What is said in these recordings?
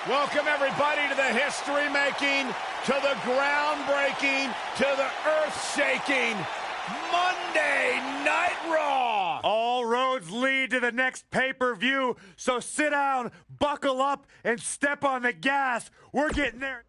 Welcome, everybody, to the history-making, to the groundbreaking, to the earth-shaking Monday Night Raw. All roads lead to the next pay-per-view, so sit down, buckle up, and step on the gas. We're getting there.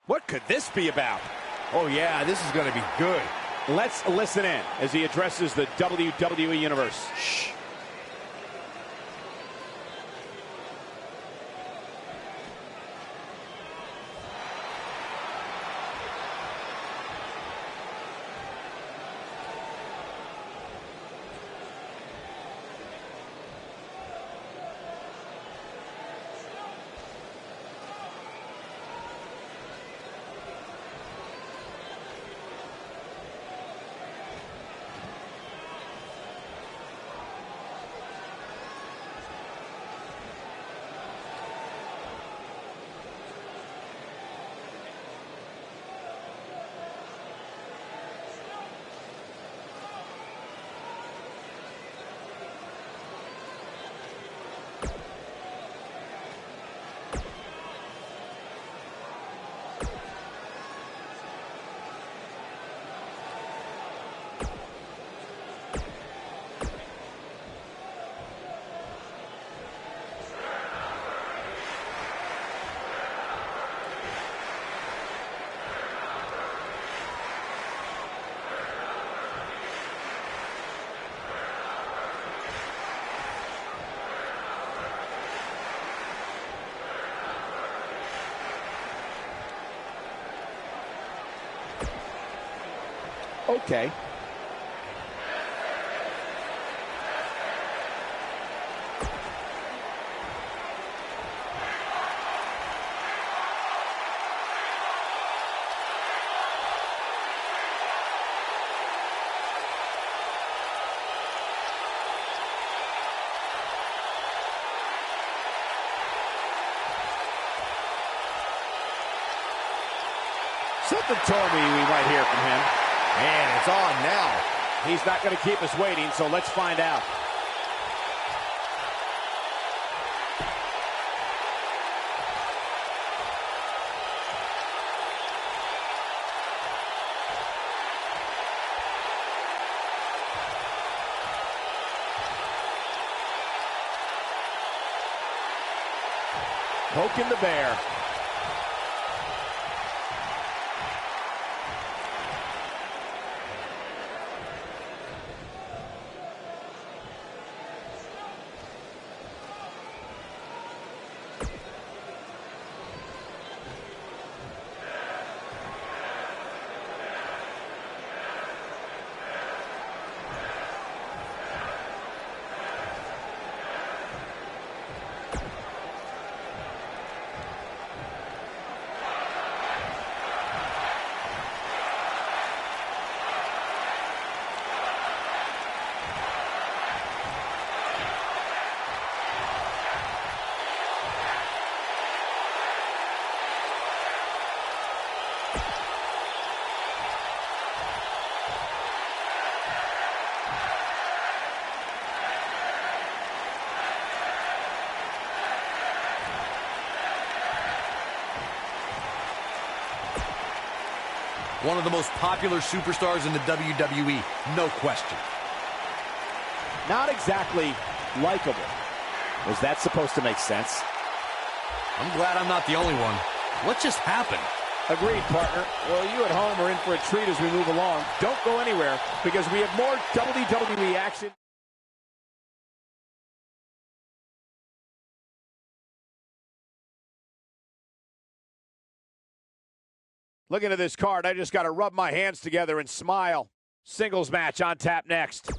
What could this be about? Oh, yeah, this is going to be good. Let's listen in as he addresses the WWE Universe. Shh. Okay. Something told me we might hear from him. And it's on now. He's not going to keep us waiting, so let's find out. Poking the bear. One of the most popular superstars in the WWE, no question. Not exactly likable. Was that supposed to make sense? I'm glad I'm not the only one. What just happened? Agreed, partner. Well, you at home are in for a treat as we move along. Don't go anywhere because we have more WWE action. Looking at this card, I just got to rub my hands together and smile. Singles match on tap next.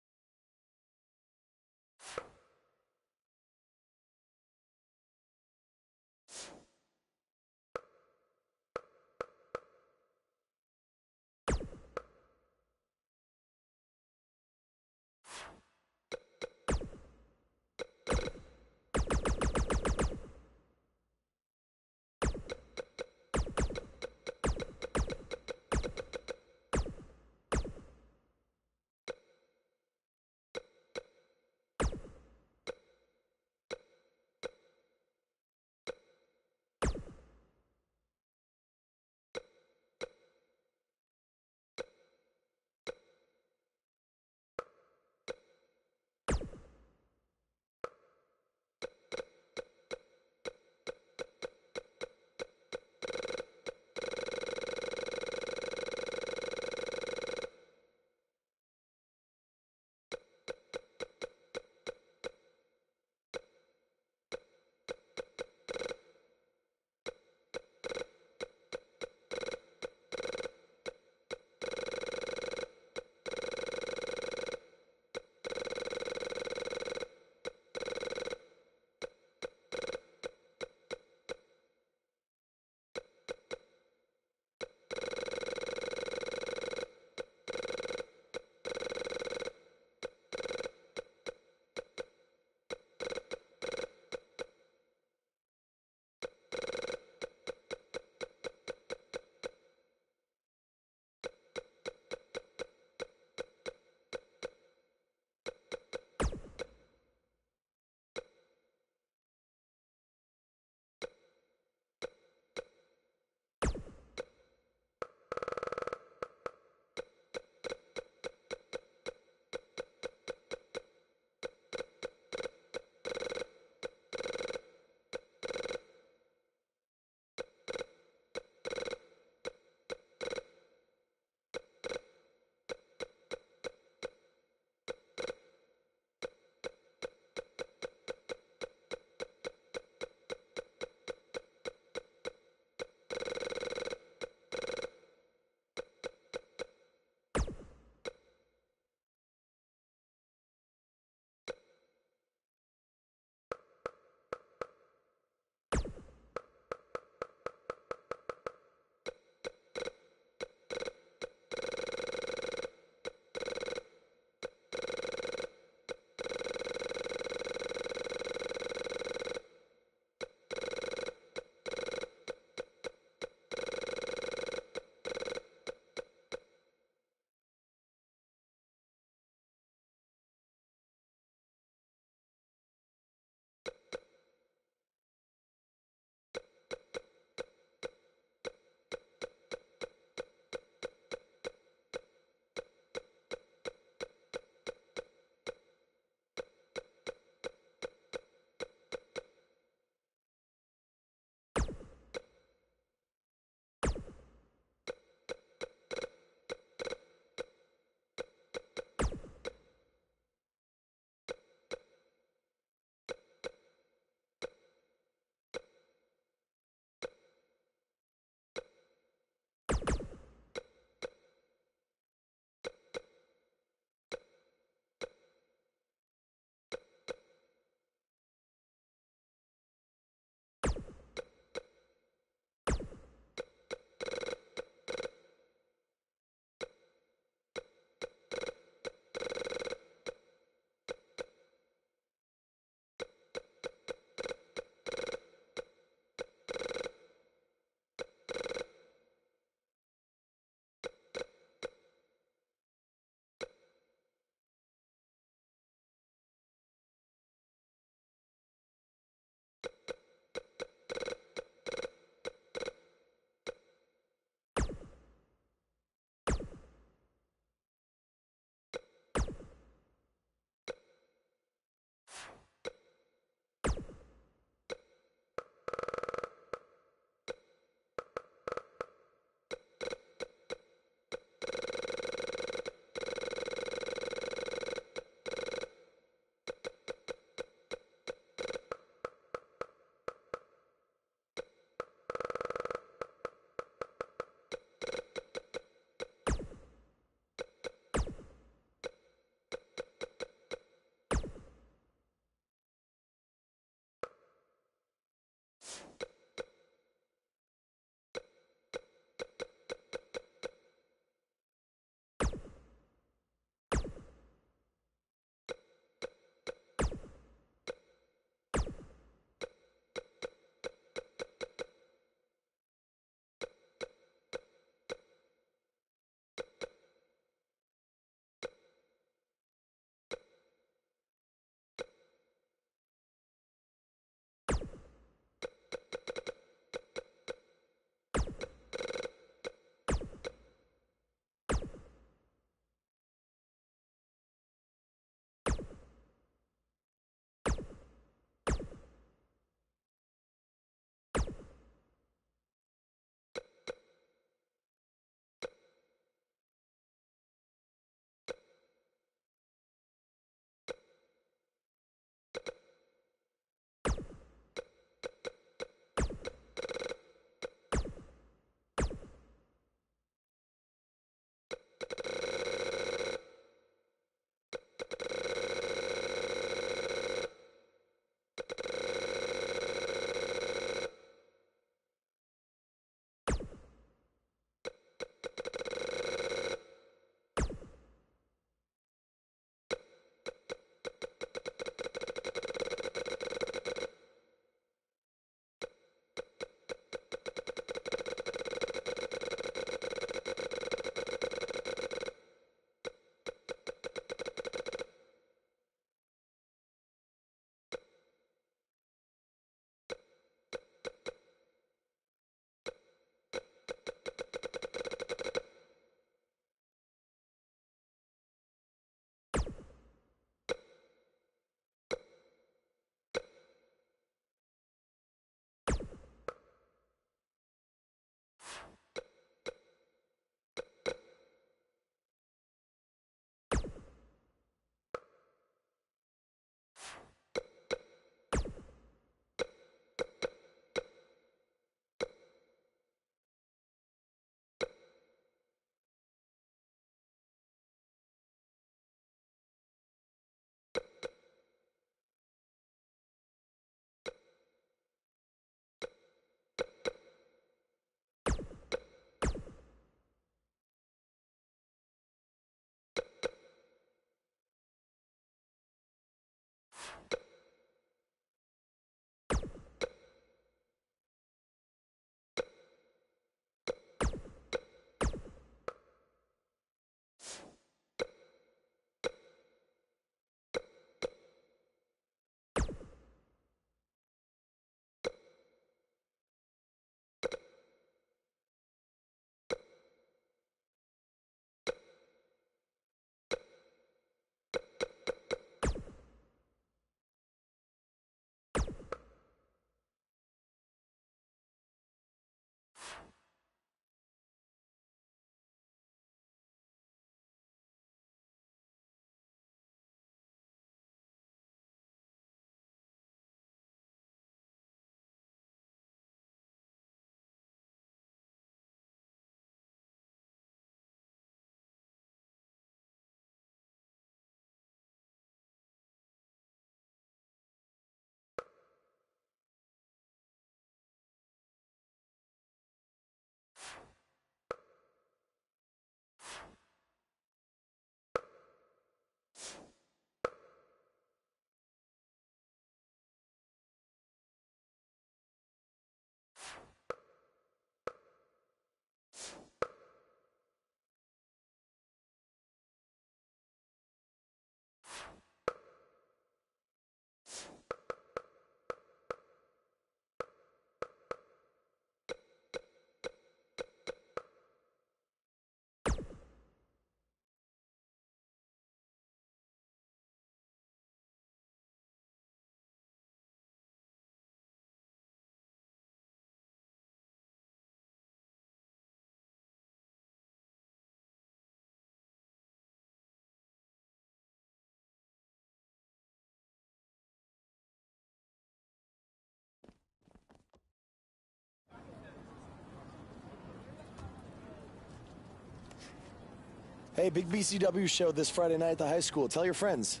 Hey, big BCW show this Friday night at the high school. Tell your friends.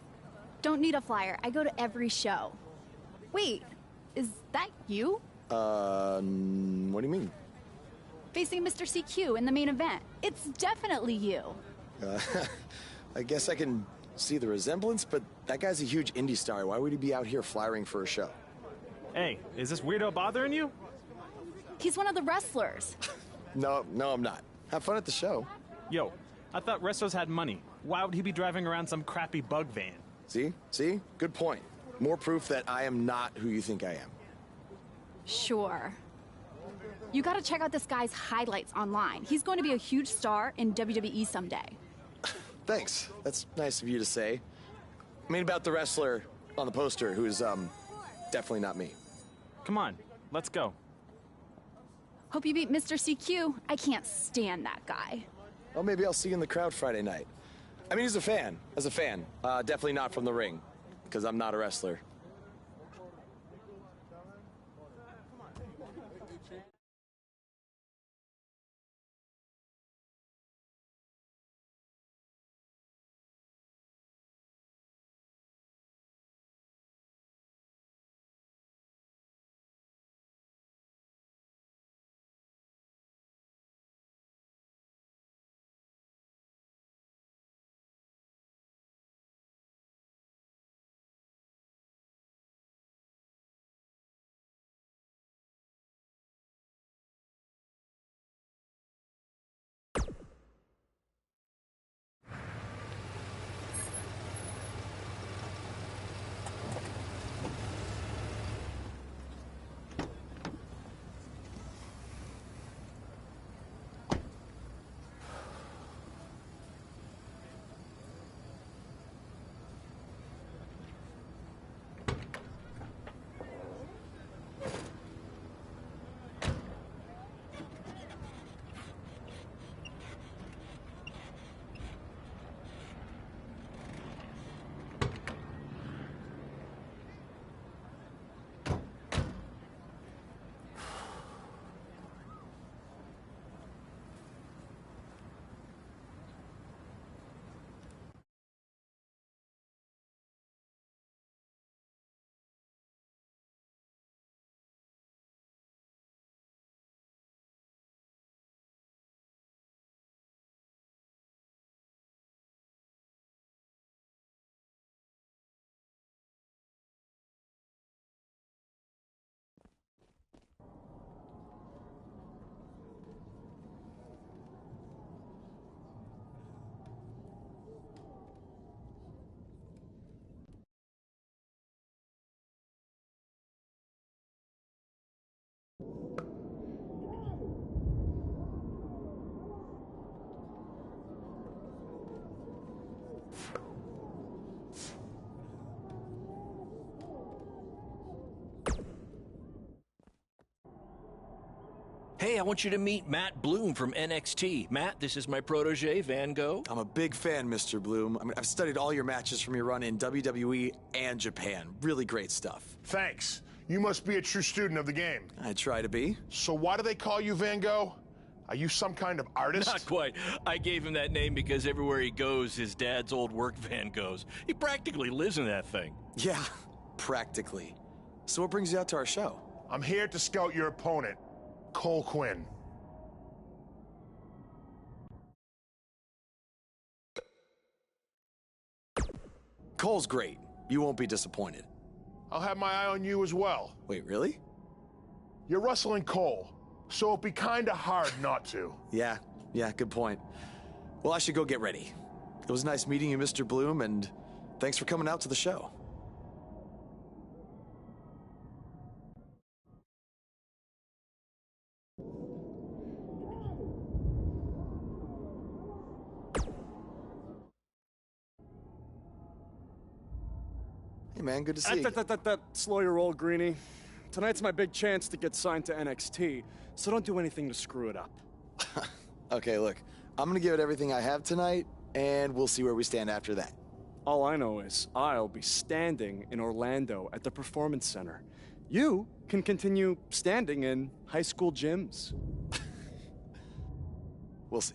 Don't need a flyer. I go to every show. Wait, is that you? What do you mean? Facing Mr. CQ in the main event. It's definitely you. I guess I can see the resemblance, but that guy's a huge indie star. Why would he be out here flyering for a show? Hey, is this weirdo bothering you? He's one of the wrestlers. No, I'm not. Have fun at the show. Yo, I thought wrestlers had money. Why would he be driving around some crappy bug van? See? Good point. More proof that I am not who you think I am. Sure. You gotta check out this guy's highlights online. He's going to be a huge star in WWE someday. Thanks. That's nice of you to say. I mean, about the wrestler on the poster who's, definitely not me. Come on, let's go. Hope you beat Mr. CQ. I can't stand that guy. Well, maybe I'll see you in the crowd Friday night. I mean, as a fan. Definitely not from the ring, because I'm not a wrestler. Hey, I want you to meet Matt Bloom from NXT. Matt, this is my protege, Van Gogh. I'm a big fan, Mr. Bloom. I mean, I've studied all your matches from your run in WWE and Japan. Really great stuff. Thanks. You must be a true student of the game. I try to be. So why do they call you Van Gogh? Are you some kind of artist? Not quite. I gave him that name because everywhere he goes, his dad's old work van goes. He practically lives in that thing. Yeah, practically. So what brings you out to our show? I'm here to scout your opponent, Cole Quinn. Cole's great. You won't be disappointed. I'll have my eye on you as well. Wait, really? You're wrestling Cole, so it'd be kinda hard not to. Yeah, good point. Well, I should go get ready. It was nice meeting you, Mr. Bloom, and thanks for coming out to the show. Hey, man, good to see you. Slow your roll, Greenie. Tonight's my big chance to get signed to NXT, so don't do anything to screw it up. Okay, look, I'm gonna give it everything I have tonight, and we'll see where we stand after that. All I know is I'll be standing in Orlando at the Performance Center. You can continue standing in high school gyms. We'll see.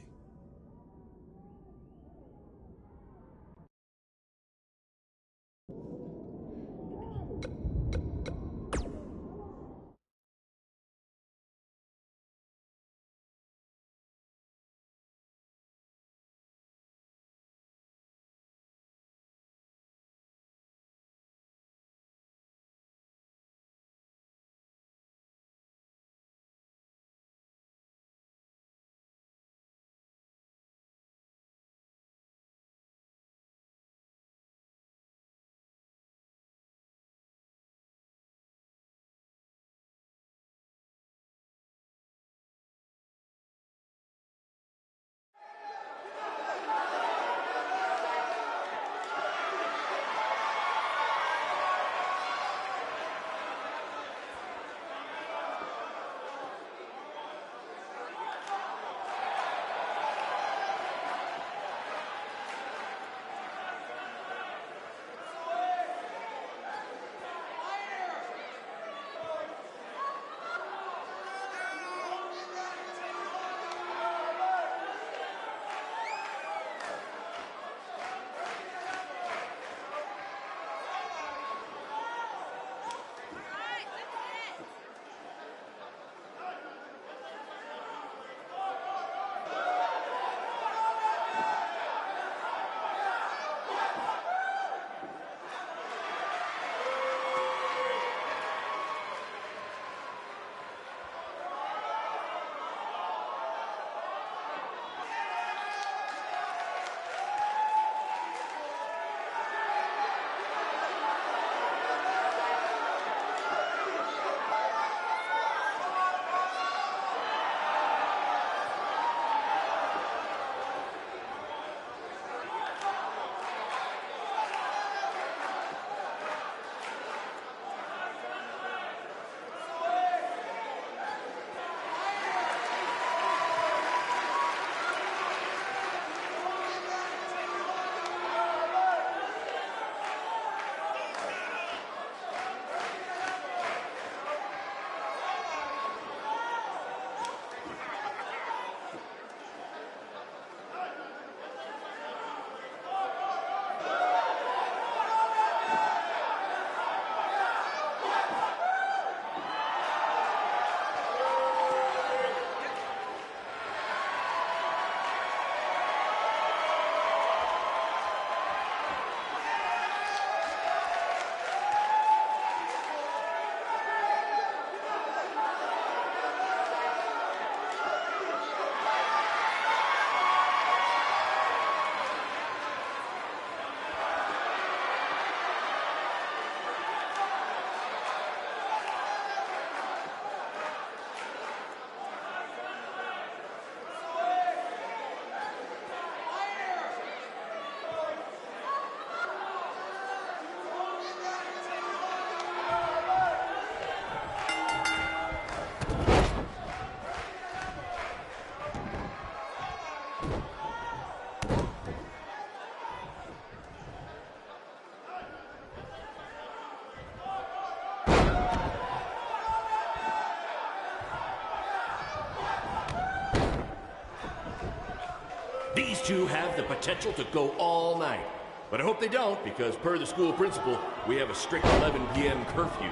two have the potential to go all night. But I hope they don't, because per the school principal, we have a strict 11 p.m. curfew.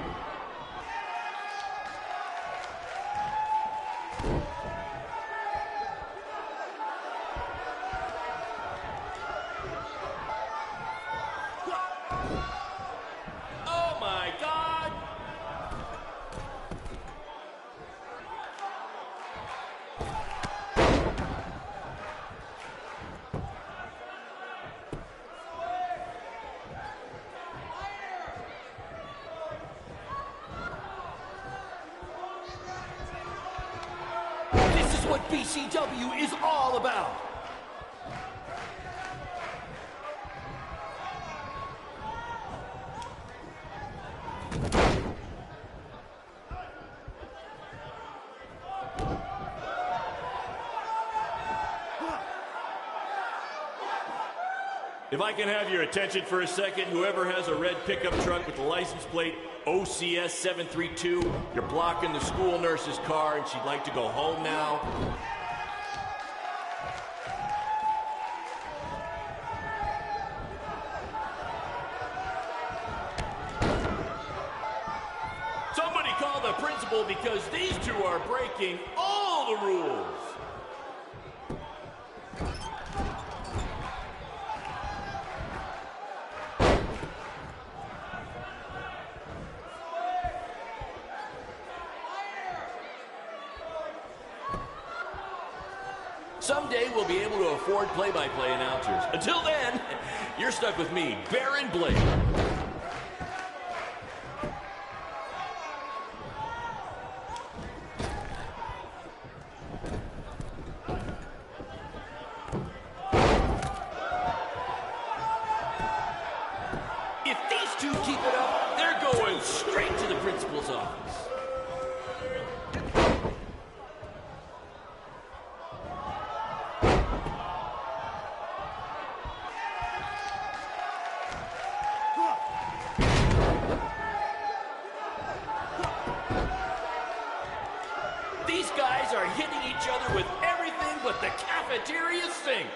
Oh my God! This is what BCW is all about. If I can have your attention for a second, whoever has a red pickup truck with the license plate OCS 732, you're blocking the school nurse's car and she'd like to go home now. Somebody call the principal because these two are breaking all the rules. Someday we'll be able to afford play-by-play announcers. Until then, you're stuck with me, Baron Blade. If these two keep it up, they're going straight to the principal's office. These guys are hitting each other with everything but the cafeteria sink.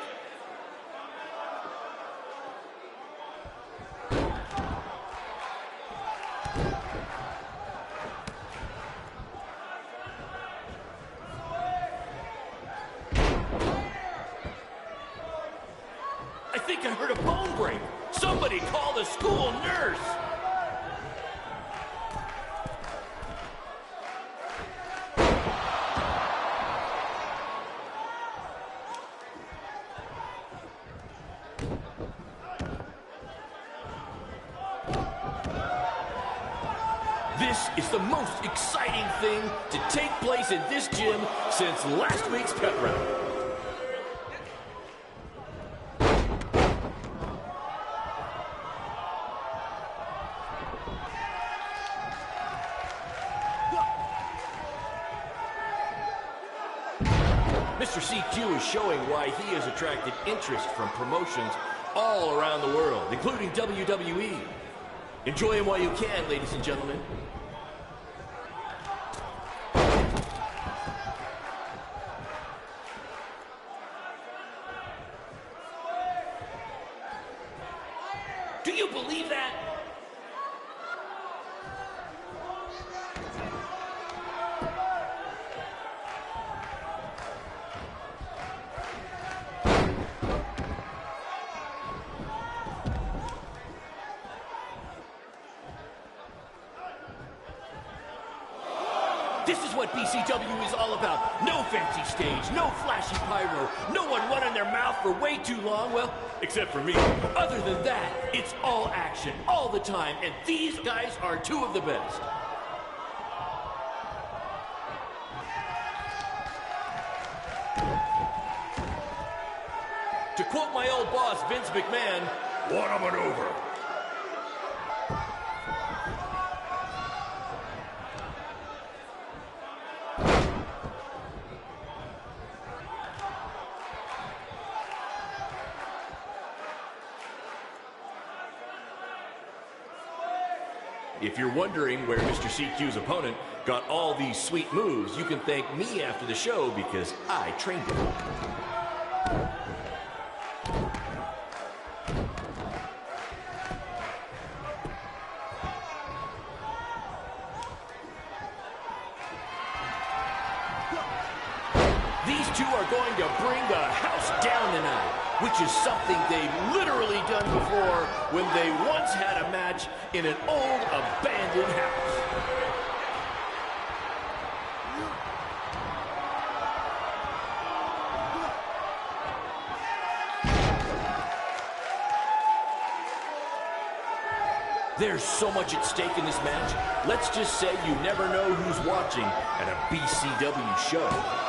I think I heard a bone break. Somebody call the school nurse. This is the most exciting thing to take place in this gym since last week's pep rally. Mr. CQ is showing why he has attracted interest from promotions all around the world, including WWE. Enjoy him while you can, ladies and gentlemen. Do you believe that? This is what BCW is all about. No fancy stage, no flashy pyro, no one running their mouth for way too long, well, except for me. Other than that, it's all action, all the time, and these guys are two of the best. To quote my old boss, Vince McMahon, what a maneuver. If you're wondering where Mr. CQ's opponent got all these sweet moves, you can thank me after the show because I trained him. two are going to bring the house down tonight, which is something they've literally done before when they once had a match in an old abandoned house. There's so much at stake in this match. Let's just say you never know who's watching at a BCW show.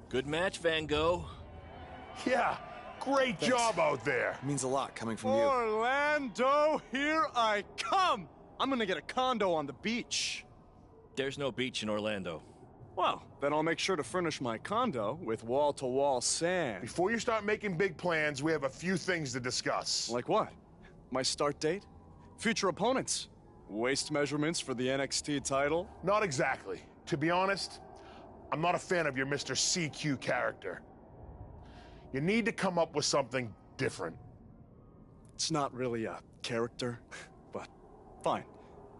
Good match, Van Gogh. Yeah, great job out there. It means a lot coming from you. Orlando, here I come! I'm gonna get a condo on the beach. There's no beach in Orlando. Well, then I'll make sure to furnish my condo with wall-to-wall sand. Before you start making big plans, we have a few things to discuss. Like what? My start date? Future opponents? Waist measurements for the NXT title? Not exactly. To be honest, I'm not a fan of your Mr. CQ character. You need to come up with something different. It's not really a character, but fine.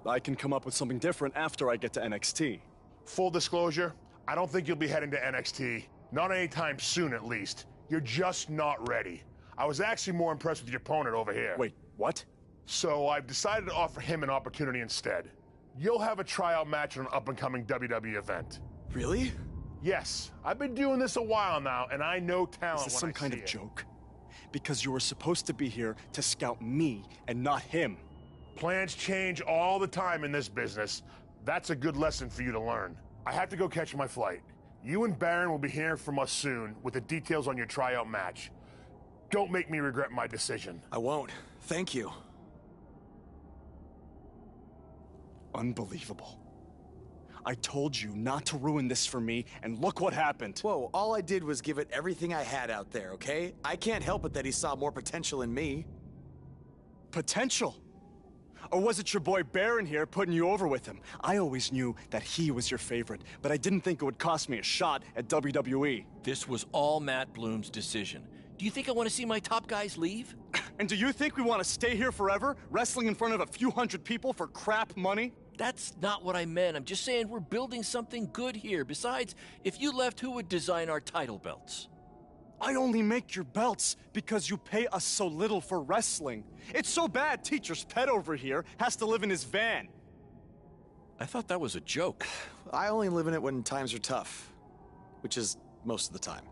I can come up with something different after I get to NXT. Full disclosure, I don't think you'll be heading to NXT. Not anytime soon, at least. You're just not ready. I was actually more impressed with your opponent over here. Wait, what? So I've decided to offer him an opportunity instead. You'll have a tryout match on an up-and-coming WWE event. Really? Yes, I've been doing this a while now, and I know talent. Is this some kind of joke? Because you were supposed to be here to scout me and not him. Plans change all the time in this business. That's a good lesson for you to learn. I have to go catch my flight. You and Baron will be hearing from us soon with the details on your tryout match. Don't make me regret my decision. I won't. Thank you. Unbelievable. I told you not to ruin this for me, and look what happened. Whoa, all I did was give it everything I had out there, okay? I can't help it that he saw more potential in me. Potential? Or was it your boy Baron here putting you over with him? I always knew that he was your favorite, but I didn't think it would cost me a shot at WWE. This was all Matt Bloom's decision. Do you think I want to see my top guys leave? And do you think we want to stay here forever, wrestling in front of a few hundred people for crap money? That's not what I meant. I'm just saying we're building something good here. Besides, if you left, who would design our title belts? I only make your belts because you pay us so little for wrestling. It's so bad Teacher's pet over here has to live in his van. I thought that was a joke. I only live in it when times are tough, which is most of the time.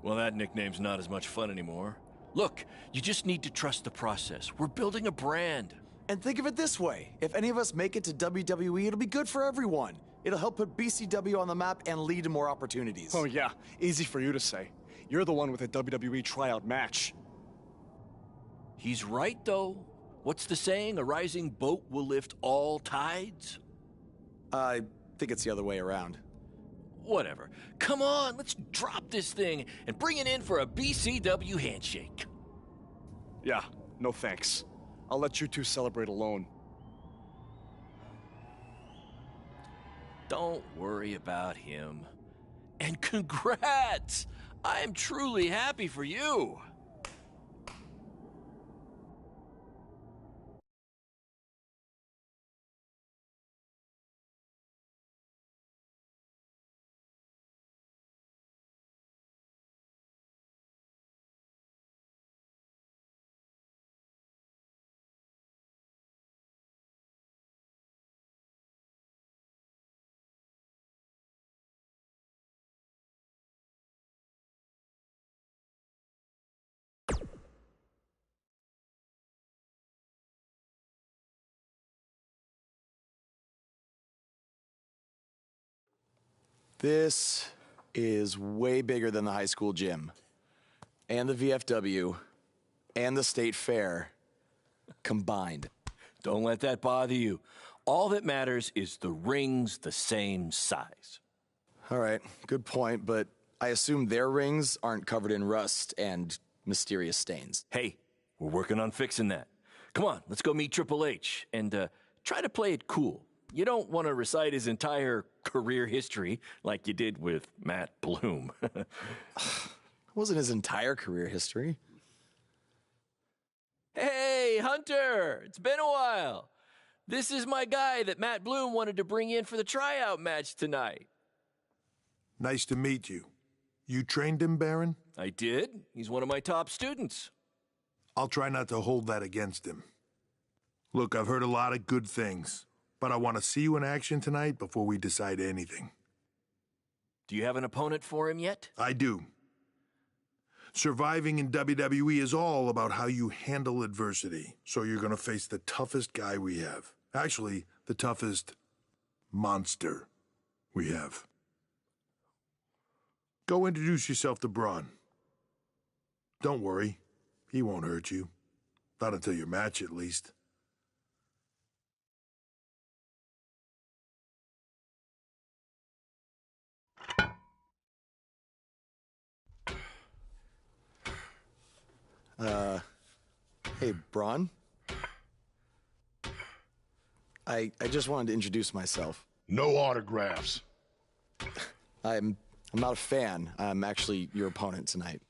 Well, that nickname's not as much fun anymore. Look, you just need to trust the process. We're building a brand. And think of it this way. If any of us make it to WWE, it'll be good for everyone. It'll help put BCW on the map and lead to more opportunities. Oh yeah, easy for you to say. You're the one with a WWE tryout match. He's right, though. What's the saying? A rising boat will lift all tides? I think it's the other way around. whatever. Come on, let's drop this thing and bring it in for a BCW handshake. Yeah, no thanks. I'll let you two celebrate alone. Don't worry about him. And congrats! I'm truly happy for you. This is way bigger than the high school gym, and the VFW, and the state fair combined. Don't let that bother you. All that matters is the ring's the same size. All right, good point, but I assume their rings aren't covered in rust and mysterious stains. Hey, we're working on fixing that. Come on, let's go meet Triple H and try to play it cool. You don't want to recite his entire career history like you did with Matt Bloom. It wasn't his entire career history. Hey, Hunter! It's been a while. This is my guy that Matt Bloom wanted to bring in for the tryout match tonight. Nice to meet you. You trained him, Baron? I did. He's one of my top students. I'll try not to hold that against him. Look, I've heard a lot of good things, but I want to see you in action tonight before we decide anything. Do you have an opponent for him yet? I do. Surviving in WWE is all about how you handle adversity. So you're going to face the toughest guy we have. Actually, the toughest monster we have. Go introduce yourself to Braun. Don't worry, he won't hurt you. Not until your match, at least. Hey, Braun? I just wanted to introduce myself. No autographs. I'm not a fan. I'm actually your opponent tonight.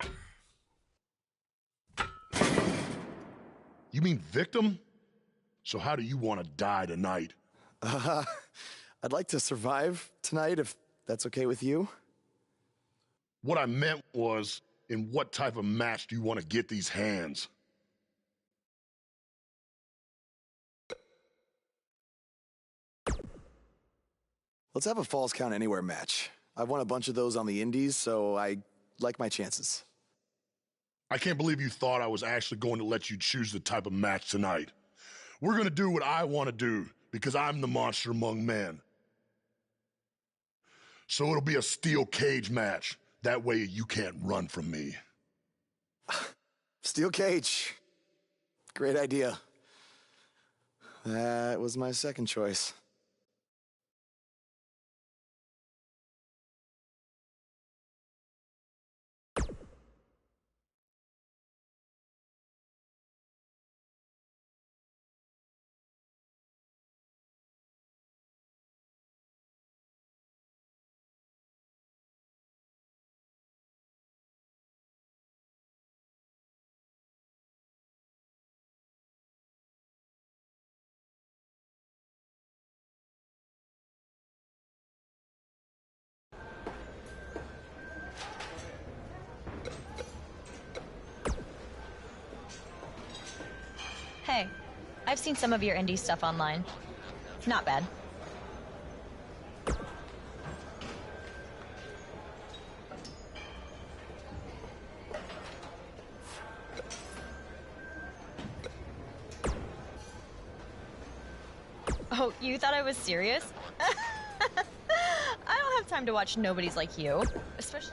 You mean victim? So how do you want to die tonight? I'd like to survive tonight, if that's okay with you. What I meant was, in what type of match do you want to get these hands? Let's have a Falls Count Anywhere match. I've won a bunch of those on the indies, so I like my chances. I can't believe you thought I was actually going to let you choose the type of match tonight. We're going to do what I want to do, because I'm the monster among men. So it'll be a steel cage match. That way you can't run from me. Steel cage. Great idea. That was my second choice. Hey, I've seen some of your indie stuff online. Not bad. Oh, you thought I was serious? I don't have time to watch nobodies like you, especially...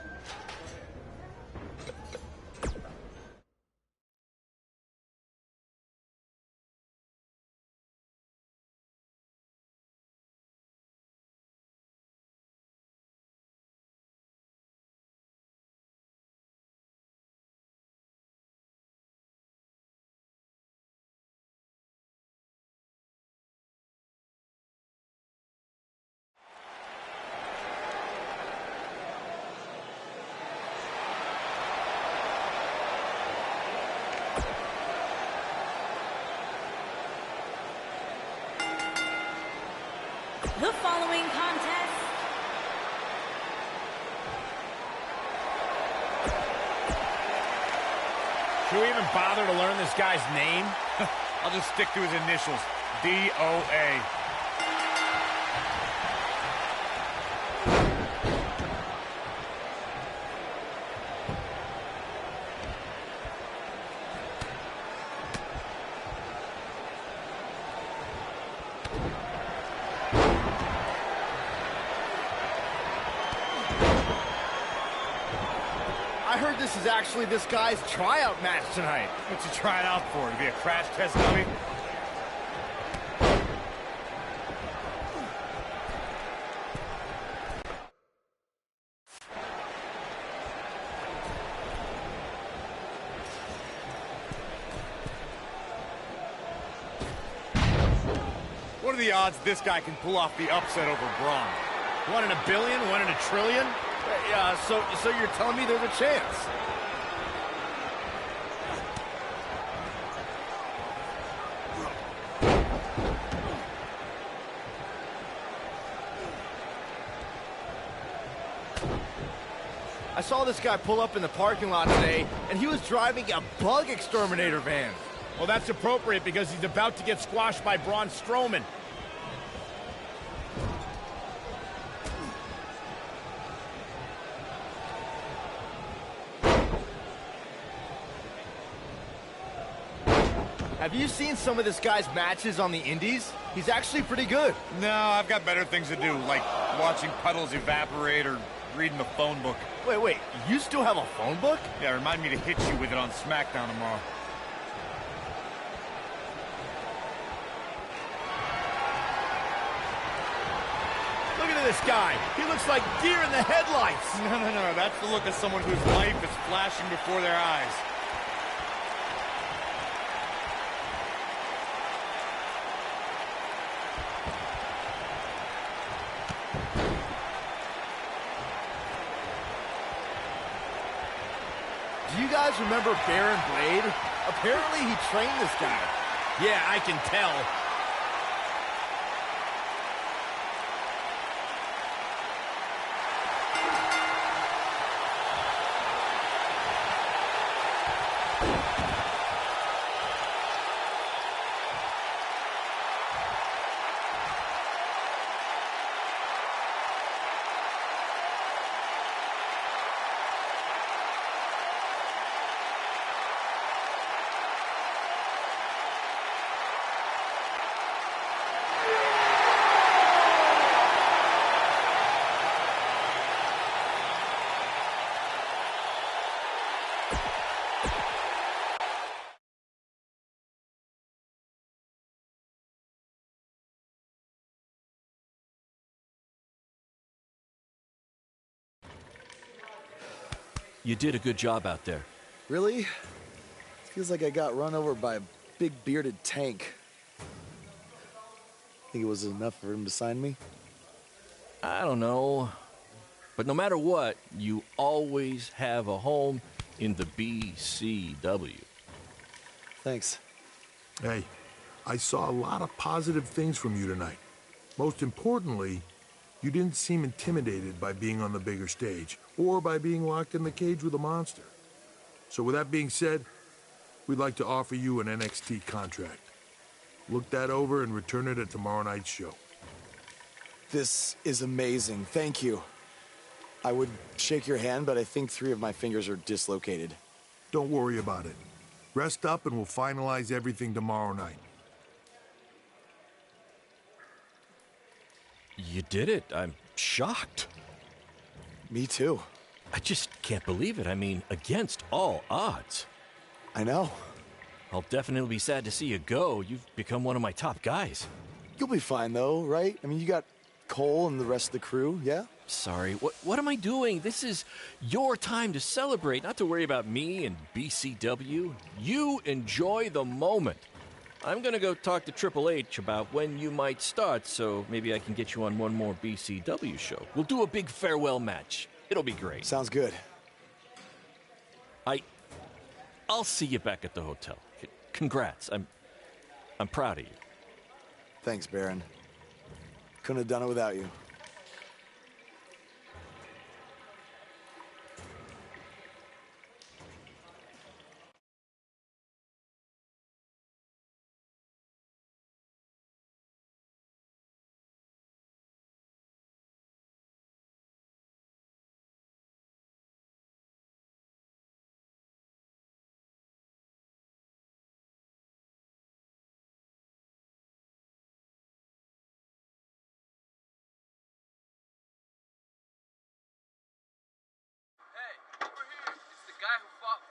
The following contest Should we even bother to learn this guy's name? I'll just stick to his initials, DOA. I heard this is actually this guy's tryout match tonight. What's he trying out for? To be a crash test dummy? What are the odds this guy can pull off the upset over Braun? 1 in a billion, 1 in a trillion? Yeah, so you're telling me there's a chance? I saw this guy pull up in the parking lot today, and he was driving a bug exterminator van. Well, that's appropriate because he's about to get squashed by Braun Strowman. Have you seen some of this guy's matches on the indies? He's actually pretty good. No, I've got better things to do, like watching puddles evaporate or reading the phone book. Wait, you still have a phone book? Yeah, remind me to hit you with it on SmackDown tomorrow. Look at this guy. He looks like deer in the headlights. No. That's the look of someone whose life is flashing before their eyes. Do you guys remember Baron Blade? Apparently he trained this guy. Yeah, I can tell. You did a good job out there. Really? Feels like I got run over by a big bearded tank. Think it was enough for him to sign me? I don't know. But no matter what, you always have a home in the BCW. Thanks. Hey, I saw a lot of positive things from you tonight. Most importantly, you didn't seem intimidated by being on the bigger stage or by being locked in the cage with a monster. So with that being said, we'd like to offer you an NXT contract. Look that over and return it at tomorrow night's show. This is amazing. Thank you. I would shake your hand, but I think 3 of my fingers are dislocated. Don't worry about it. Rest up and we'll finalize everything tomorrow night. You did it. I'm shocked. Me too. I just can't believe it. I mean, against all odds. I know. I'll definitely be sad to see you go. You've become one of my top guys. You'll be fine, though, right? I mean, you got Cole and the rest of the crew, yeah? Sorry, what am I doing? This is your time to celebrate, not to worry about me and BCW. You enjoy the moment. I'm gonna go talk to Triple H about when you might start, so maybe I can get you on one more BCW show. We'll do a big farewell match. It'll be great. Sounds good. I'll see you back at the hotel. Congrats. I'm proud of you. Thanks, Baron. Couldn't have done it without you.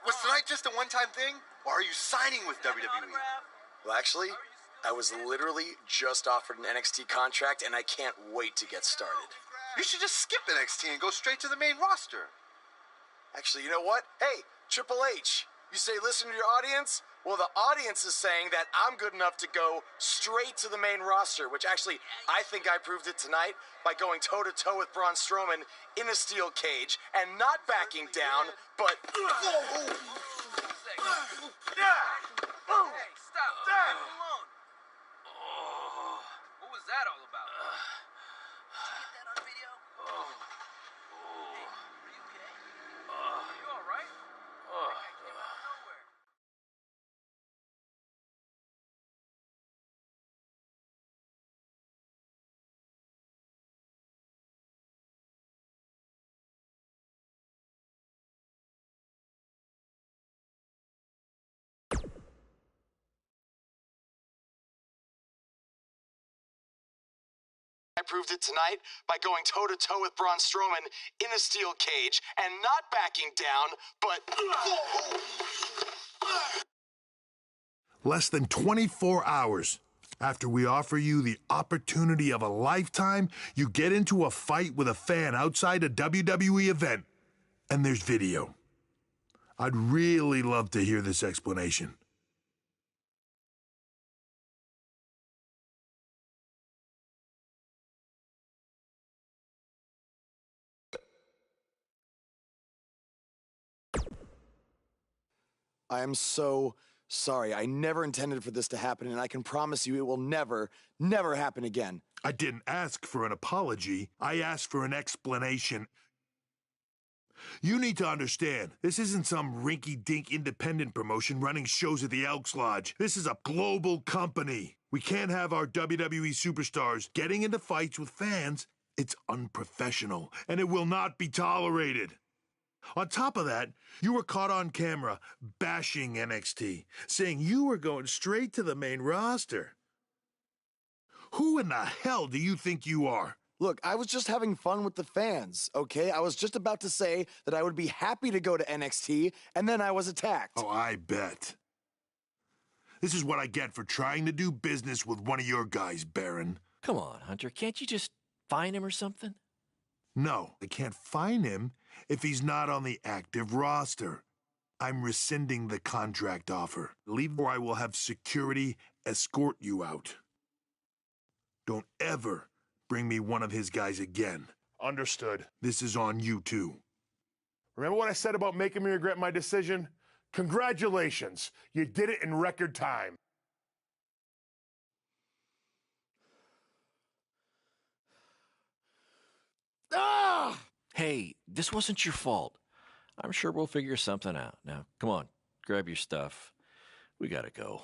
Was tonight just a one-time thing, or are you signing with WWE? Well, actually, I was literally just offered an NXT contract, and I can't wait to get started. You should just skip NXT and go straight to the main roster. Actually, you know what? Hey, Triple H, you say listen to your audience? Well, the audience is saying that I'm good enough to go straight to the main roster, which actually, I think I proved it tonight by going toe-to-toe with Braun Strowman in a steel cage and not backing down, but... Hey, stop. Leave him alone. What was that all about? Did you get that on video? Hey, are you okay? Are you all right? That guy came out of nowhere. I proved it tonight by going toe-to-toe with Braun Strowman in a steel cage and not backing down, but... Less than 24 hours after we offer you the opportunity of a lifetime, you get into a fight with a fan outside a WWE event, and there's video. I'd really love to hear this explanation. I am so sorry. I never intended for this to happen, and I can promise you it will never, never happen again. I didn't ask for an apology. I asked for an explanation. You need to understand, this isn't some rinky-dink independent promotion running shows at the Elks Lodge. This is a global company. We can't have our WWE superstars getting into fights with fans. It's unprofessional, and it will not be tolerated. On top of that, you were caught on camera bashing NXT, saying you were going straight to the main roster. Who in the hell do you think you are? Look, I was just having fun with the fans, okay? I was just about to say that I would be happy to go to NXT, and then I was attacked. Oh, I bet. This is what I get for trying to do business with one of your guys, Baron. Come on, Hunter. Can't you just fine him or something? No, I can't fine him if he's not on the active roster. I'm rescinding the contract offer. Leave or I will have security escort you out. Don't ever bring me one of his guys again. Understood. This is on you, too. Remember what I said about making me regret my decision? Congratulations. You did it in record time. Ah! Hey, this wasn't your fault. I'm sure we'll figure something out. Now, come on, grab your stuff. We gotta go.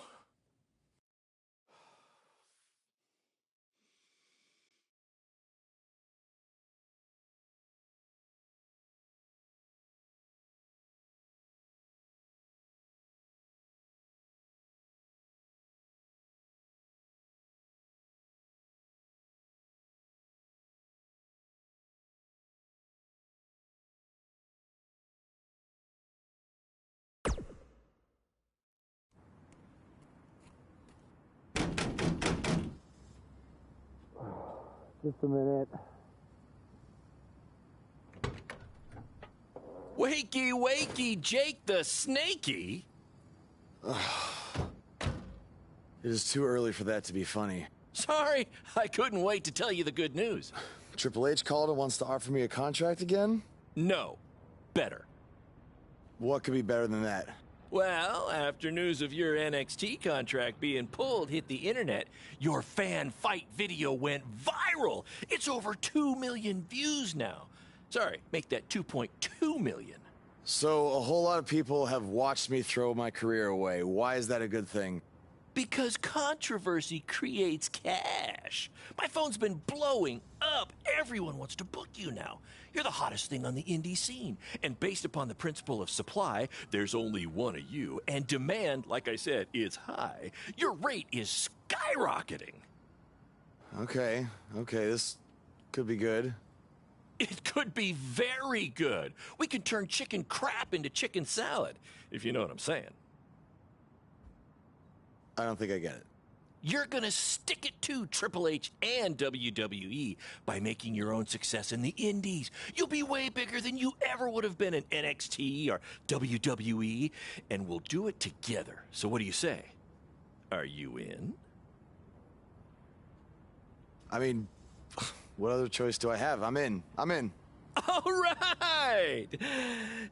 Just a minute. Wakey, wakey, Jake the Snakey. It is too early for that to be funny. Sorry, I couldn't wait to tell you the good news. Triple H called and wants to offer me a contract again? No, better. What could be better than that? Well, after news of your NXT contract being pulled hit the internet, your fan fight video went viral. It's over 2 million views now. Sorry, make that 2.2 million. So a whole lot of people have watched me throw my career away. Why is that a good thing? Because controversy creates cash. My phone's been blowing up. Everyone wants to book you now. You're the hottest thing on the indie scene. And based upon the principle of supply, there's only one of you. And demand, like I said, is high. Your rate is skyrocketing. Okay, this could be good. It could be very good. We could turn chicken crap into chicken salad, if you know what I'm saying. I don't think I get it. You're gonna stick it to Triple H and WWE by making your own success in the indies. You'll be way bigger than you ever would have been in NXT or WWE, and we'll do it together. So what do you say? Are you in? I mean, what other choice do I have? I'm in. All right!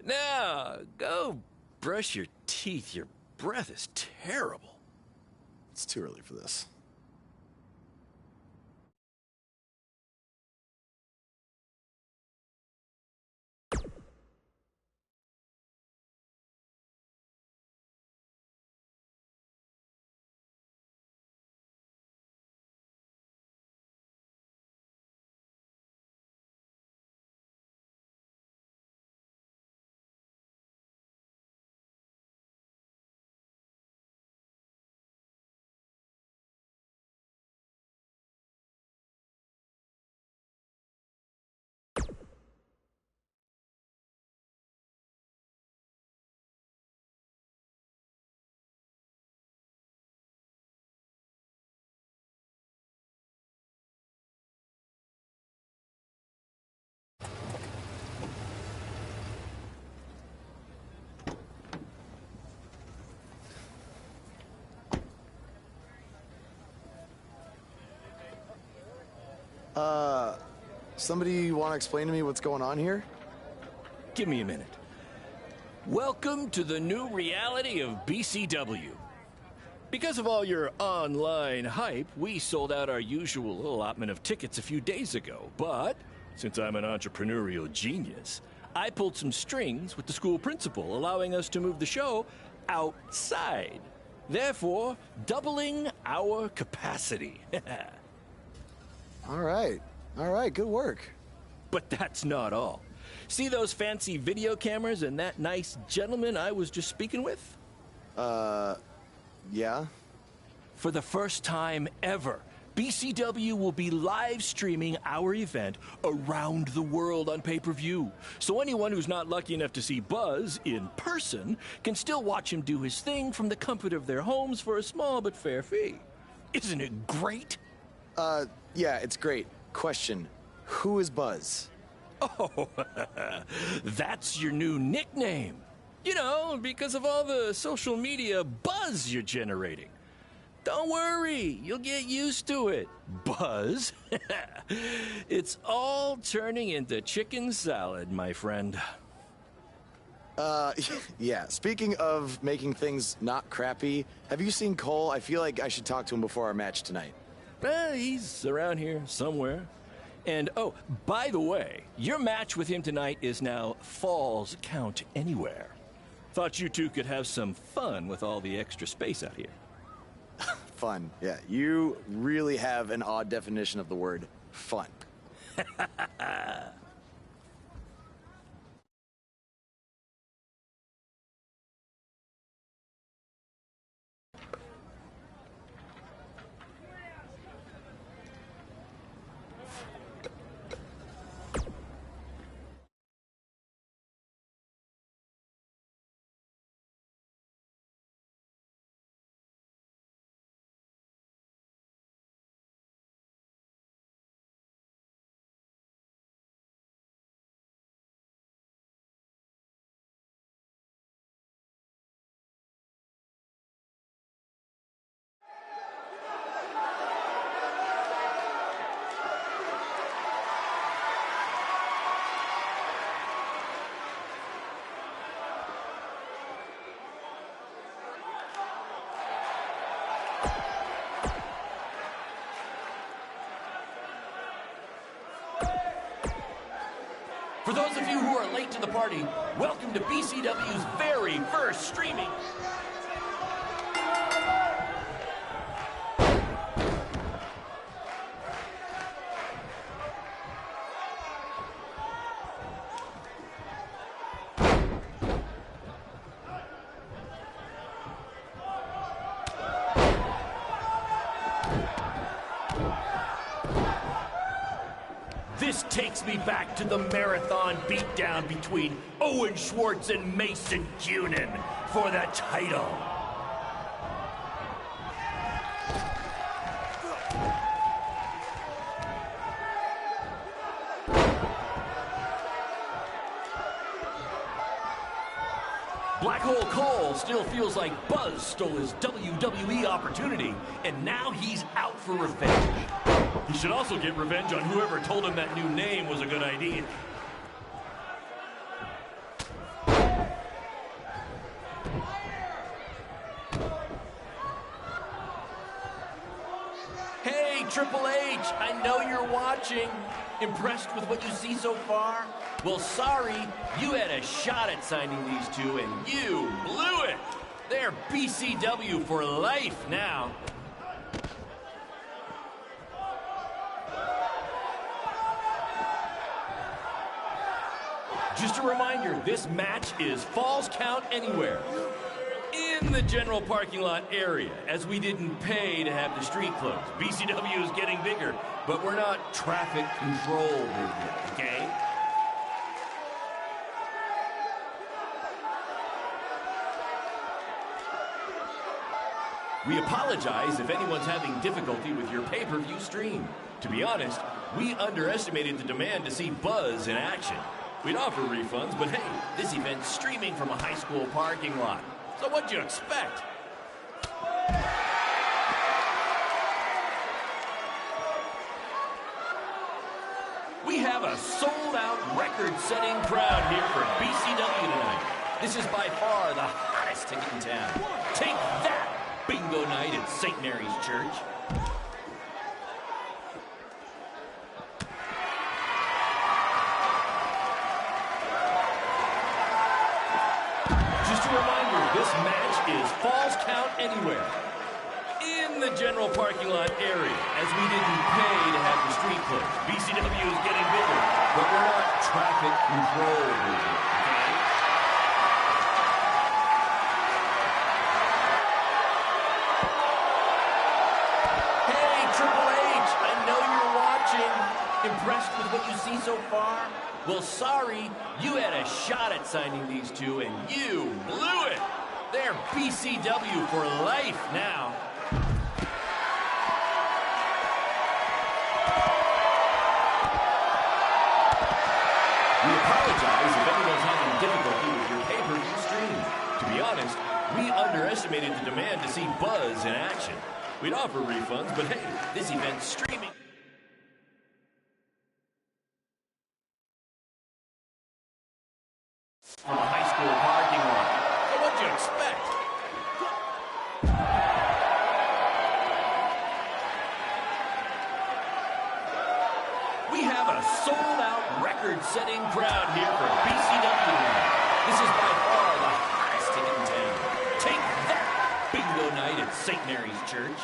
Now, go brush your teeth. Your breath is terrible. It's too early for this. Somebody want to explain to me what's going on here? Give me a minute. Welcome to the new reality of BCW. Because of all your online hype, we sold out our usual allotment of tickets a few days ago. But since I'm an entrepreneurial genius, I pulled some strings with the school principal, allowing us to move the show outside. Therefore, doubling our capacity. All right, good work. But that's not all. See those fancy video cameras and that nice gentleman I was just speaking with? Yeah? For the first time ever, BCW will be live streaming our event around the world on pay-per-view. So anyone who's not lucky enough to see Buzz in person can still watch him do his thing from the comfort of their homes for a small but fair fee. Isn't it great? Yeah, it's great. Question, who is Buzz? Oh, that's your new nickname. You know, because of all the social media buzz you're generating. Don't worry, you'll get used to it. Buzz? It's all turning into chicken salad, my friend. Yeah, speaking of making things not crappy, have you seen Cole? I feel like I should talk to him before our match tonight. He's around here somewhere. And, oh, by the way, your match with him tonight is now Falls Count Anywhere. Thought you two could have some fun with all the extra space out here. Fun, yeah. You really have an odd definition of the word fun. For those of you who are late to the party, welcome to BCW's very first streaming. This takes me back to the marathon beatdown between Owen Schwartz and Mason Cunin for the title. Black Hole Cole still feels like Buzz stole his WWE opportunity, and now he's out for revenge. He should also get revenge on whoever told him that new name was a good idea. Hey, Triple H, I know you're watching. Impressed with what you see so far? Well, sorry, you had a shot at signing these two, and you blew it. They're BCW for life now. Just a reminder, this match is Falls Count Anywhere. In the general parking lot area, as we didn't pay to have the street closed. BCW is getting bigger, but we're not traffic control bigger, okay? We apologize if anyone's having difficulty with your pay-per-view stream. To be honest, we underestimated the demand to see Buzz in action. We'd offer refunds, but hey, this event's streaming from a high school parking lot. So what'd you expect? We have a sold-out, record-setting crowd here for BCW tonight. This is by far the hottest ticket in town. Take that, bingo night at St. Mary's Church. Just a reminder, this match is Falls Count Anywhere. In the general parking lot area, as we didn't pay to have the street closed. BCW is getting bigger, but we're not traffic control bigger, okay? Hey, Triple H, I know you're watching. Impressed with what you see so far? Well, sorry, you had a shot at signing these two, and you blew it. They're BCW for life now. We apologize if anyone's having difficulty with your pay-per-view stream. To be honest, we underestimated the demand to see Buzz in action. We'd offer refunds, but hey, this event's streaming. From a high school parking lot. So what'd you expect? We have a sold-out, record-setting crowd here for BCW tonight. This is by far the hottest ticket in town. Take that, bingo night at St. Mary's Church.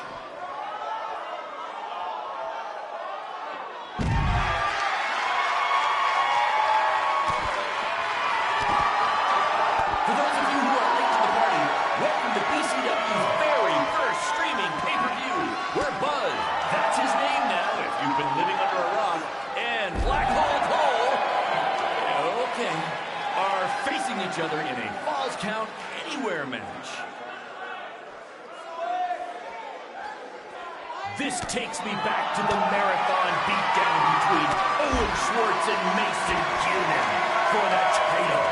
For those of you who are late to the party, welcome to BCW's very first streaming pay-per-view. We're Buzz, that's his name now if you've been living under a rock, and Black Hole Cole, okay, are facing each other in a Falls Count Anywhere match. This takes me back to the marathon beatdown between Owen Schwartz and Mason Cunin for the title.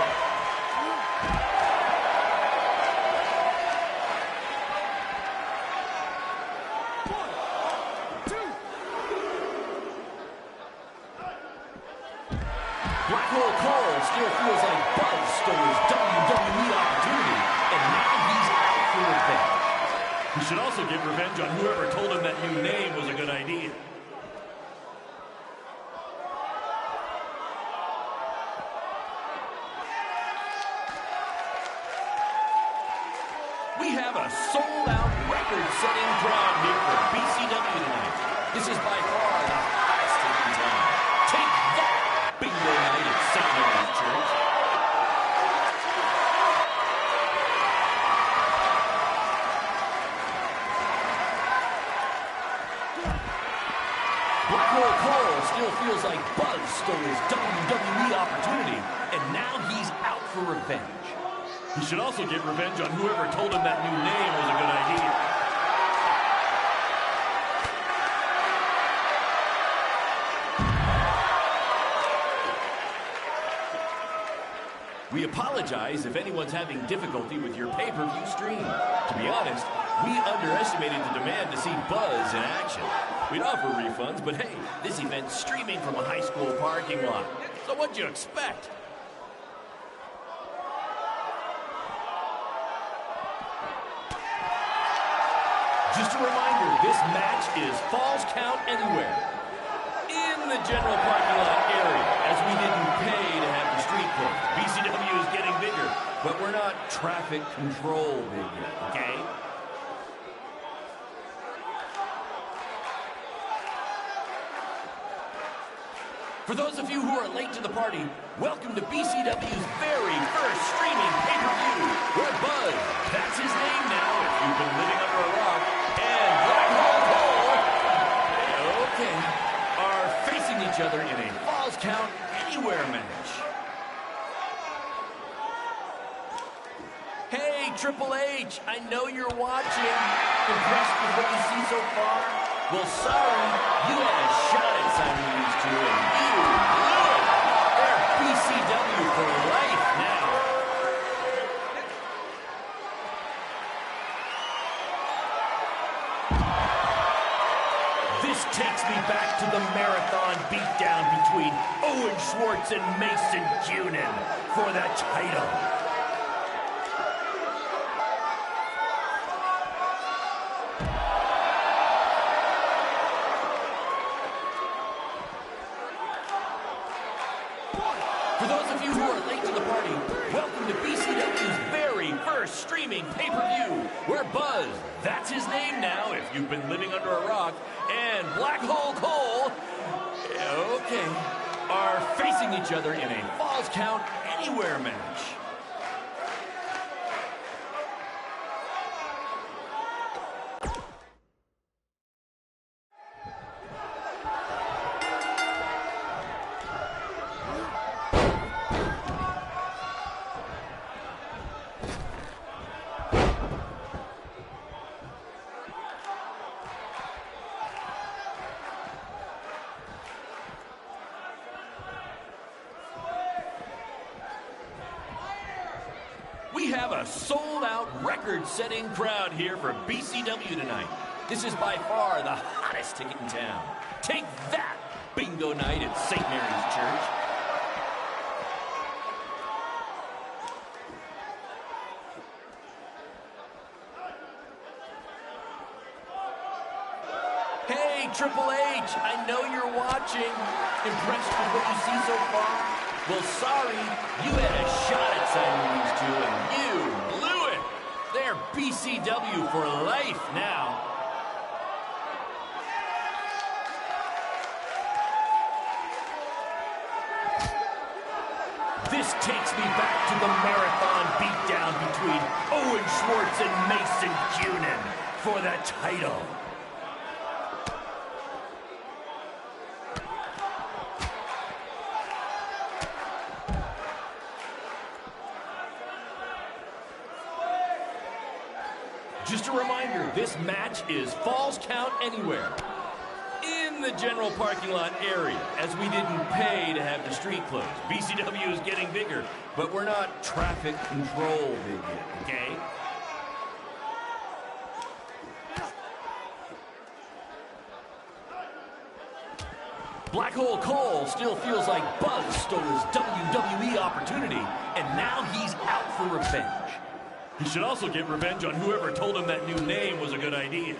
Black Hole Cole still feels like Buzz stole his WWE opportunity, and now he's out for revenge. He should also get revenge on whoever told him that new name was a good idea. We have a sold-out, record-setting crowd here for BCW tonight. This is by far the hottest thing in town. Take that, bingo night at St. Mary's Church. Black Hole Cole still feels like Buzz stole his WWE opportunity, and now he's out for revenge. He should also get revenge on whoever told him that new name was a good idea. We apologize if anyone's having difficulty with your pay-per-view stream. To be honest, we underestimated the demand to see Buzz in action. We'd offer refunds, but hey, this event's streaming from a high school parking lot. So what'd you expect? Just a reminder, this match is Falls Count Anywhere. In the general parking lot area, as we didn't pay to have the street closed. BCW is getting bigger, but we're not traffic control big yet, okay? For those of you who are late to the party, welcome to BCW's very first streaming pay-per-view, where Buzz, that's his name now if you've been living under a rock, and Black Hole Cole, okay, are facing each other in a Falls Count Anywhere match. Hey, Triple H, I know you're watching. Impressed with what you see so far? Well, sorry, you had a shot at signing these two, and you blew it. They're BCW for life now. This takes me back to the marathon beatdown between Owen Schwartz and Mason Cunin for the title. For those of you who are late to the party, welcome to BCW's very first streaming pay-per-view, where Buzz, that's his name now if you've been living under a rock, and Black Hole Cole, okay, are facing each other in a Falls Count Anywhere match. We have a sold-out, record-setting crowd here for BCW tonight. This is by far the hottest ticket in town. Take that, bingo night at St. Mary's Church. Hey, Triple H, I know you're watching. Impressed with what you see so far? Well, sorry, you had a shot at signing these two, and you blew it. They're BCW for life now. This takes me back to the marathon beatdown between Owen Schwartz and Mason Cunin for the title. Just a reminder, this match is Falls Count Anywhere. In the general parking lot area, as we didn't pay to have the street closed. BCW is getting bigger, but we're not traffic control big yet, okay? Black Hole Cole still feels like Buzz stole his WWE opportunity, and now he's out for revenge. He should also get revenge on whoever told him that new name was a good idea.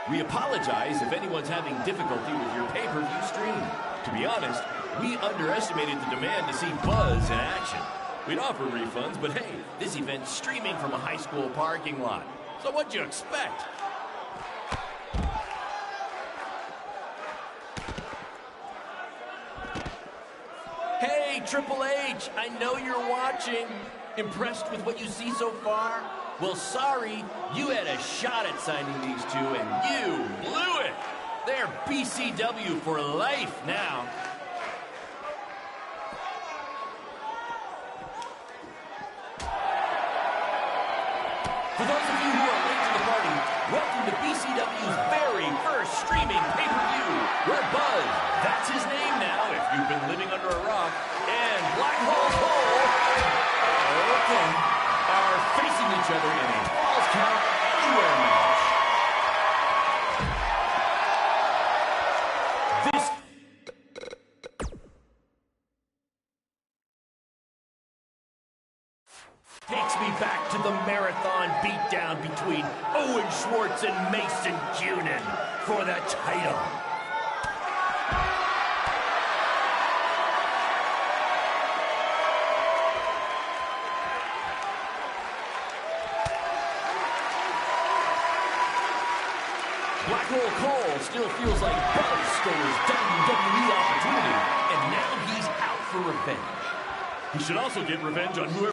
We apologize if anyone's having difficulty with your pay-per-view stream. To be honest, we underestimated the demand to see Buzz in action. We'd offer refunds, but hey, this event's streaming from a high school parking lot. So what'd you expect? Hey, Triple H, I know you're watching. Impressed with what you see so far? Well, sorry, you had a shot at signing these two, and you blew it. They're BCW for life now. For those of you who are late to the party, welcome to BCW's very first streaming pay-per-view. We're Buzz, that's his name now if you've been living under a rock, and Black Hole Cole, okay, are facing each other in a Falls Count Anywhere match. This takes me back to the marathon beatdown between Owen Schwartz and Mason Cunin for the title. Black Hole Cole still feels like Buzz stole his WWE opportunity, and now he's out for revenge. He should also get revenge on whoever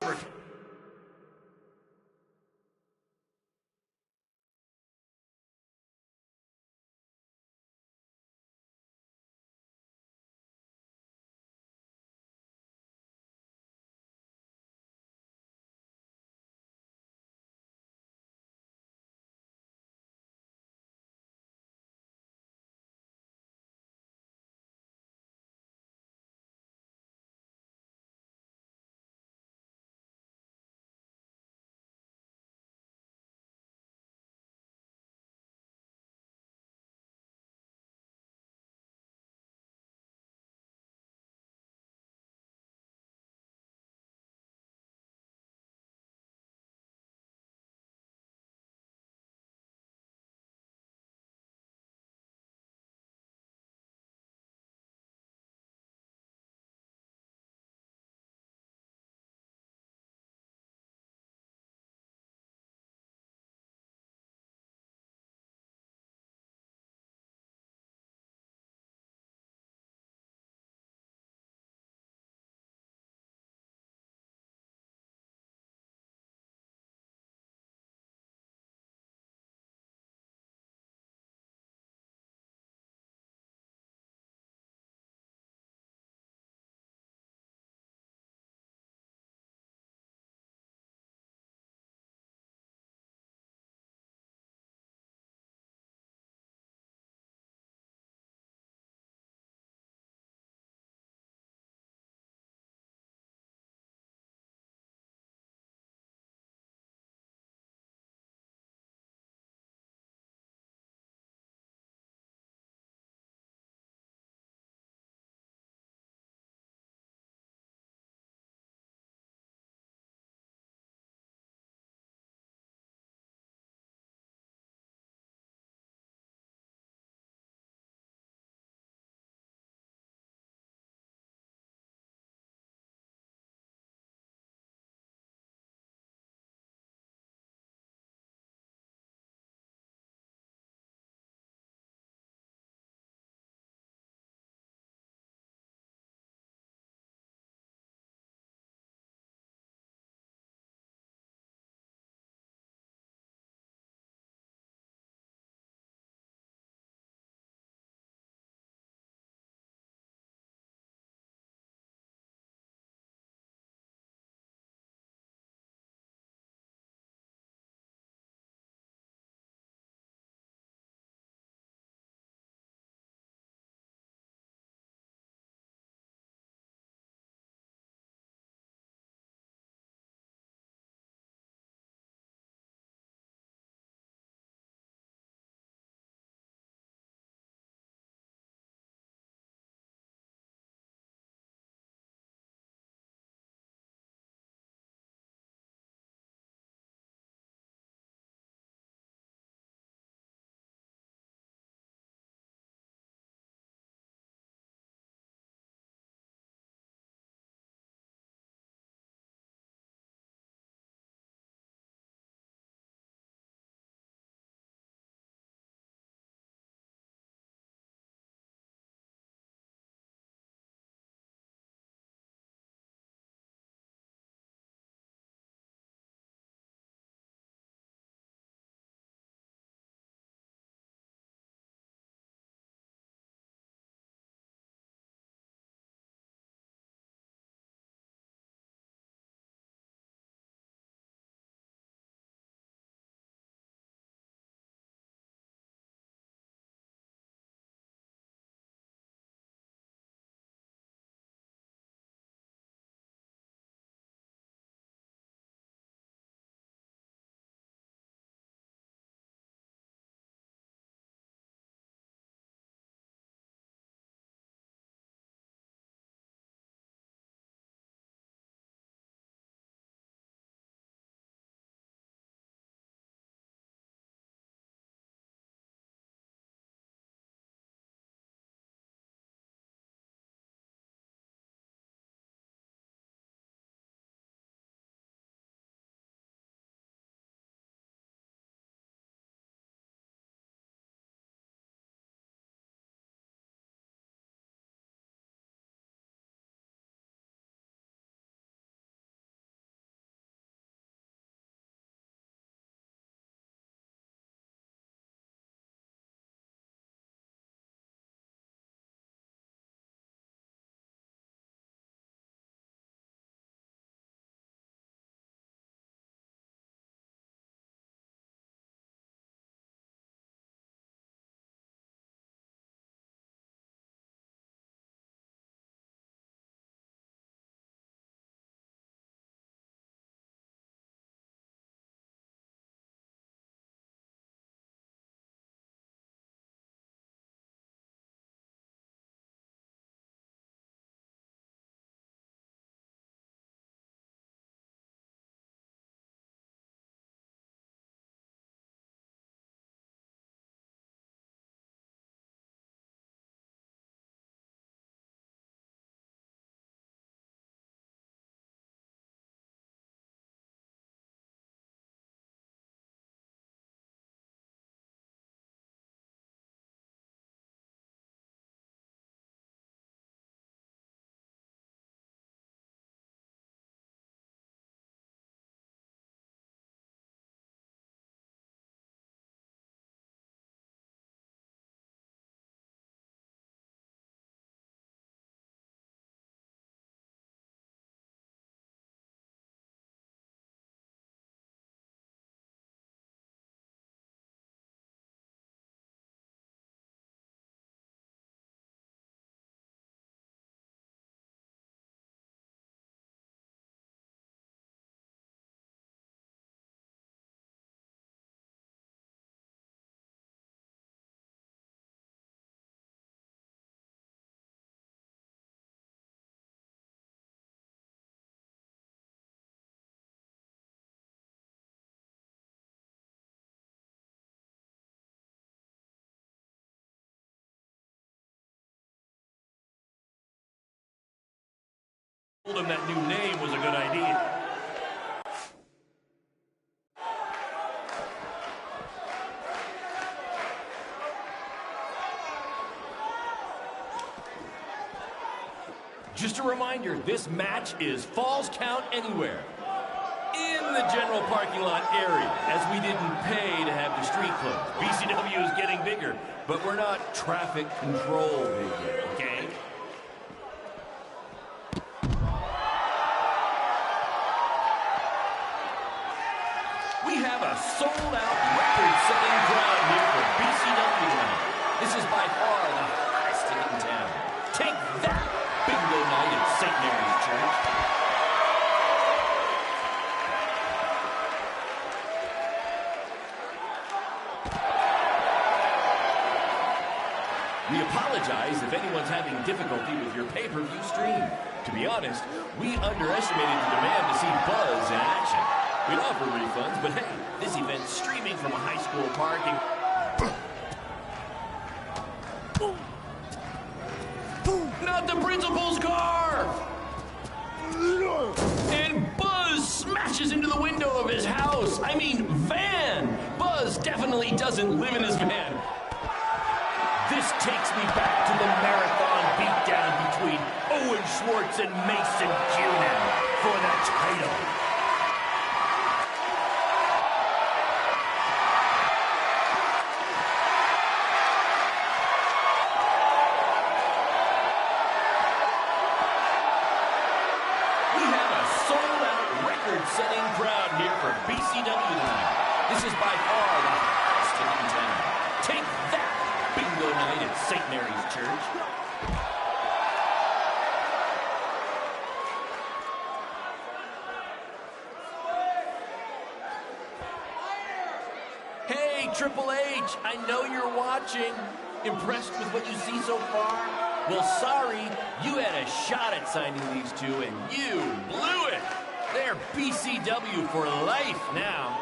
Told him that new name was a good idea. Just a reminder, this match is Falls Count Anywhere. In the general parking lot area, as we didn't pay to have the street closed. BCW is getting bigger, but we're not traffic control big yet, okay? We have a sold-out, record-setting crowd here for BCW tonight. This is by far the hottest ticket in town. Take that, bingo night at St. Mary's Church. We apologize if anyone's having difficulty with your pay-per-view stream. To be honest, we underestimated the demand to see Buzz in action. We'd offer refunds, but hey, this event's streaming from a high school parking. Not the principal's car! And Buzz smashes into the window of his house. I mean, van! Buzz definitely doesn't live in his van. This takes me back to the marathon beatdown between Owen Schwartz and Mason Cunin for the title. We have a sold-out, record-setting crowd here for BCW tonight. This is by far the hottest ticket in town. Take that! Bingo night at St. Mary's Church. Hey, Triple H, I know you're watching. Impressed with what you see so far? Well, sorry, you had a shot at signing these two, and you blew it. They're BCW for life now.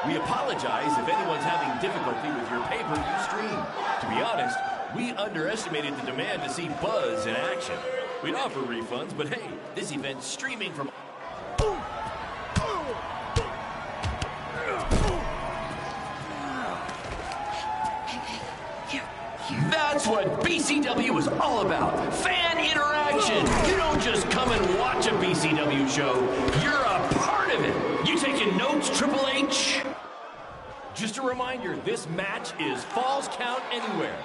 We apologize if anyone's having difficulty with your pay-per-view stream. To be honest, we underestimated the demand to see Buzz in action. We'd offer refunds, but hey, this event's streaming from... That's what BCW is all about. Fan interaction. You don't just come and watch a BCW show. You're a part of it. You taking notes, Triple H? Just a reminder, this match is Falls Count Anywhere.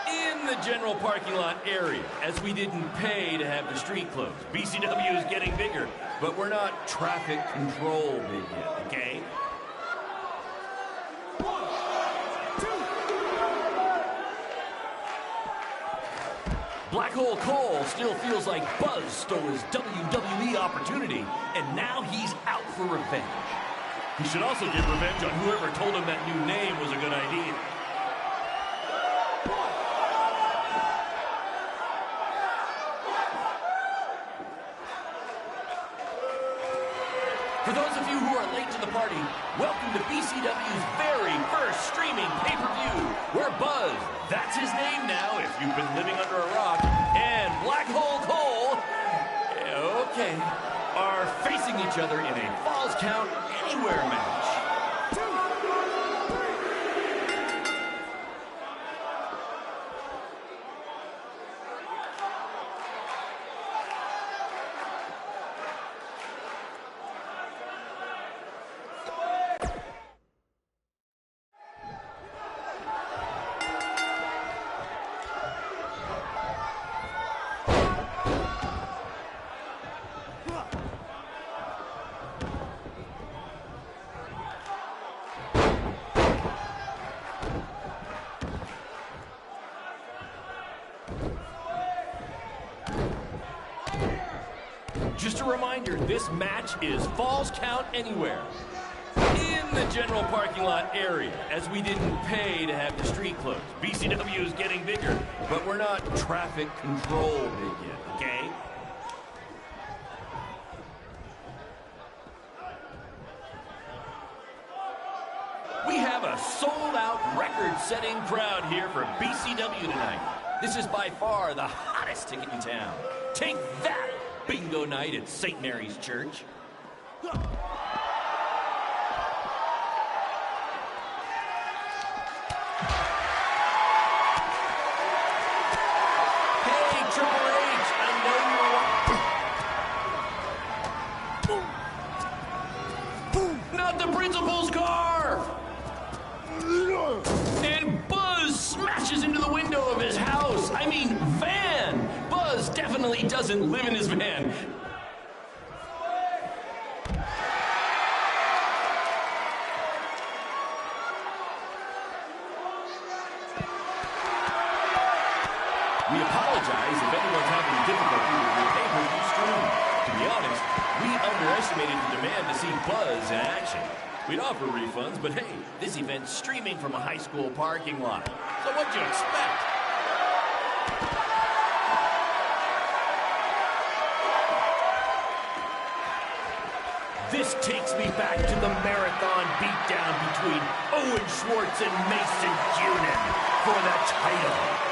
In the general parking lot area, as we didn't pay to have the street closed. BCW is getting bigger, but we're not traffic control big yet, okay? Black Hole Cole still feels like Buzz stole his WWE opportunity, and now he's out for revenge. He should also get revenge on whoever told him that new name was a good idea. For those of you who are late to the party, welcome to BCW's very first streaming pay-per-view, where Buzz, that's his name now if you've been living under a rock, and Black Hole Cole, okay, are facing each other in a Falls Count Anywhere match. Just a reminder, this match is Falls Count Anywhere. In the general parking lot area, as we didn't pay to have the street closed. BCW is getting bigger, but we're not traffic control big yet, okay? We have have a sold-out, record-setting crowd here for BCW tonight. This is by far the hottest ticket in town. Take that, bingo night at St. Mary's Church. Hey, Triple H, I know you're... Not the principal's car! And Buzz smashes into the window of his house. I mean, van. Buzz definitely doesn't live in his van. We apologize if anyone's having difficulty with your pay-per-view stream. To be honest, we underestimated the demand to see Buzz in action. We'd offer refunds, but hey, this event's streaming from a high school parking lot. So what'd you expect? This takes me back to the marathon beatdown between Owen Schwartz and Mason Cunin for the title.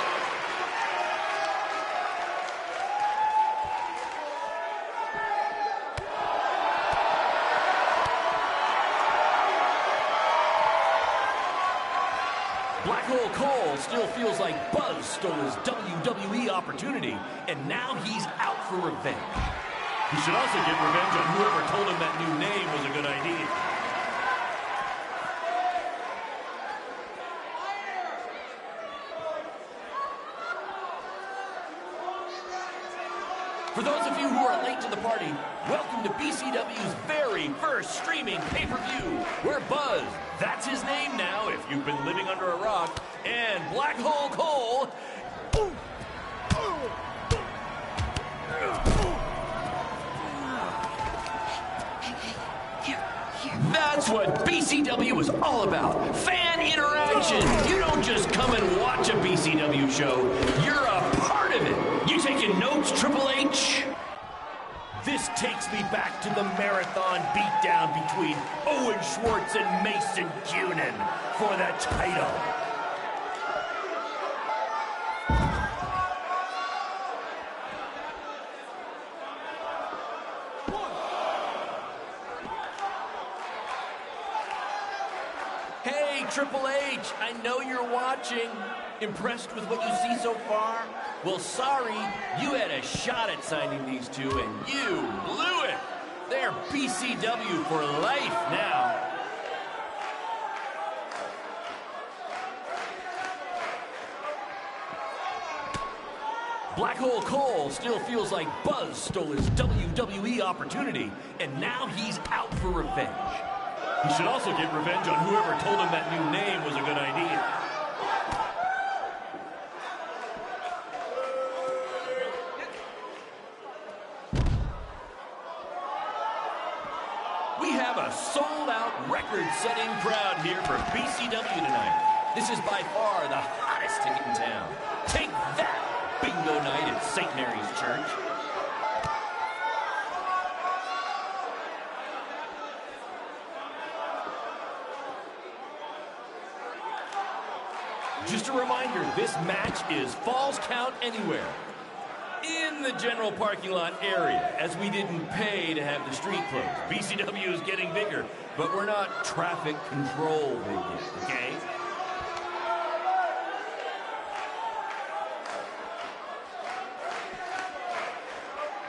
Black Hole Cole still feels like Buzz stole his WWE opportunity, and now he's out for revenge. He should also get revenge on whoever told him that new name was a good idea. For those of you who are late to the party, welcome to BCW's very first streaming pay-per-view, where Buzz, that's his name now if you've been living under a rock, and Black Hole Cole... That's what BCW is all about. Fan interaction. You don't just come and watch a BCW show. You're a part of it. You taking notes, Triple H? This takes me back to the marathon beatdown between Owen Schwartz and Mason Cunin for the title. Hey, Triple H, I know you're watching. Impressed with what you see so far? Well, sorry, you had a shot at signing these two, and you blew it. They're BCW for life now. Black Hole Cole still feels like Buzz stole his WWE opportunity, and now he's out for revenge. He should also get revenge on whoever told him that new name was a good idea. We have a sold-out, record-setting crowd here for BCW tonight. This is by far the hottest ticket in town. Take that, bingo night at St. Mary's Church. Just a reminder, this match is Falls Count Anywhere in the general parking lot area, as we didn't pay to have the street closed. BCW is getting bigger, but we're not traffic control big yet, okay?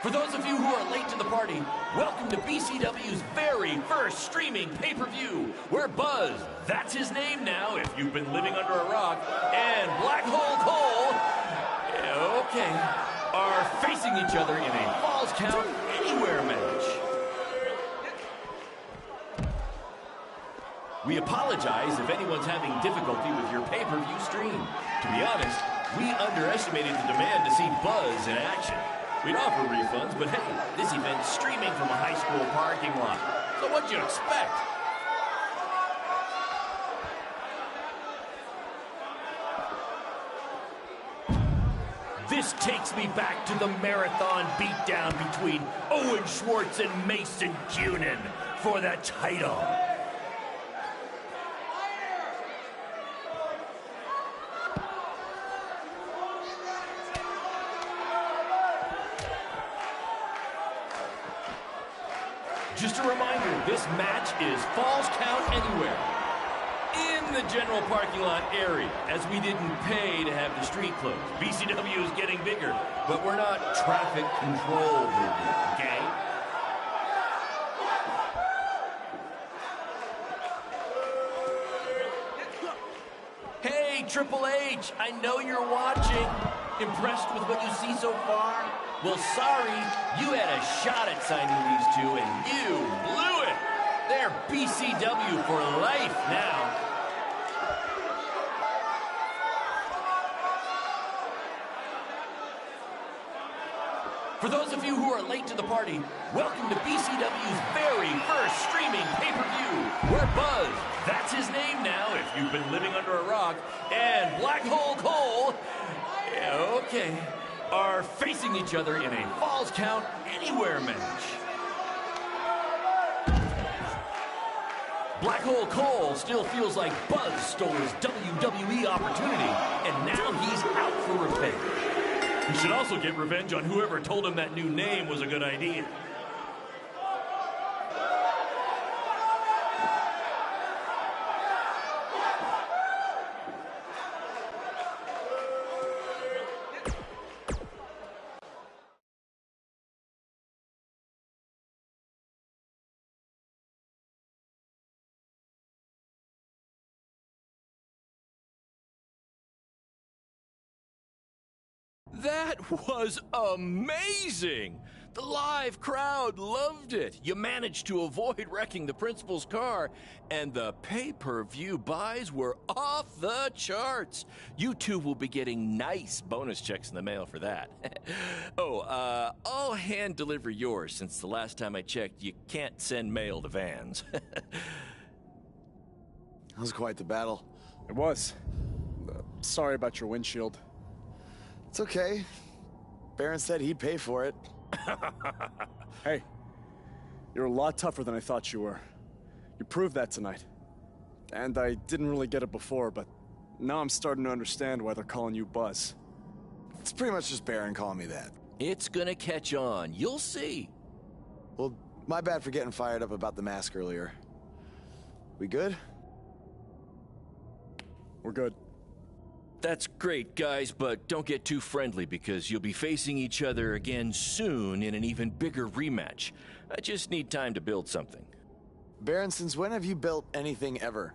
For those of you who are late to the party, welcome to BCW's very first streaming pay-per-view, where Buzz, that's his name now if you've been living under a rock, and Black Hole Cole, okay, are facing each other in a Falls Count Anywhere match. We apologize if anyone's having difficulty with your pay-per-view stream. To be honest, we underestimated the demand to see Buzz in action. We'd offer refunds, but hey, this event's streaming from a high school parking lot. So what'd you expect? This takes me back to the marathon beatdown between Owen Schwartz and Mason Cunin for the title. Just a reminder, this match is Falls Count Anywhere. In the general parking lot area, as we didn't pay to have the street closed. BCW is getting bigger, but we're not traffic control movement, okay? Hey, Triple H, I know you're watching. Impressed with what you see so far? Well, sorry, you had a shot at signing these two, and you blew it. They're BCW for life now. For those of you who are late to the party, welcome to BCW's very first streaming pay-per-view. We're Buzz, that's his name now if you've been living under a rock, and Black Hole Cole, yeah, okay, are facing each other in a Falls Count Anywhere match. Black Hole Cole still feels like Buzz stole his WWE opportunity, and now he's out for revenge. He should also get revenge on whoever told him that new name was a good idea. That was amazing! The live crowd loved it. You managed to avoid wrecking the principal's car, and the pay-per-view buys were off the charts. You two will be getting nice bonus checks in the mail for that. I'll hand deliver yours since the last time I checked, you can't send mail to vans. That was quite the battle. It was. Sorry about your windshield. It's okay. Baron said he'd pay for it. Hey, you're a lot tougher than I thought you were. You proved that tonight. And I didn't really get it before, but now I'm starting to understand why they're calling you Buzz. It's pretty much just Baron calling me that. It's gonna catch on. You'll see. Well, my bad for getting fired up about the mask earlier. We good? We're good. That's great, guys, but don't get too friendly because you'll be facing each other again soon in an even bigger rematch. I just need time to build something. Baron, since when have you built anything ever?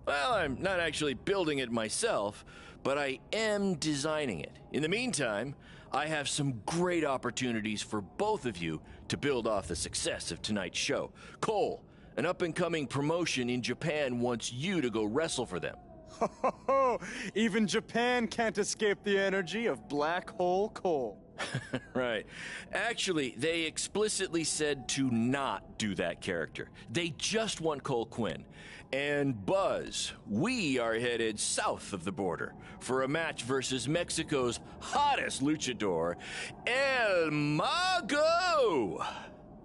Well, I'm not actually building it myself, but I am designing it. In the meantime, I have some great opportunities for both of you to build off the success of tonight's show. Cole, an up-and-coming promotion in Japan wants you to go wrestle for them. Even Japan can't escape the energy of Black Hole Cole. Right. Actually, they explicitly said to not do that character. They just want Cole Quinn. And Buzz, we are headed south of the border for a match versus Mexico's hottest luchador, El Mago!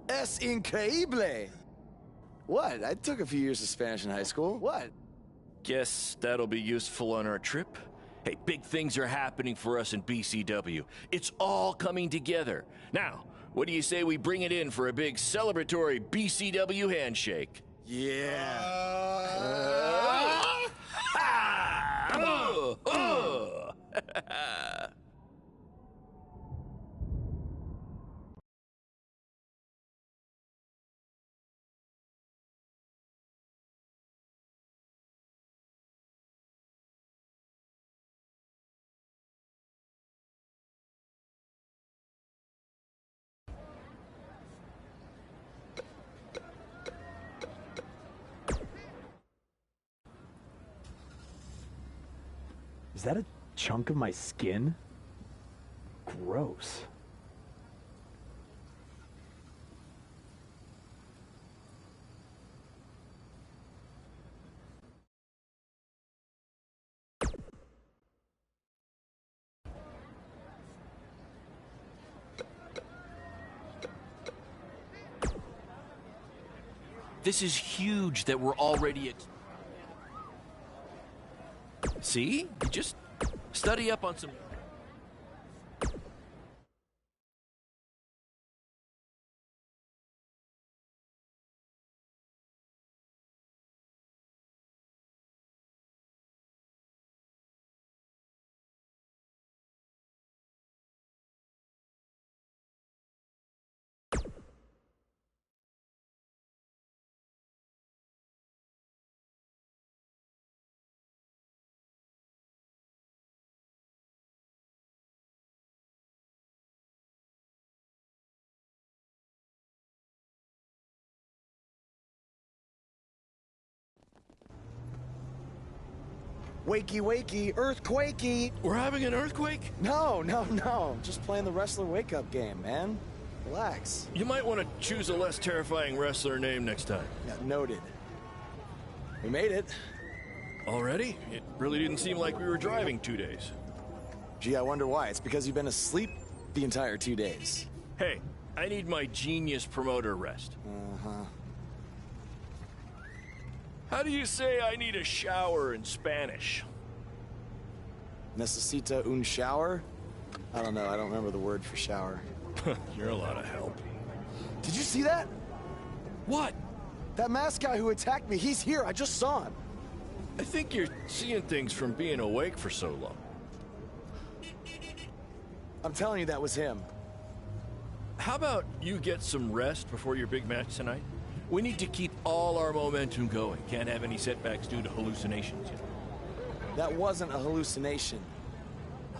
Es increíble! What? I took a few years of Spanish in high school. What? Guess that'll be useful on our trip. Hey, big things are happening for us in BCW. It's all coming together. Now, what do you say we bring it in for a big celebratory BCW handshake? Is that a chunk of my skin? Gross. This is huge that we're already... See? You just study up on some... Wakey, wakey, earthquakey. We're having an earthquake? No. Just playing the wrestler wake-up game, man. Relax. You might want to choose a less terrifying wrestler name next time. Yeah, noted. We made it. Already? It really didn't seem like we were driving 2 days. Gee, I wonder why. It's because you've been asleep the entire 2 days. Hey, I need my genius promoter rest. Uh-huh. How do you say I need a shower in Spanish? Necesita un shower? I don't know. I don't remember the word for shower. You're a lot of help. Did you see that? What? That masked guy who attacked me. He's here. I just saw him. I think you're seeing things from being awake for so long. I'm telling you, that was him. How about you get some rest before your big match tonight? We need to keep all our momentum going. Can't have any setbacks due to hallucinations, you know. That wasn't a hallucination.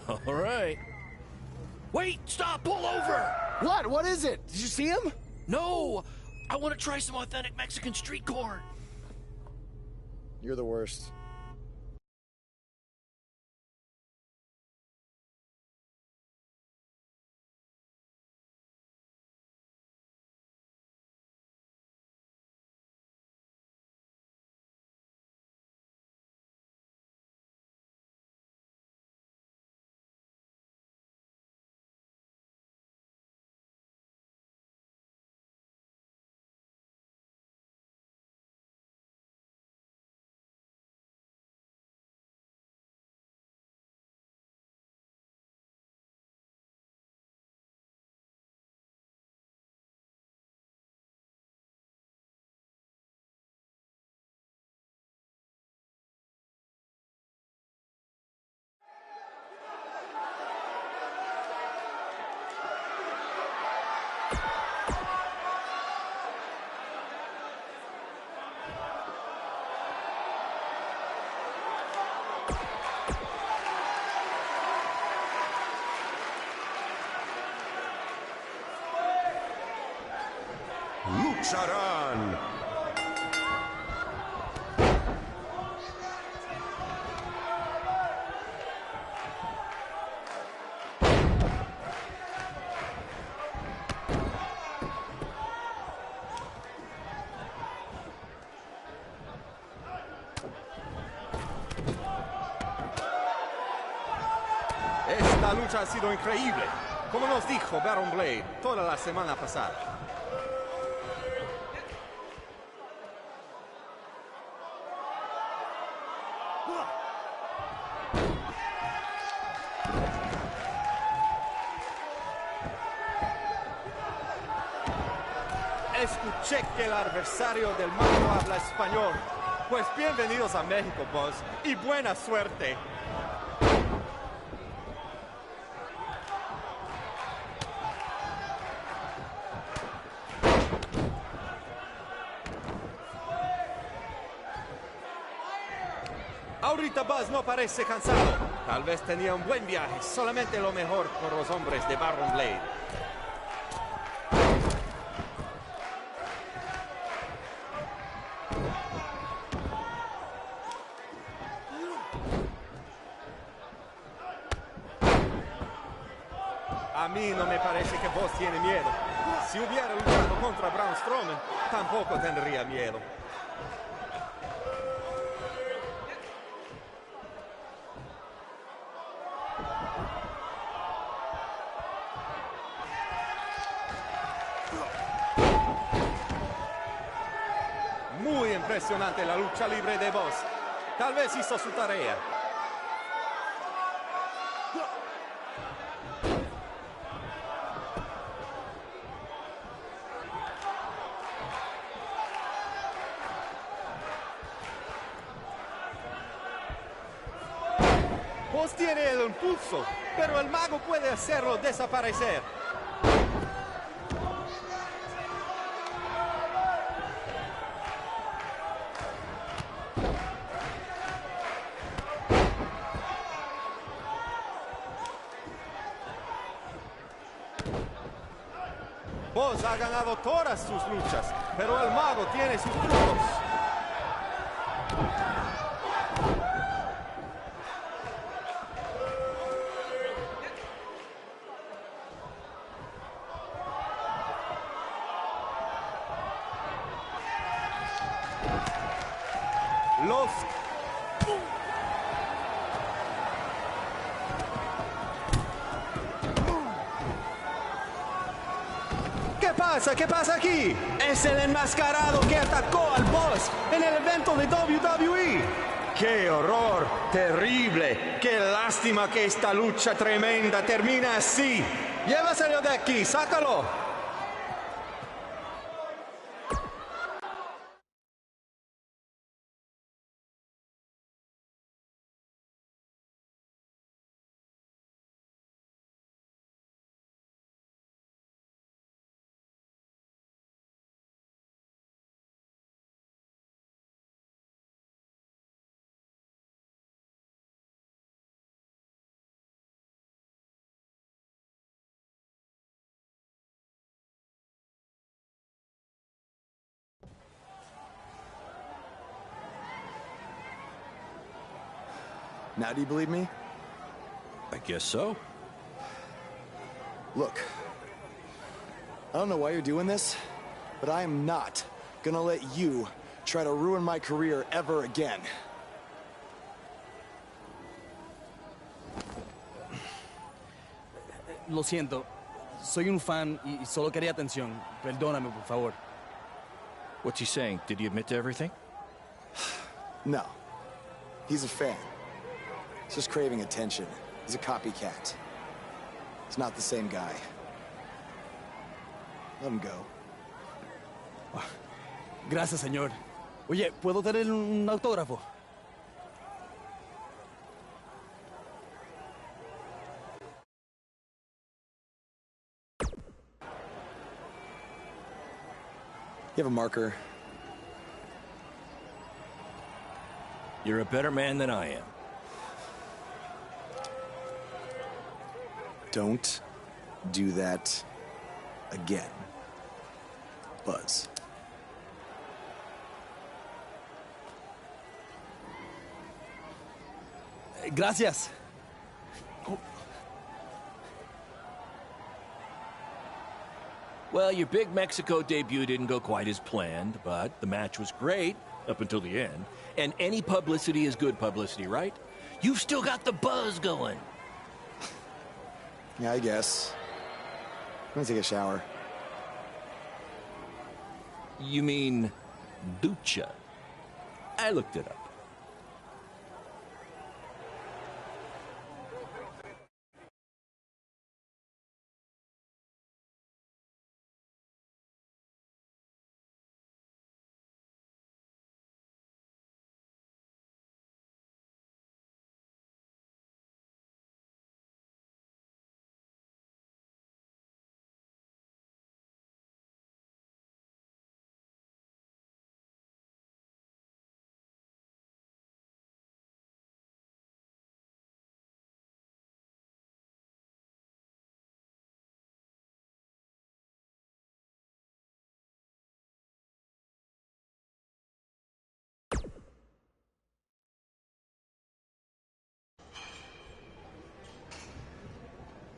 All right. Wait, stop, pull over! What? What is it? Did you see him? No! I want to try some authentic Mexican street corn. You're the worst. Lucharán. Esta lucha ha sido increíble, como nos dijo Baron Blade toda la semana pasada. Escuché que el adversario del mago habla español. Pues bienvenidos a México, boss, y buena suerte. Ahorita Buzz no parece cansado. Tal vez tenía un buen viaje. Solamente lo mejor por los hombres de Baron Blade. A mí no me parece que Buzz tiene miedo. Si hubiera luchado contra Braun Strowman, tampoco tendría miedo. Muy impresionante la lucha libre de Buzz. Tal vez hizo su tarea. Buzz tiene el impulso, pero el mago puede hacerlo desaparecer. Buzz ha ganado todas sus luchas, pero el mago tiene sus trucos. ¿Qué pasa? ¿Qué pasa aquí? Es el enmascarado que atacó al boss en el evento de WWE. ¡Qué horror! ¡Terrible! ¡Qué lástima que esta lucha tremenda termina así! ¡Llévaselo de aquí! ¡Sácalo! Now do you believe me? I guess so. Look, I don't know why you're doing this, but I am not gonna let you try to ruin my career ever again. Lo siento. Soy un fan y solo quería atención. Perdóname, por favor. What's he saying? Did he admit to everything? No. He's a fan. He's just craving attention. He's a copycat. He's not the same guy. Let him go. Gracias, señor. Oye, ¿puedo tener un autógrafo? You have a marker? You're a better man than I am. Don't do that again, Buzz. Gracias. Well, your big Mexico debut didn't go quite as planned, but the match was great up until the end. And any publicity is good publicity, right? You've still got the buzz going. Yeah, I guess. I'm gonna take a shower. You mean ducha? I looked it up.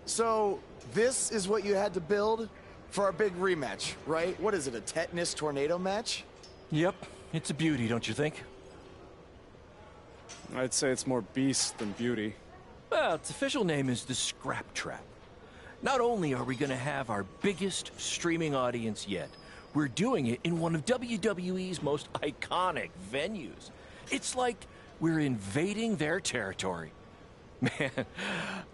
So, this is what you had to build for our big rematch, right? What is it, a tetanus tornado match? Yep, it's a beauty, don't you think? I'd say it's more beast than beauty. Well, its official name is the Scrap Trap. Not only are we going to have our biggest streaming audience yet, we're doing it in one of WWE's most iconic venues. It's like we're invading their territory. Man,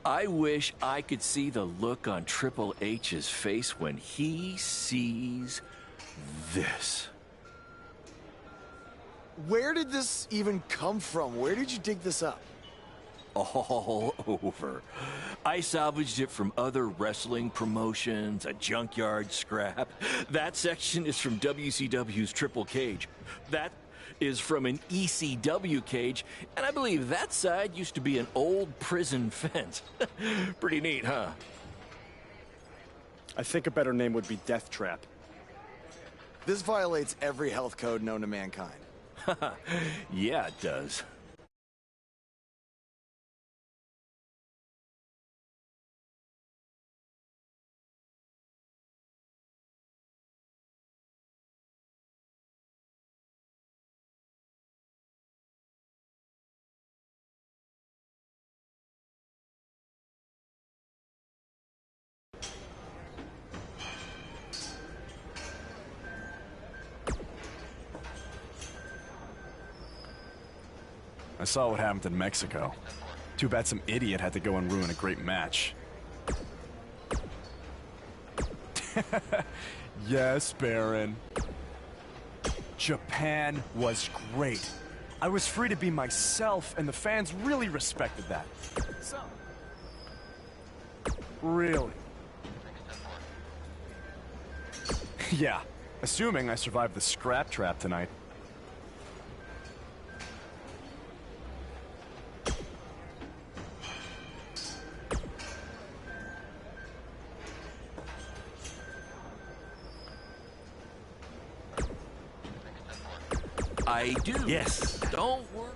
I wish I could see the look on Triple H's face when he sees this. Where did this even come from? Where did you dig this up? All over. I salvaged it from other wrestling promotions, a junkyard scrap. That section is from WCW's Triple Cage. That is from an ECW cage, and I believe that side used to be an old prison fence. Pretty neat, huh? I think a better name would be Death Trap. This violates every health code known to mankind. Yeah, it does. I saw what happened in Mexico. Too bad some idiot had to go and ruin a great match. Yes, Baron. Japan was great. I was free to be myself, and the fans really respected that. So, really? Yeah, assuming I survived the scrap trap tonight. I do. Yes. Don't worry.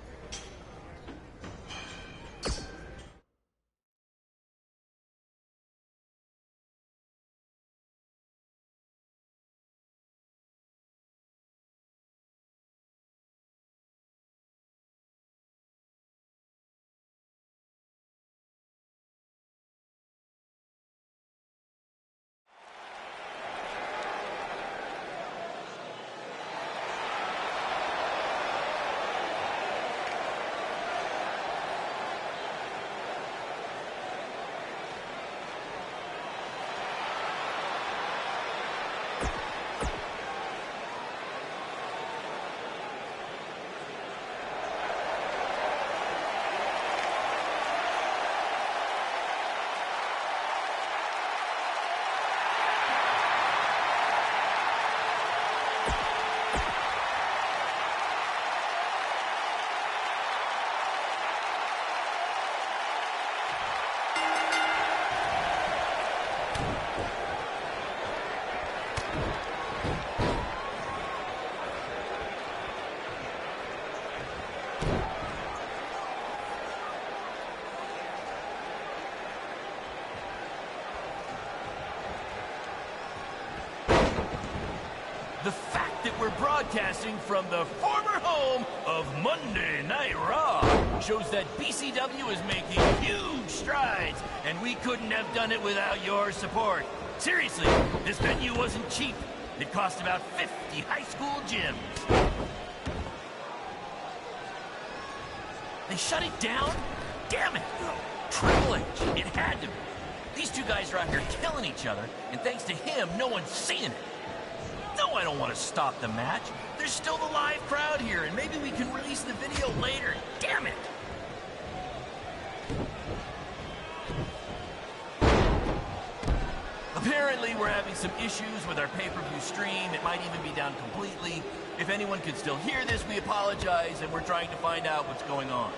The fact that we're broadcasting from the former home of Monday Night Raw shows that BCW is making huge strides, and we couldn't have done it without your support. Seriously, this venue wasn't cheap. It cost about 50 high school gyms. They shut it down? Damn it! Triple H, it had to be. These two guys are out here killing each other, and thanks to him, no one's seeing it. No, I don't want to stop the match. There's still the live crowd here, and maybe we can release the video later. Damn it! Apparently, we're having some issues with our pay-per-view stream. It might even be down completely. If anyone can still hear this, we apologize, and we're trying to find out what's going on.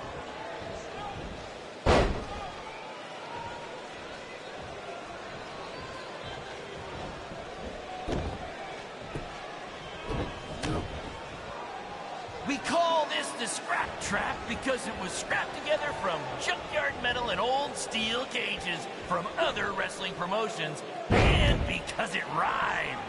We call this the Scrap Trap because it was scrapped together from junkyard metal and old steel cages from other wrestling promotions, and because it rhymes.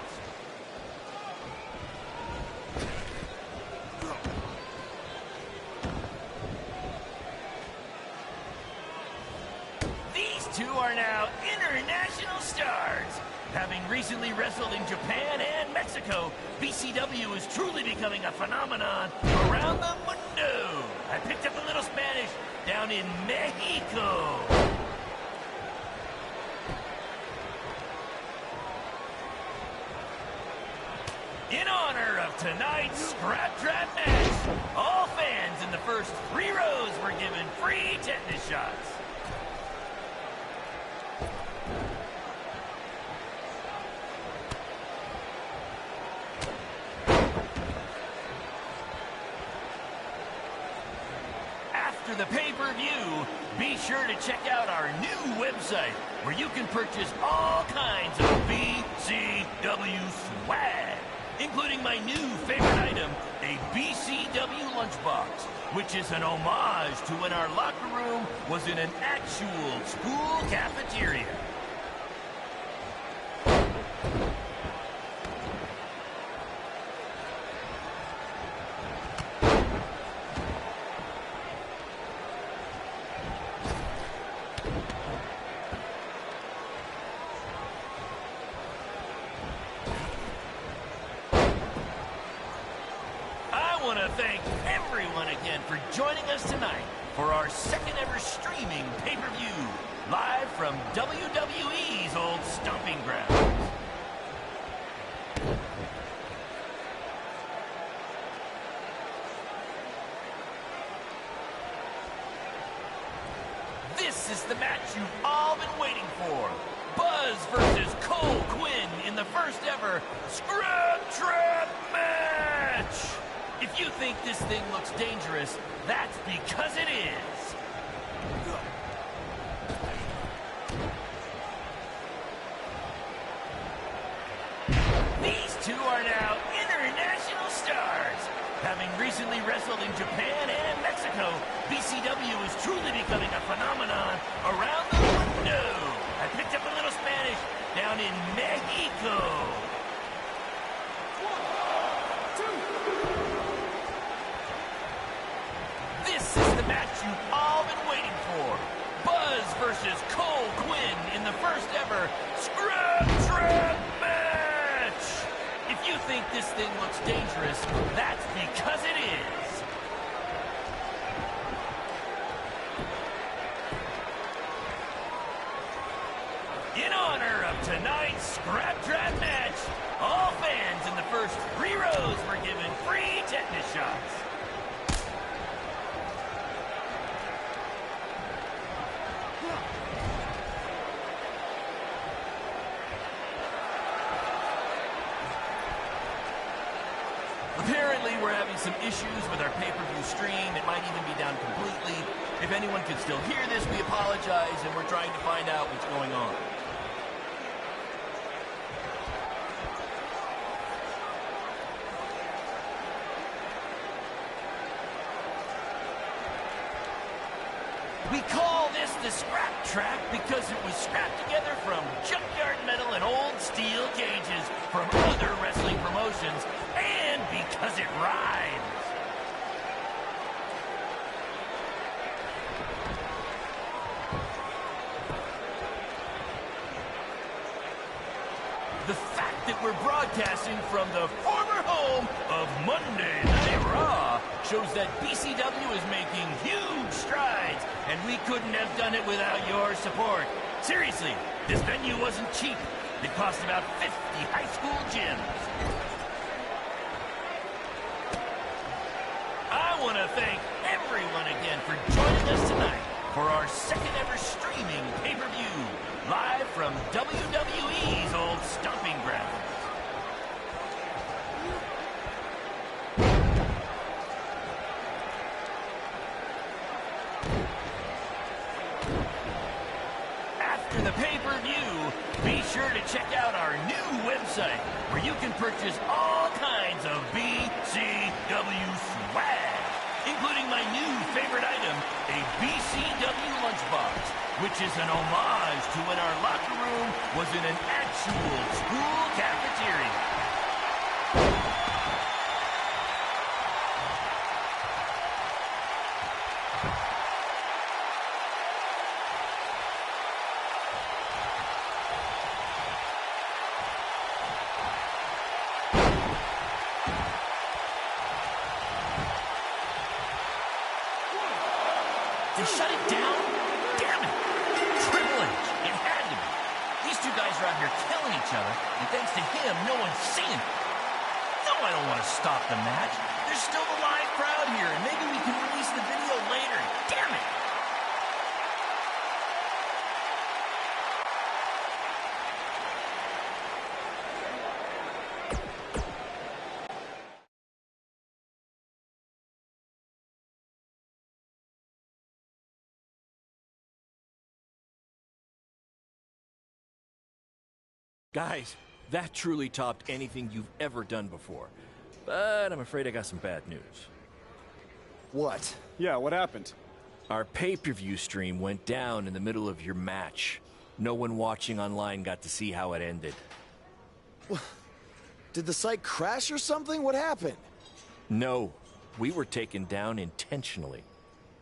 These two are now international stars. Having recently wrestled in Japan and Mexico, BCW is truly becoming a phenomenon around the mundo. I picked up a little Spanish down in Mexico. In honor of tonight's Scrap Trap match, all fans in the first 3 rows were given free tetanus shots. After the pay-per-view, be sure to check out our new website where you can purchase all kinds of BCW swag, including my new favorite item, a BCW lunchbox, which is an homage to when our locker room was in an actual school cafeteria. I want to thank everyone again for joining us tonight for our second ever streaming pay-per-view, live from WWE's old stomping grounds. This is the match you've all been waiting for. Buzz versus Cole Quinn in the first ever Scrub Trap match. If you think this thing looks dangerous, that's because it is. These two are now international stars. Having recently wrestled in Japan and Mexico, BCW is truly becoming a phenomenon around the mundo. I picked up a little Spanish down in Mexico. 1, 2. This is the match you've all been waiting for. Buzz versus Cole Quinn in the first ever Scrub Trap match. If you think this thing looks dangerous, that's because it is. In honor of tonight's Scrap Trap match, all fans in the first 3 rows were given free tetanus shots. Apparently, we're having some issues with our pay-per-view stream. It might even be down completely. If anyone can still hear this, we apologize, and we're trying to find out what's going on. We call this the Scrap Trap because it was scrapped together from junkyard metal and old steel cages from other wrestling promotions, and because it rhymes. The fact that we're broadcasting from the former home of Monday Night Raw shows that BCW is making huge strides, and we couldn't have done it without your support. Seriously, this venue wasn't cheap. It cost about 50 high school gyms. I want to thank everyone again for joining us tonight for our second ever streaming pay-per-view, live from WWE's old stomping grounds. After the pay-per-view, be sure to check out our new website, where you can purchase all kinds of BCW swag, including my new favorite item, a BCW lunchbox, which is an homage to when our locker room was in an actual school cafeteria. They shut it down? Damn it! Triple H, it had to be. These two guys are out here killing each other, and thanks to him, no one's seeing it. No, I don't want to stop the match. There's still the live crowd here, and maybe we can release the video later. Damn it! Guys, that truly topped anything you've ever done before. But I'm afraid I got some bad news. What? Yeah, what happened? Our pay-per-view stream went down in the middle of your match. No one watching online got to see how it ended. Did the site crash or something? What happened? No, we were taken down intentionally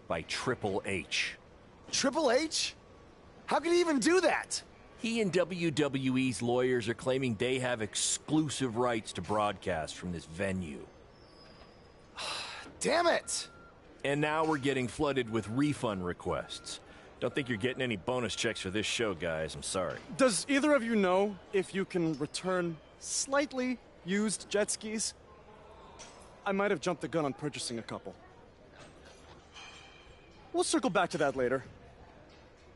by Triple H. Triple H? How could he even do that? He and WWE's lawyers are claiming they have exclusive rights to broadcast from this venue. Damn it! And now we're getting flooded with refund requests. Don't think you're getting any bonus checks for this show, guys. I'm sorry. Does either of you know if you can return slightly used jet skis? I might have jumped the gun on purchasing a couple. We'll circle back to that later.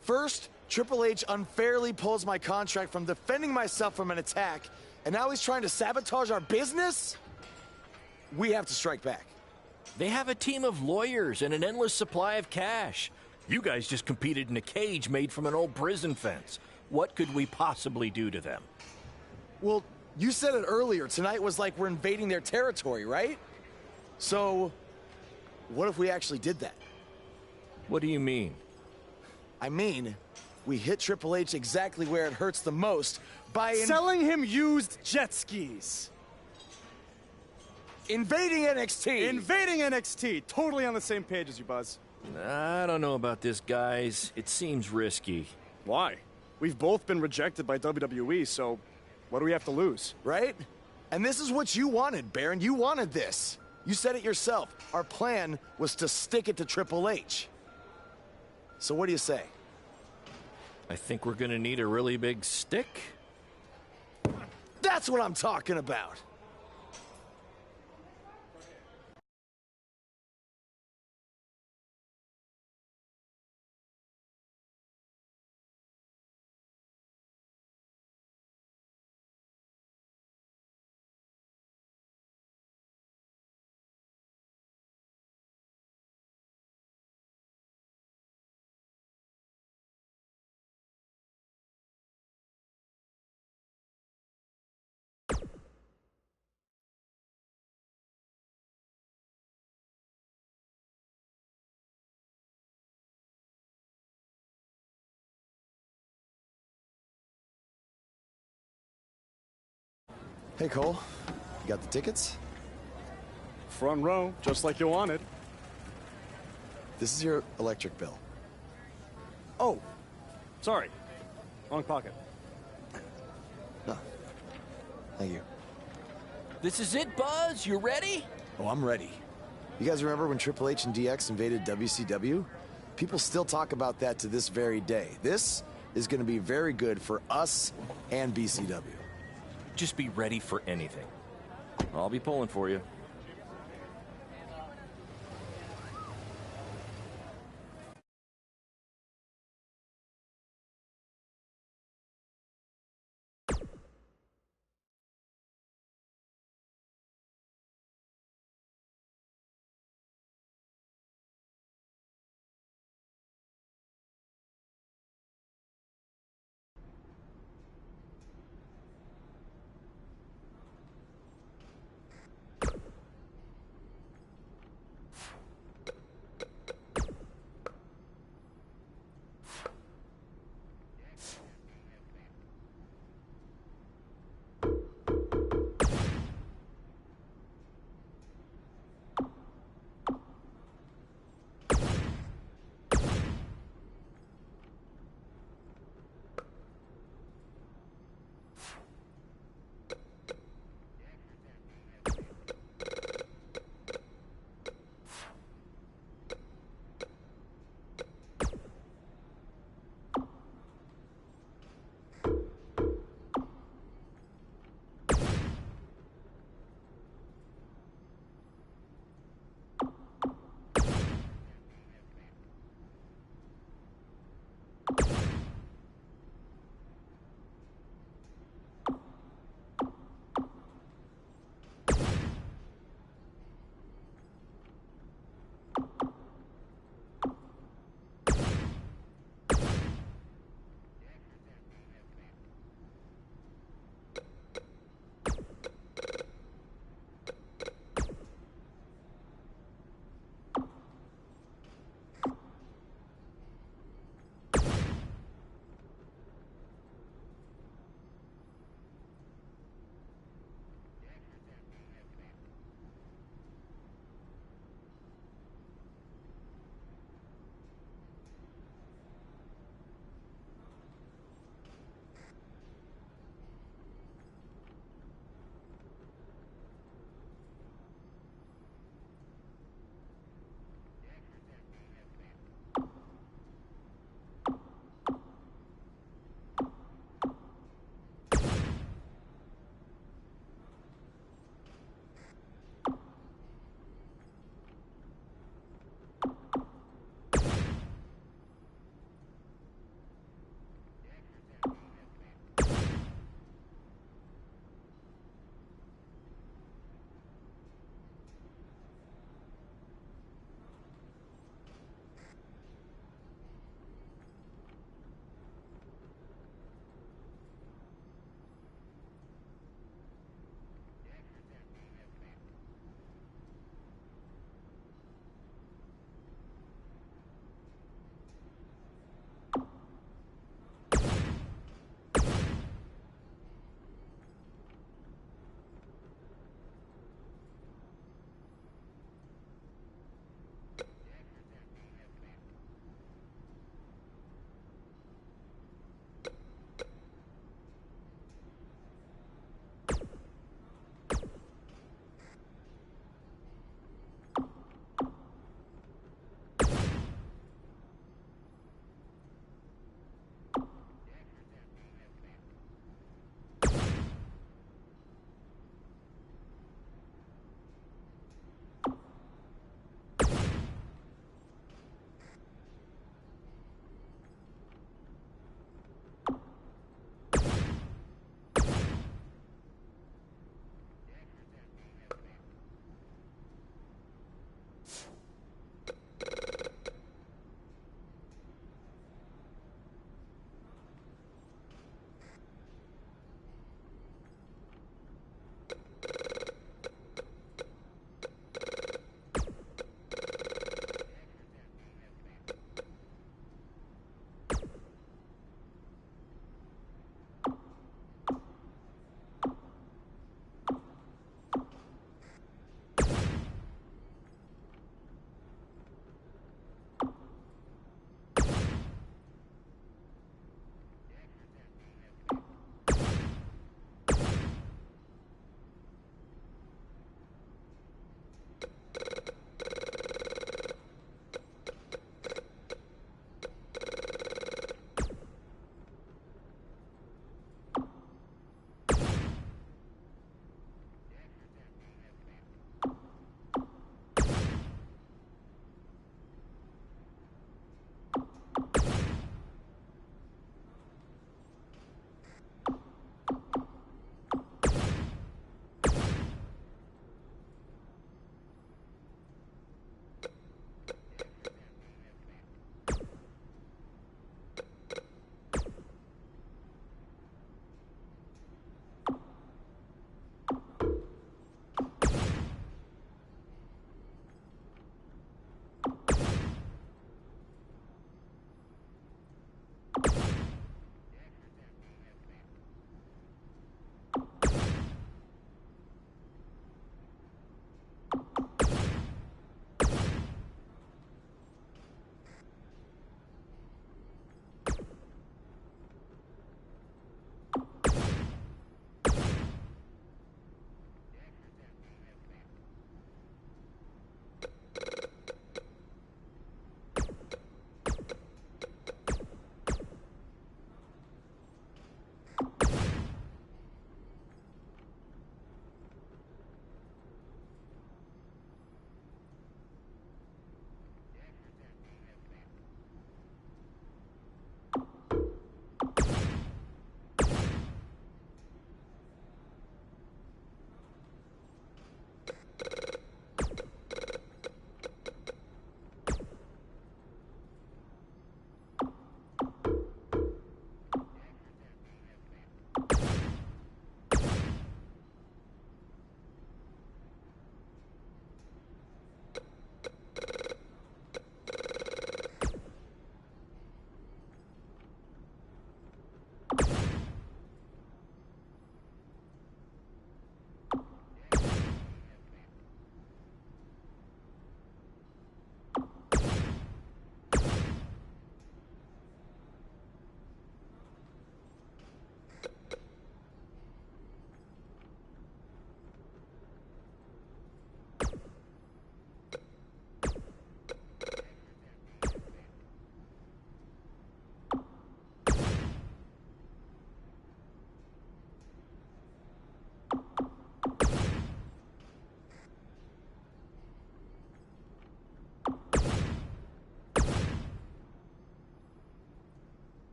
First, Triple H unfairly pulls my contract from defending myself from an attack, and now he's trying to sabotage our business? We have to strike back. They have a team of lawyers and an endless supply of cash. You guys just competed in a cage made from an old prison fence. What could we possibly do to them? Well, you said it earlier. Tonight was like we're invading their territory, right? So, what if we actually did that? What do you mean? I mean, we hit Triple H exactly where it hurts the most by selling him used jet skis. Invading NXT! Invading NXT! Totally on the same page as you, Buzz. I don't know about this, guys. It seems risky. Why? We've both been rejected by WWE, so what do we have to lose? Right? And this is what you wanted, Baron. You wanted this. You said it yourself. Our plan was to stick it to Triple H. So what do you say? I think we're gonna need a really big stick. That's what I'm talking about! Hey, Cole. You got the tickets? Front row, just like you wanted. This is your electric bill. Oh, sorry. Wrong pocket. No. Thank you. This is it, Buzz. You ready? Oh, I'm ready. You guys remember when Triple H and DX invaded WCW? People still talk about that to this very day. This is going to be very good for us and BCW. Just be ready for anything. I'll be pulling for you.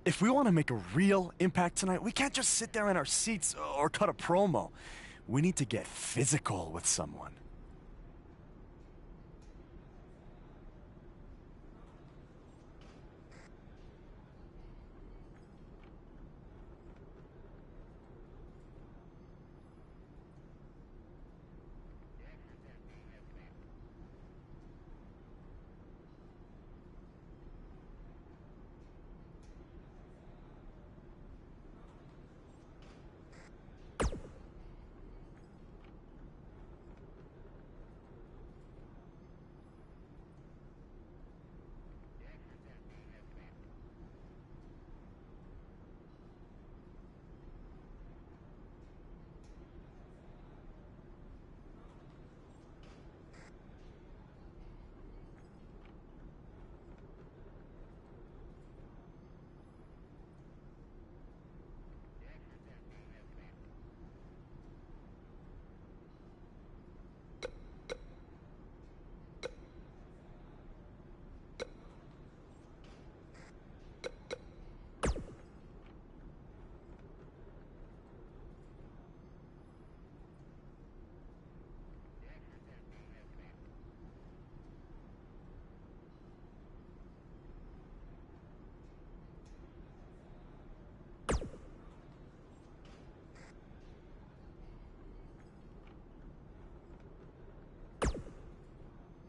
If we want to make a real impact tonight, we can't just sit there in our seats or cut a promo. We need to get physical with someone.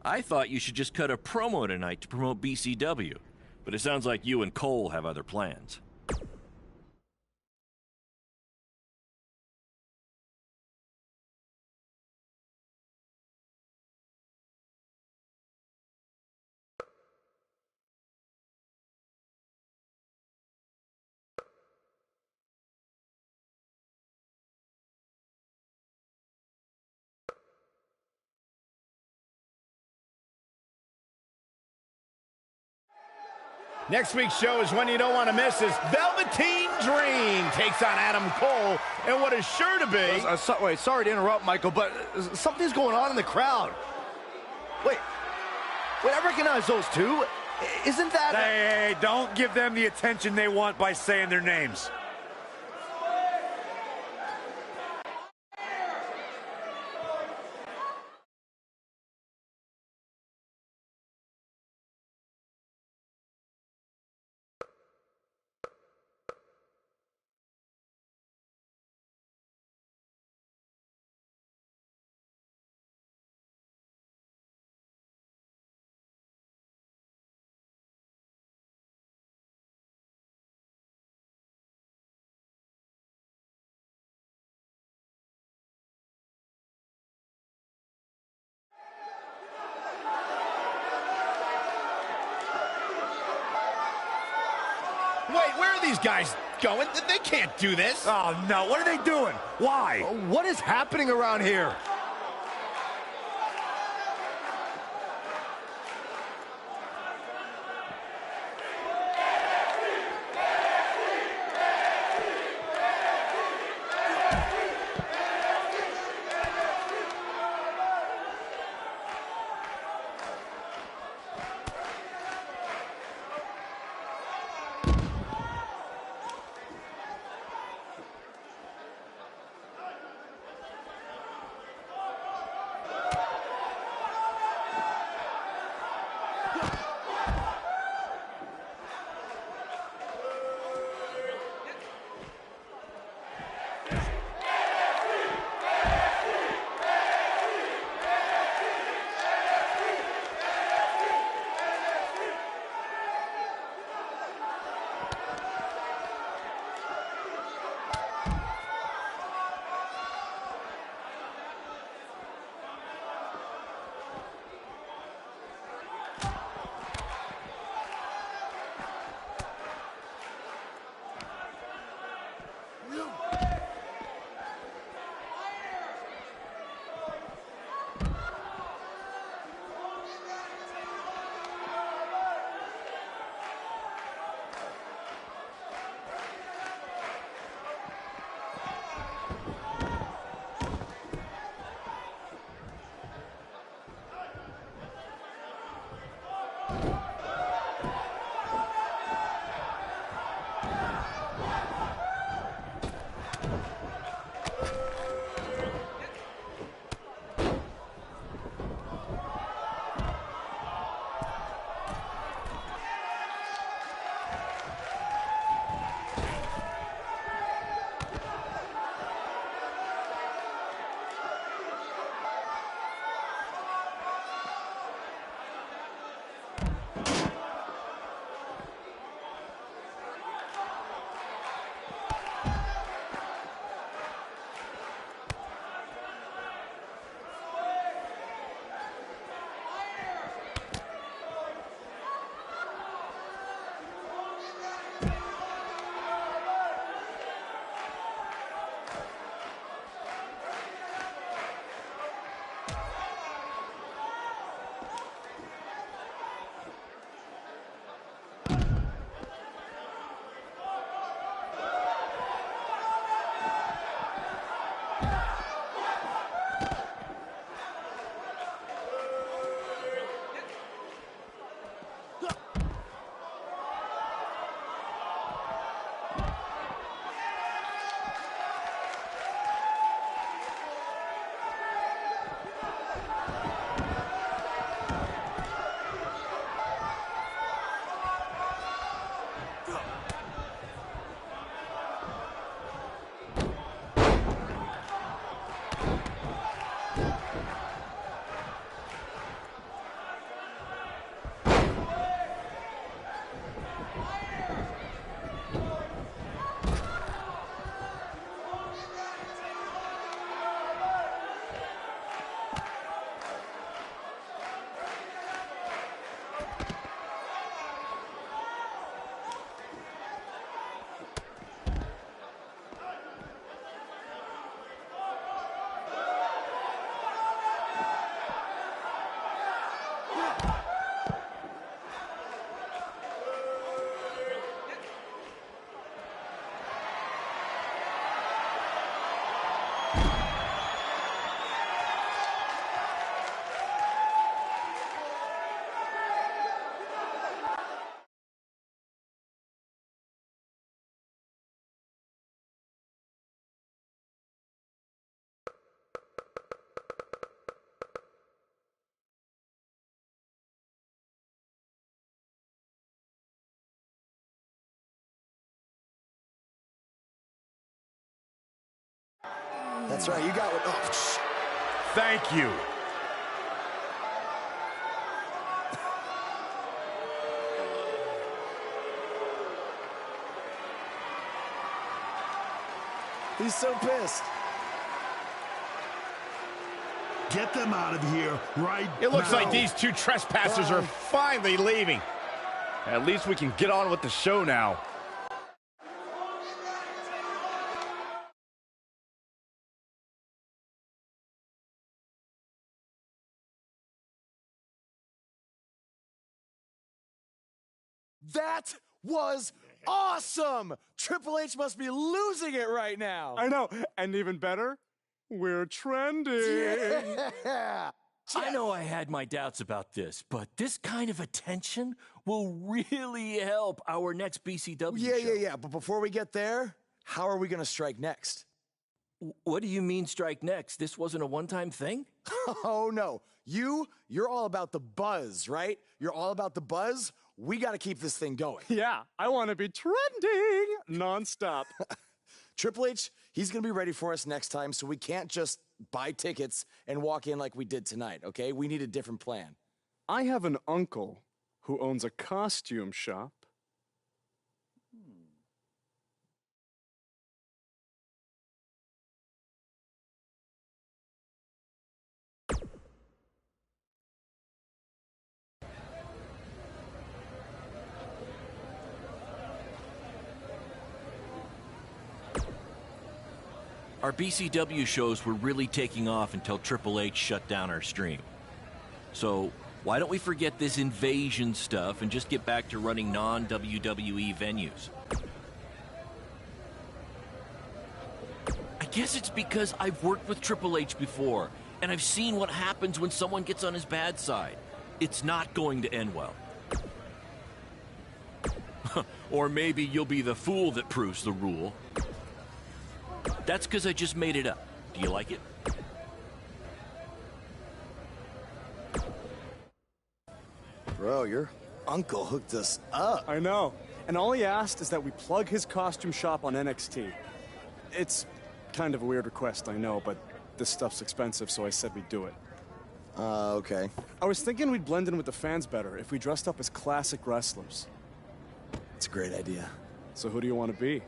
I thought you should just cut a promo tonight to promote BCW, but it sounds like you and Cole have other plans. Next week's show is one you don't want to miss. Is Velveteen Dream takes on Adam Cole, and what is sure to be... wait, sorry to interrupt, Michael, but something's going on in the crowd. Wait, I recognize those two. Isn't that... Hey, don't give them the attention they want by saying their names. Wait, where are these guys going? They can't do this. Oh, no. What are they doing? Why? What is happening around here? That's right, you got what. Oh, thank you. He's so pissed. Get them out of here right now. It looks like these two trespassers are finally leaving. At least we can get on with the show now. That was awesome! Triple H must be losing it right now. I know, and even better, we're trending. Yeah. I know I had my doubts about this, but this kind of attention will really help our next BCW show. Yeah. But before we get there, how are we going to strike next? What do you mean strike next? This wasn't a one-time thing? Oh, no. You're all about the buzz, right? You're all about the buzz. We got to keep this thing going. Yeah, I want to be trending nonstop. Triple H, he's going to be ready for us next time, so we can't just buy tickets and walk in like we did tonight, okay? We need a different plan. I have an uncle who owns a costume shop. Our BCW shows were really taking off until Triple H shut down our stream. So why don't we forget this invasion stuff and just get back to running non-WWE venues? I guess it's because I've worked with Triple H before, and I've seen what happens when someone gets on his bad side. It's not going to end well. Or maybe you'll be the fool that proves the rule. That's because I just made it up. Do you like it? Bro, your uncle hooked us up. I know. And all he asked is that we plug his costume shop on NXT. It's kind of a weird request, I know, but this stuff's expensive, so I said we'd do it. Okay. I was thinking we'd blend in with the fans better if we dressed up as classic wrestlers. It's a great idea. So who do you want to be?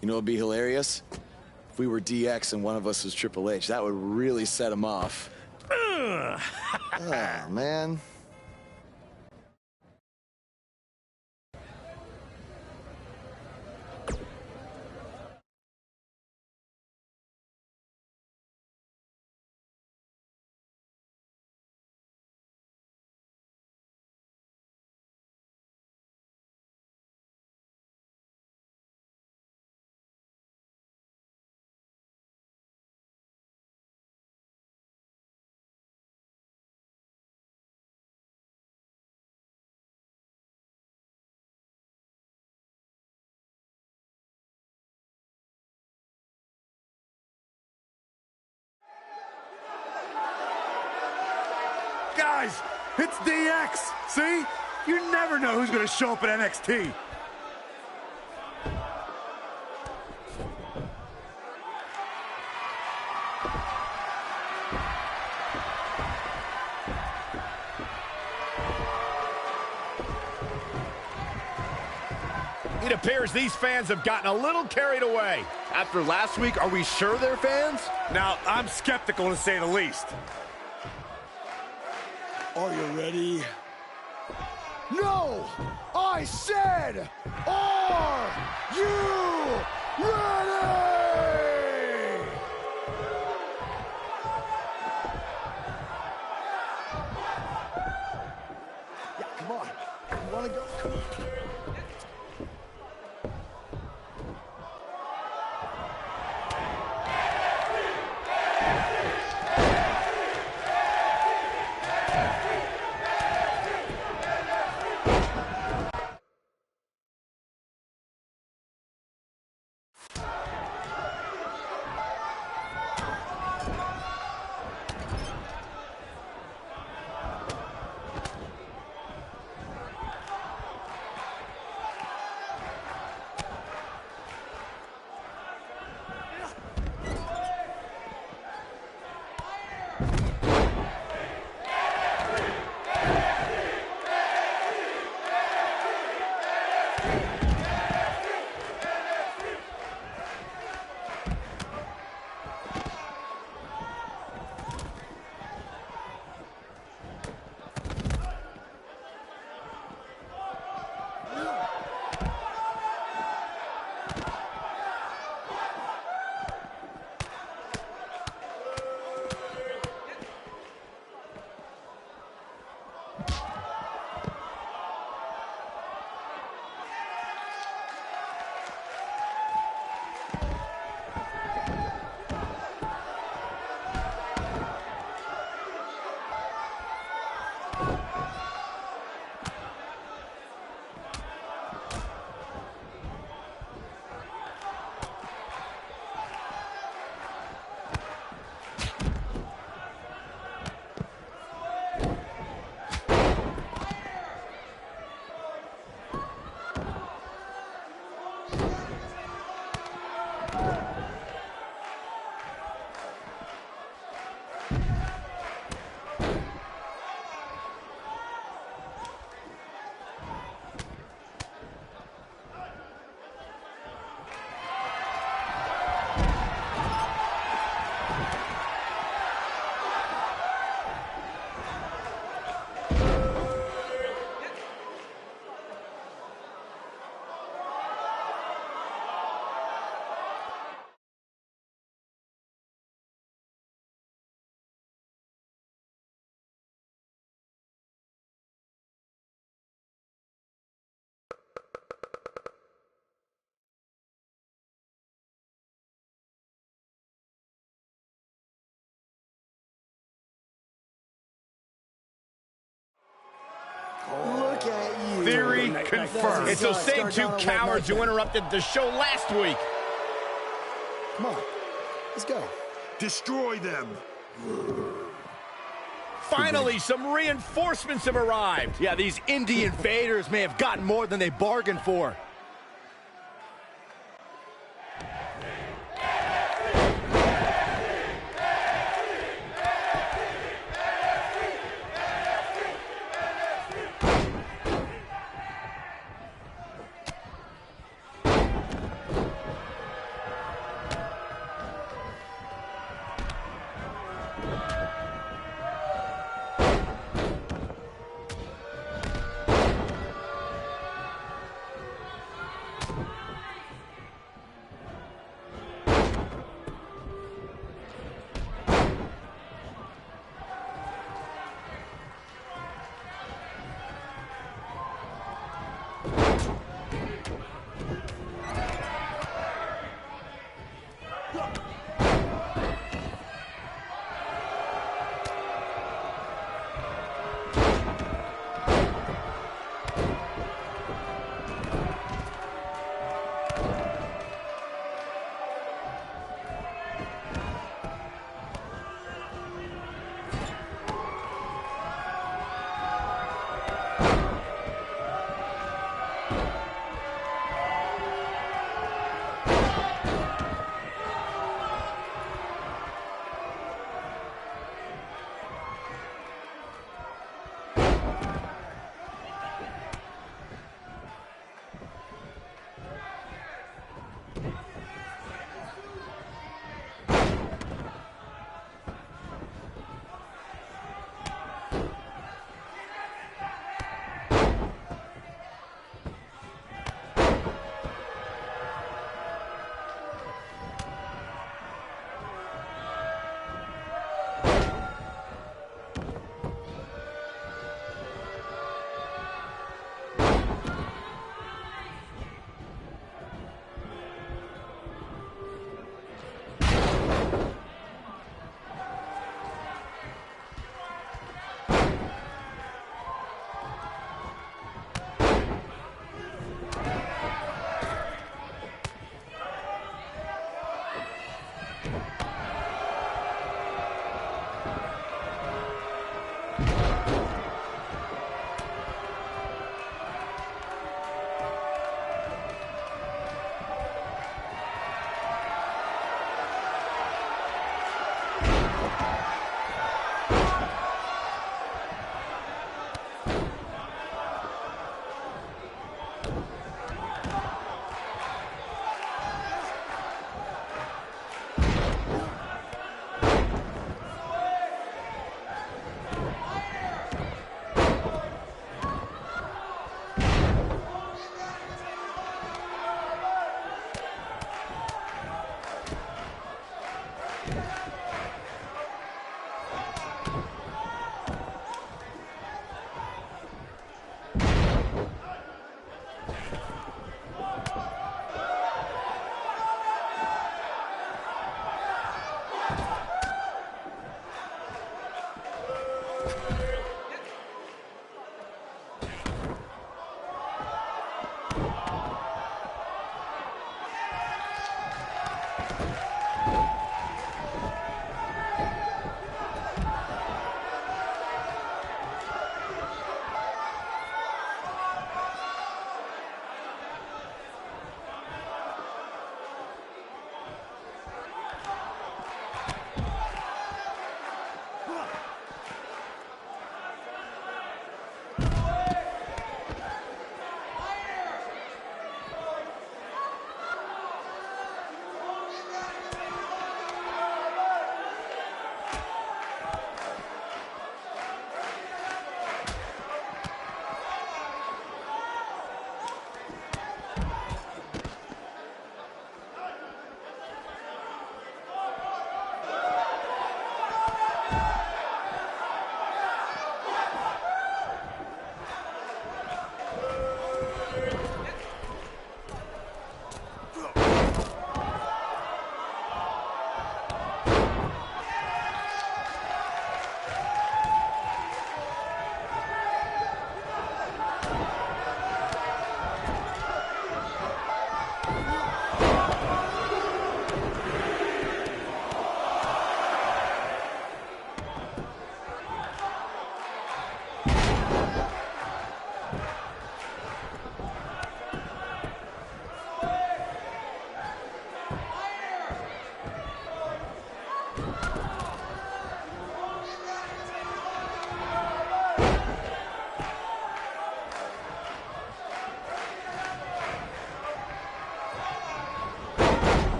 You know what would be hilarious? If we were DX and one of us was Triple H. That would really set him off. Oh, man. Guys, it's DX. See? You never know who's going to show up at NXT. It appears these fans have gotten a little carried away. After last week, are we sure they're fans? Now, I'm skeptical to say the least. Are you ready? No! I said, are you ready? Yeah, come on. You want to go? Come on. Confirmed. It's those same two cowards who interrupted the show last week. Come on, let's go. Destroy them. Finally, some reinforcements have arrived. Yeah, these indie invaders may have gotten more than they bargained for.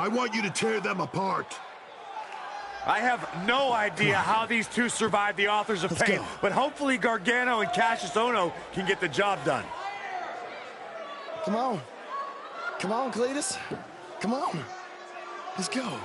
I want you to tear them apart. I have no idea how these two survived the Authors of Pain, but hopefully Gargano and Cassius Ohno can get the job done. Come on. Come on, Cletus. Come on. Let's go.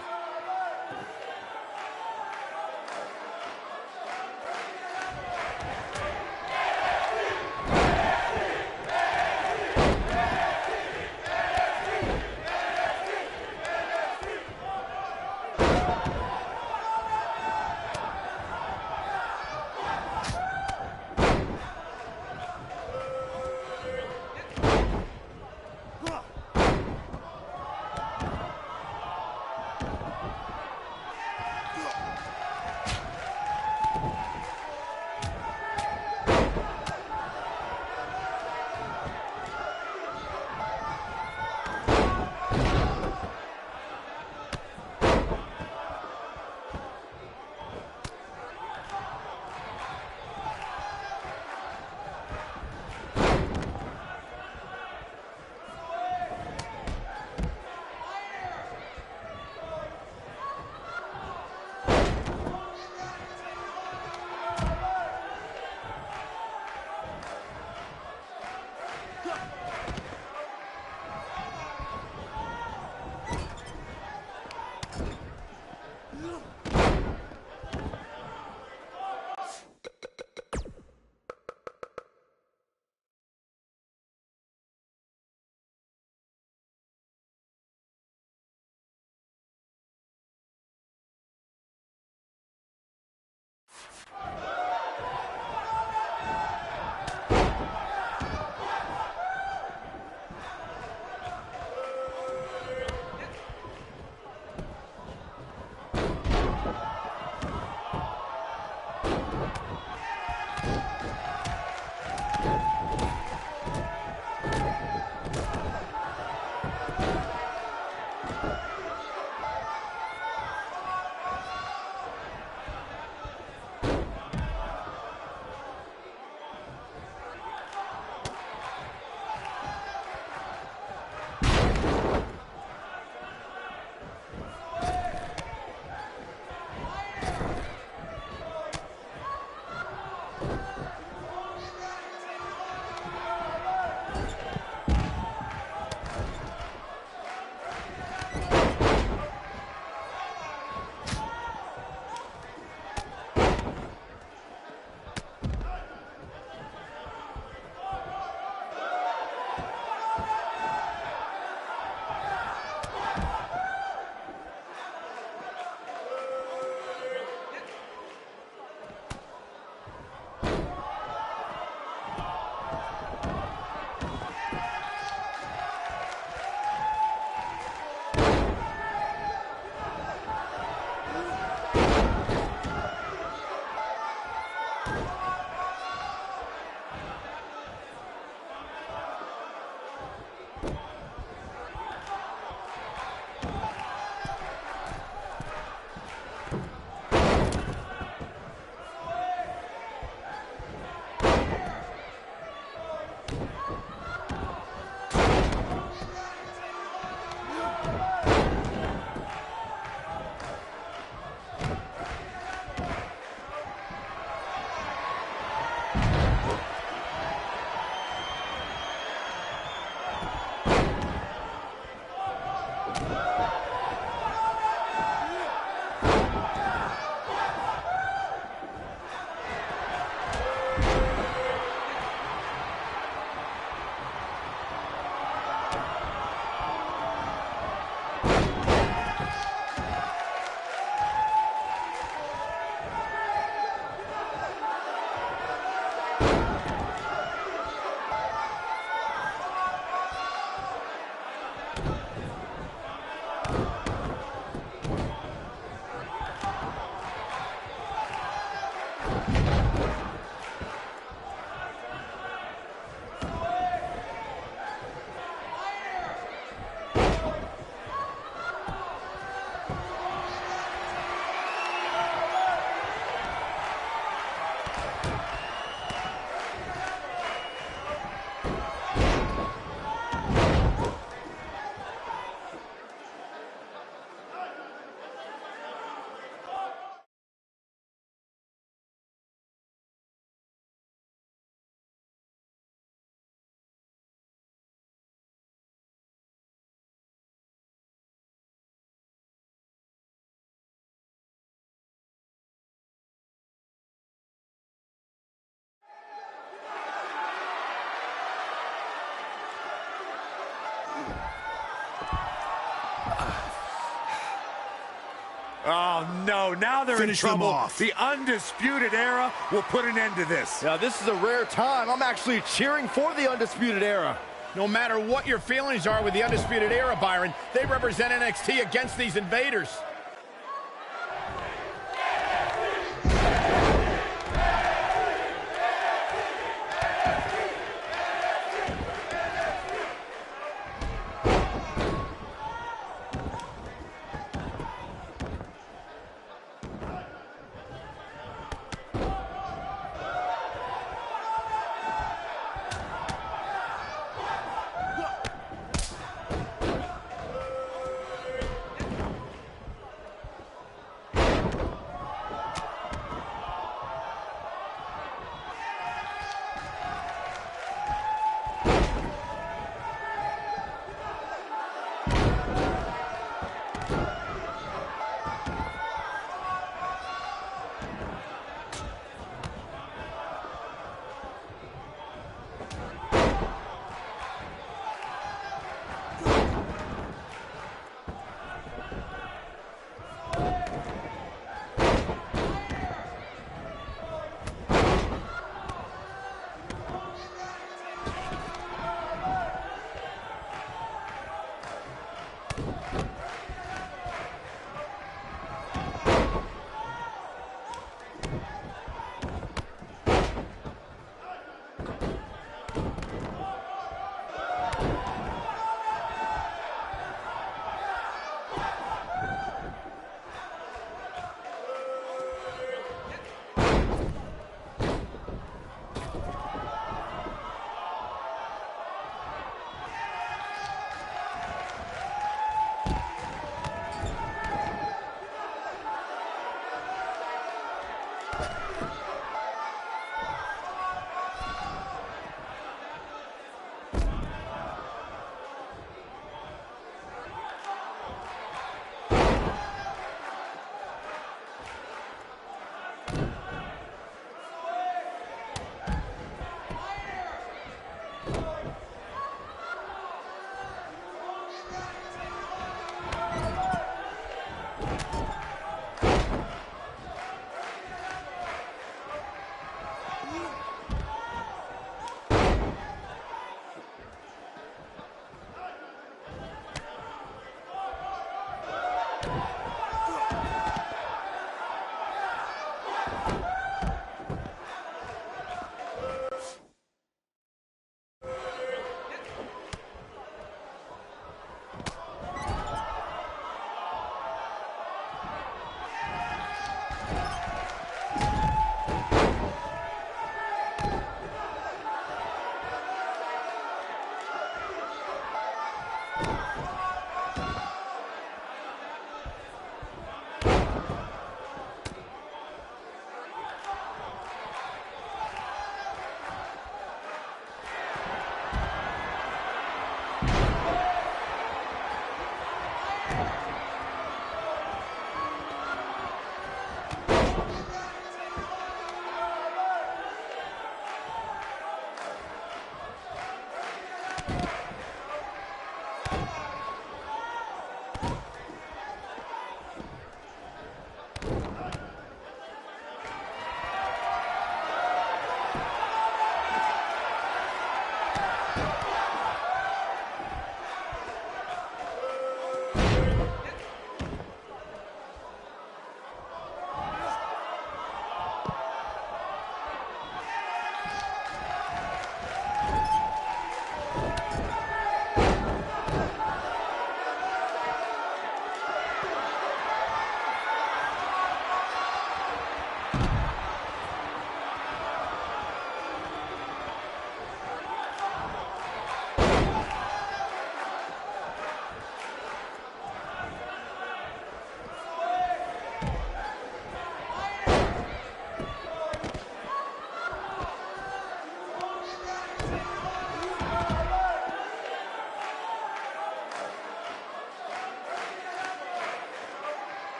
Oh, no. Now they're Finish in them trouble. off. The Undisputed Era will put an end to this. Yeah, this is a rare time. I'm actually cheering for the Undisputed Era. No matter what your feelings are with the Undisputed Era, Byron, they represent NXT against these invaders.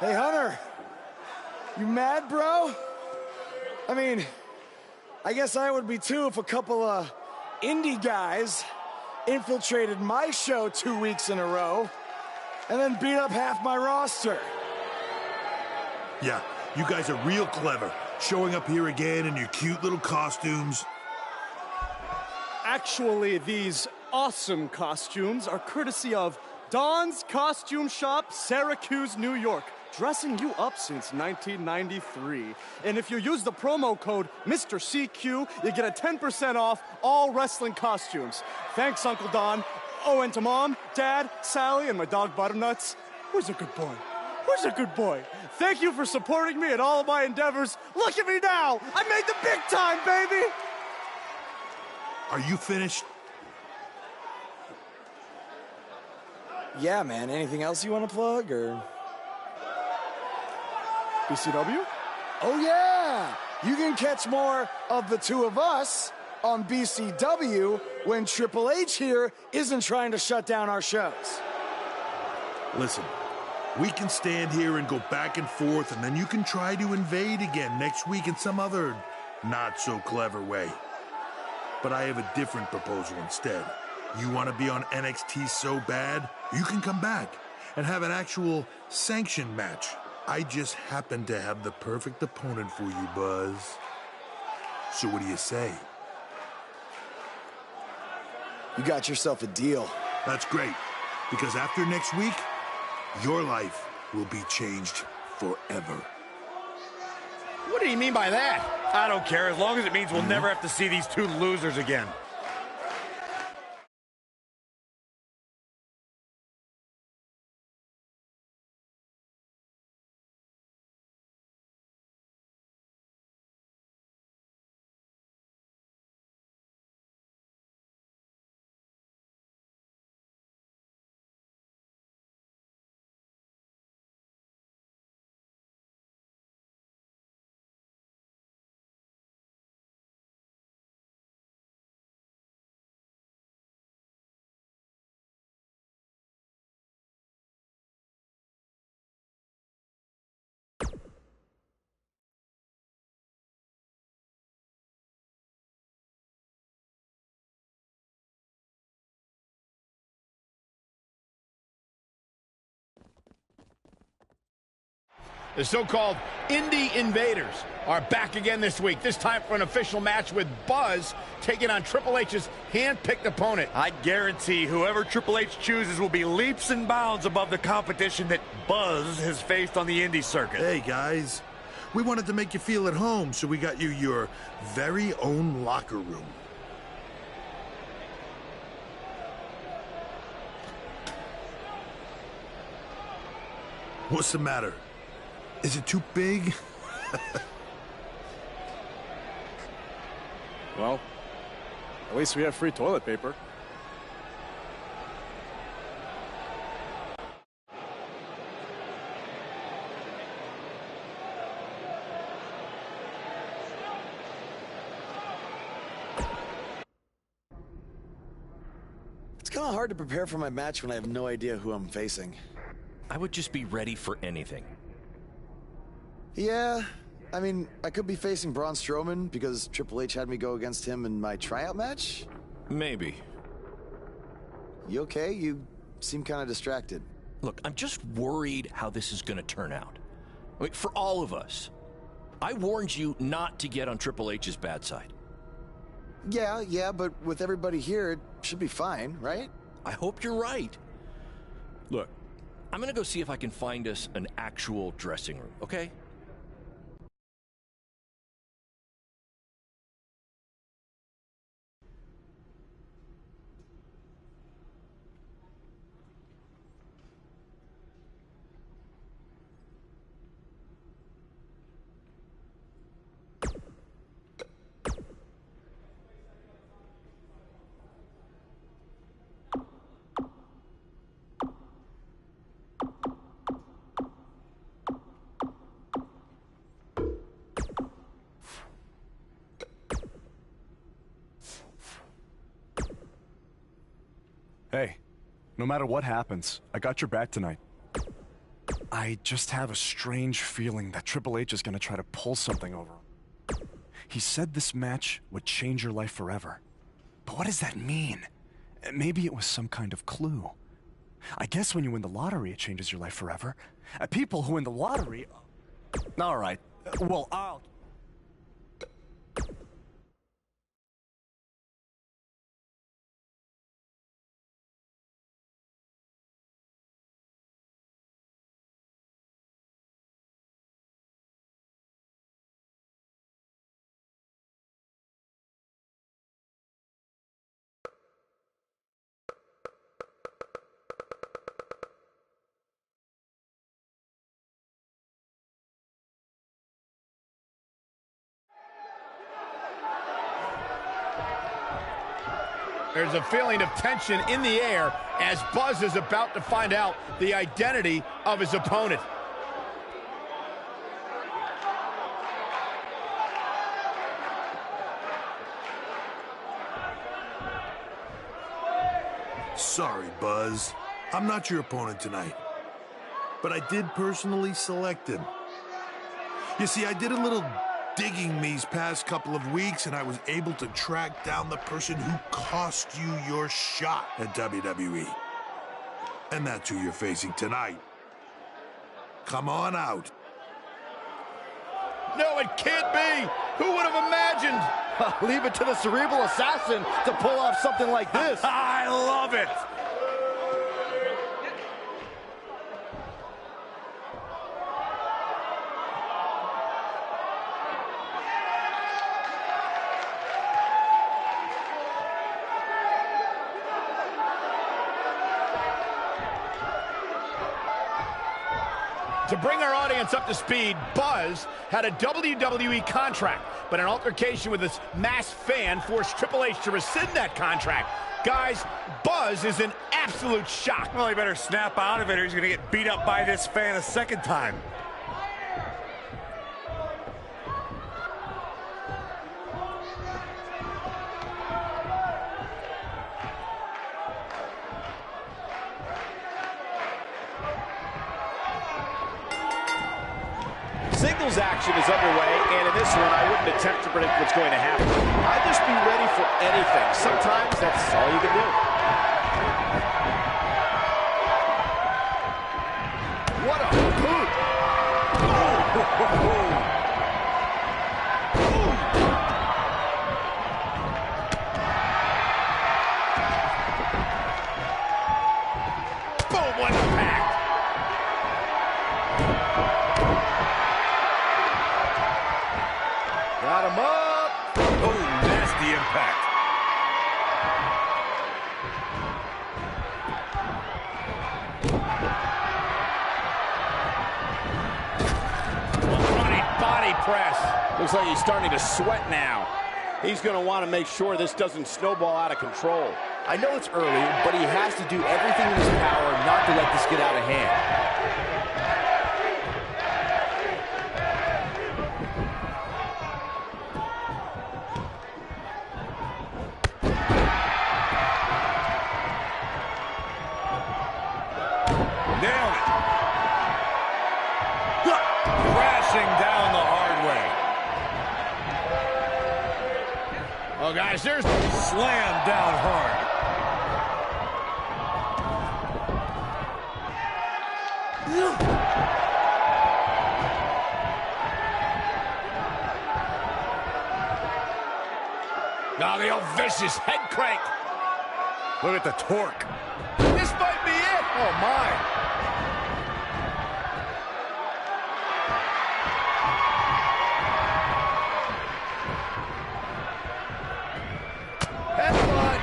Hey, Hunter. You mad, bro? I mean, I guess I would be too if a couple of indie guys infiltrated my show 2 weeks in a row and then beat up half my roster. Yeah, you guys are real clever, showing up here again in your cute little costumes. Actually, these awesome costumes are courtesy of Don's Costume Shop, Syracuse, New York. Dressing you up since 1993. And if you use the promo code Mr. CQ, you get a 10% off all wrestling costumes. Thanks, Uncle Don. Oh, and to Mom, Dad, Sally, and my dog Butternuts. Where's a good boy? Where's a good boy? Thank you for supporting me in all of my endeavors. Look at me now! I made the big time, baby! Are you finished? Yeah, man. Anything else you want to plug, or...? BCW? Oh, yeah! You can catch more of the two of us on BCW when Triple H here isn't trying to shut down our shows. Listen, we can stand here and go back and forth, and then you can try to invade again next week in some other not-so-clever way. But I have a different proposal instead. You want to be on NXT so bad, you can come back and have an actual sanctioned match. I just happen to have the perfect opponent for you, Buzz. So what do you say? You got yourself a deal. That's great, because after next week, your life will be changed forever. What do you mean by that? I don't care, as long as it means we'll never have to see these two losers again. The so-called Indie Invaders are back again this week, this time for an official match with Buzz taking on Triple H's hand-picked opponent. I guarantee whoever Triple H chooses will be leaps and bounds above the competition that Buzz has faced on the indie circuit. Hey, guys. We wanted to make you feel at home, so we got you your very own locker room. What's the matter? Is it too big? Well, at least we have free toilet paper. It's kind of hard to prepare for my match when I have no idea who I'm facing. I would just be ready for anything. Yeah, I mean, I could be facing Braun Strowman because Triple H had me go against him in my tryout match. Maybe. You okay? You seem kind of distracted. Look, I'm just worried how this is going to turn out. I mean, for all of us. I warned you not to get on Triple H's bad side. Yeah, but with everybody here, it should be fine, right? I hope you're right. Look, I'm going to go see if I can find us an actual dressing room, okay? Hey, no matter what happens, I got your back tonight. I just have a strange feeling that Triple H is going to try to pull something over him. He said this match would change your life forever. But what does that mean? Maybe it was some kind of clue. I guess when you win the lottery, it changes your life forever. People who win the lottery... All right. Well, I'll... There's a feeling of tension in the air as Buzz is about to find out the identity of his opponent. Sorry, Buzz. I'm not your opponent tonight. But I did personally select him. You see, I did a little digging these past couple of weeks, and I was able to track down the person who cost you your shot at WWE. And that's who you're facing tonight. Come on out. No, it can't be. Who would have imagined? Leave it to the cerebral assassin to pull off something like this. I love it. To bring our audience up to speed, Buzz had a WWE contract, but an altercation with his masked fan forced Triple H to rescind that contract. Guys, Buzz is in absolute shock. Well, he better snap out of it or he's going to get beat up by this fan a second time. Singles action is underway, and in this one, I wouldn't attempt to predict what's going to happen. I'd just be ready for anything. Sometimes that's all you can do. What a boot! Boom, what impact! Got him up. Oh, nasty impact. Running body press. Looks like he's starting to sweat now. He's going to want to make sure this doesn't snowball out of control. I know it's early, but he has to do everything in his power not to let this get out of hand. Nailed it. Crashing down the hard way. Oh, guys, there's... Slammed down hard. Now the old vicious head crank. Look at the torque. This might be it. Oh, my. Headbutt.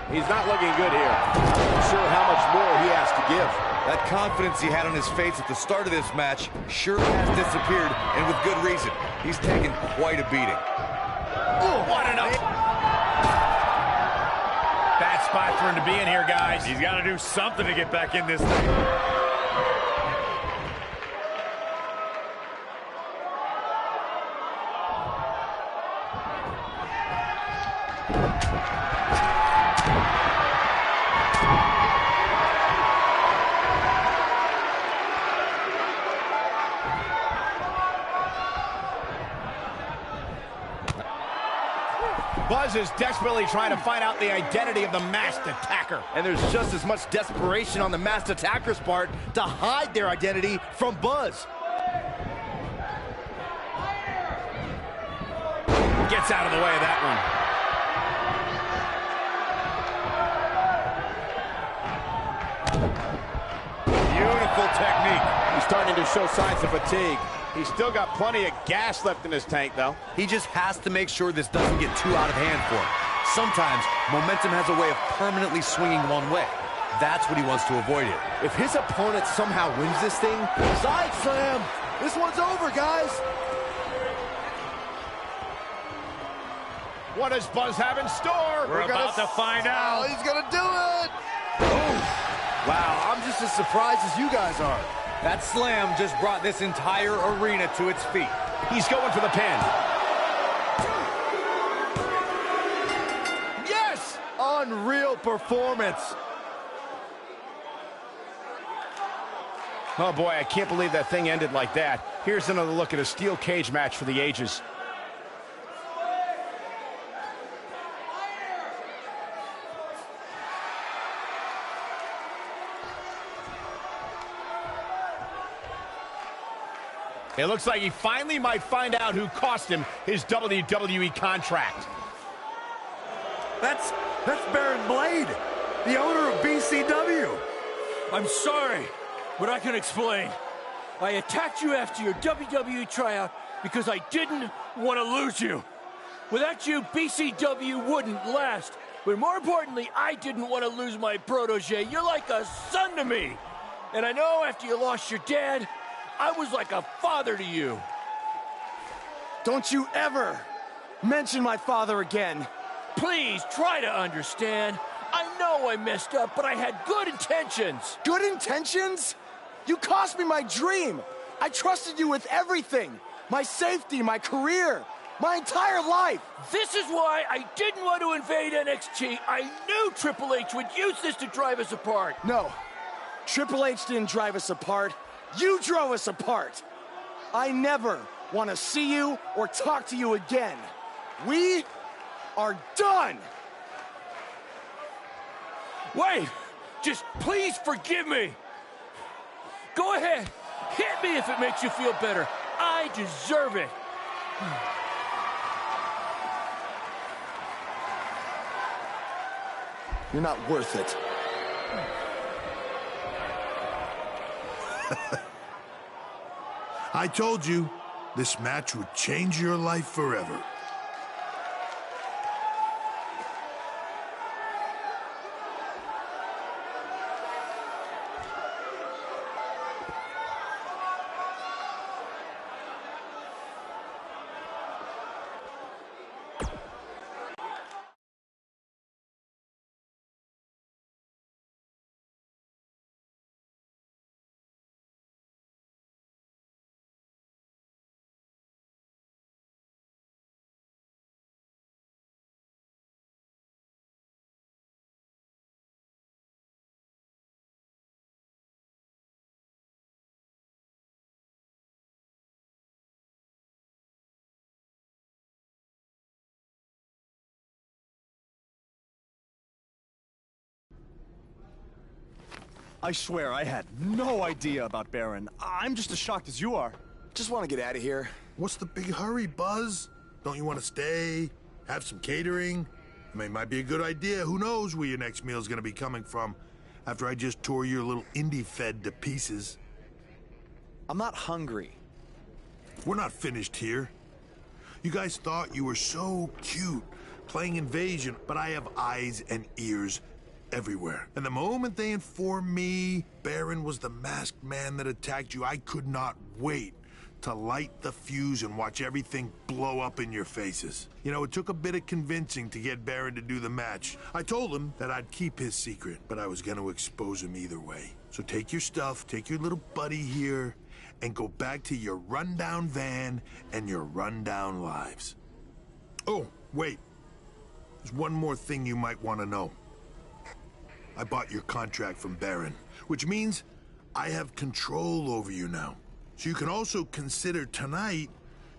He's not looking good here. I'm not sure how much more he has to give. That confidence he had on his face at the start of this match sure has disappeared, and with good reason. He's taken quite a beating. Ooh, what an up. Bad spot for him to be in here, guys. He's got to do something to get back in this thing. Buzz is desperately trying to find out the identity of the masked attacker. And there's just as much desperation on the masked attacker's part to hide their identity from Buzz. Gets out of the way of that one. Beautiful technique. He's starting to show signs of fatigue. He's still got plenty of gas left in his tank, though. He just has to make sure this doesn't get too out of hand for him. Sometimes, momentum has a way of permanently swinging one way. That's what he wants to avoid here. If his opponent somehow wins this thing, side slam! This one's over, guys! What does Buzz have in store? We're about to find out. Oh, he's gonna do it! Wow, I'm just as surprised as you guys are. That slam just brought this entire arena to its feet. He's going for the pin. Yes! Unreal performance. Oh boy, I can't believe that thing ended like that. Here's another look at a steel cage match for the ages. It looks like he finally might find out who cost him his WWE contract. That's Baron Blade, the owner of BCW. I'm sorry, but I can explain. I attacked you after your WWE tryout because I didn't want to lose you. Without you, BCW wouldn't last. But more importantly, I didn't want to lose my protege. You're like a son to me. And I know after you lost your dad, I was like a father to you. Don't you ever mention my father again. Please try to understand. I know I messed up, but I had good intentions. Good intentions? You cost me my dream. I trusted you with everything. My safety, my career, my entire life. This is why I didn't want to invade NXT. I knew Triple H would use this to drive us apart. No, Triple H didn't drive us apart. You drove us apart. I never want to see you or talk to you again. We are done. Wait, just please forgive me. Go ahead, hit me if it makes you feel better. I deserve it. You're not worth it. I told you, this match would change your life forever. I swear, I had no idea about Baron. I'm just as shocked as you are. Just want to get out of here. What's the big hurry, Buzz? Don't you want to stay? Have some catering? I mean, it might be a good idea. Who knows where your next meal's gonna be coming from after I just tore your little indie fed to pieces. I'm not hungry. We're not finished here. You guys thought you were so cute playing Invasion, but I have eyes and ears everywhere. And the moment they informed me Baron was the masked man that attacked you, I could not wait to light the fuse and watch everything blow up in your faces. You know, it took a bit of convincing to get Baron to do the match. I told him that I'd keep his secret, but I was gonna expose him either way. So take your stuff, take your little buddy here, and go back to your rundown van and your rundown lives. Oh, wait. There's one more thing you might want to know. I bought your contract from Baron, which means I have control over you now. So you can also consider tonight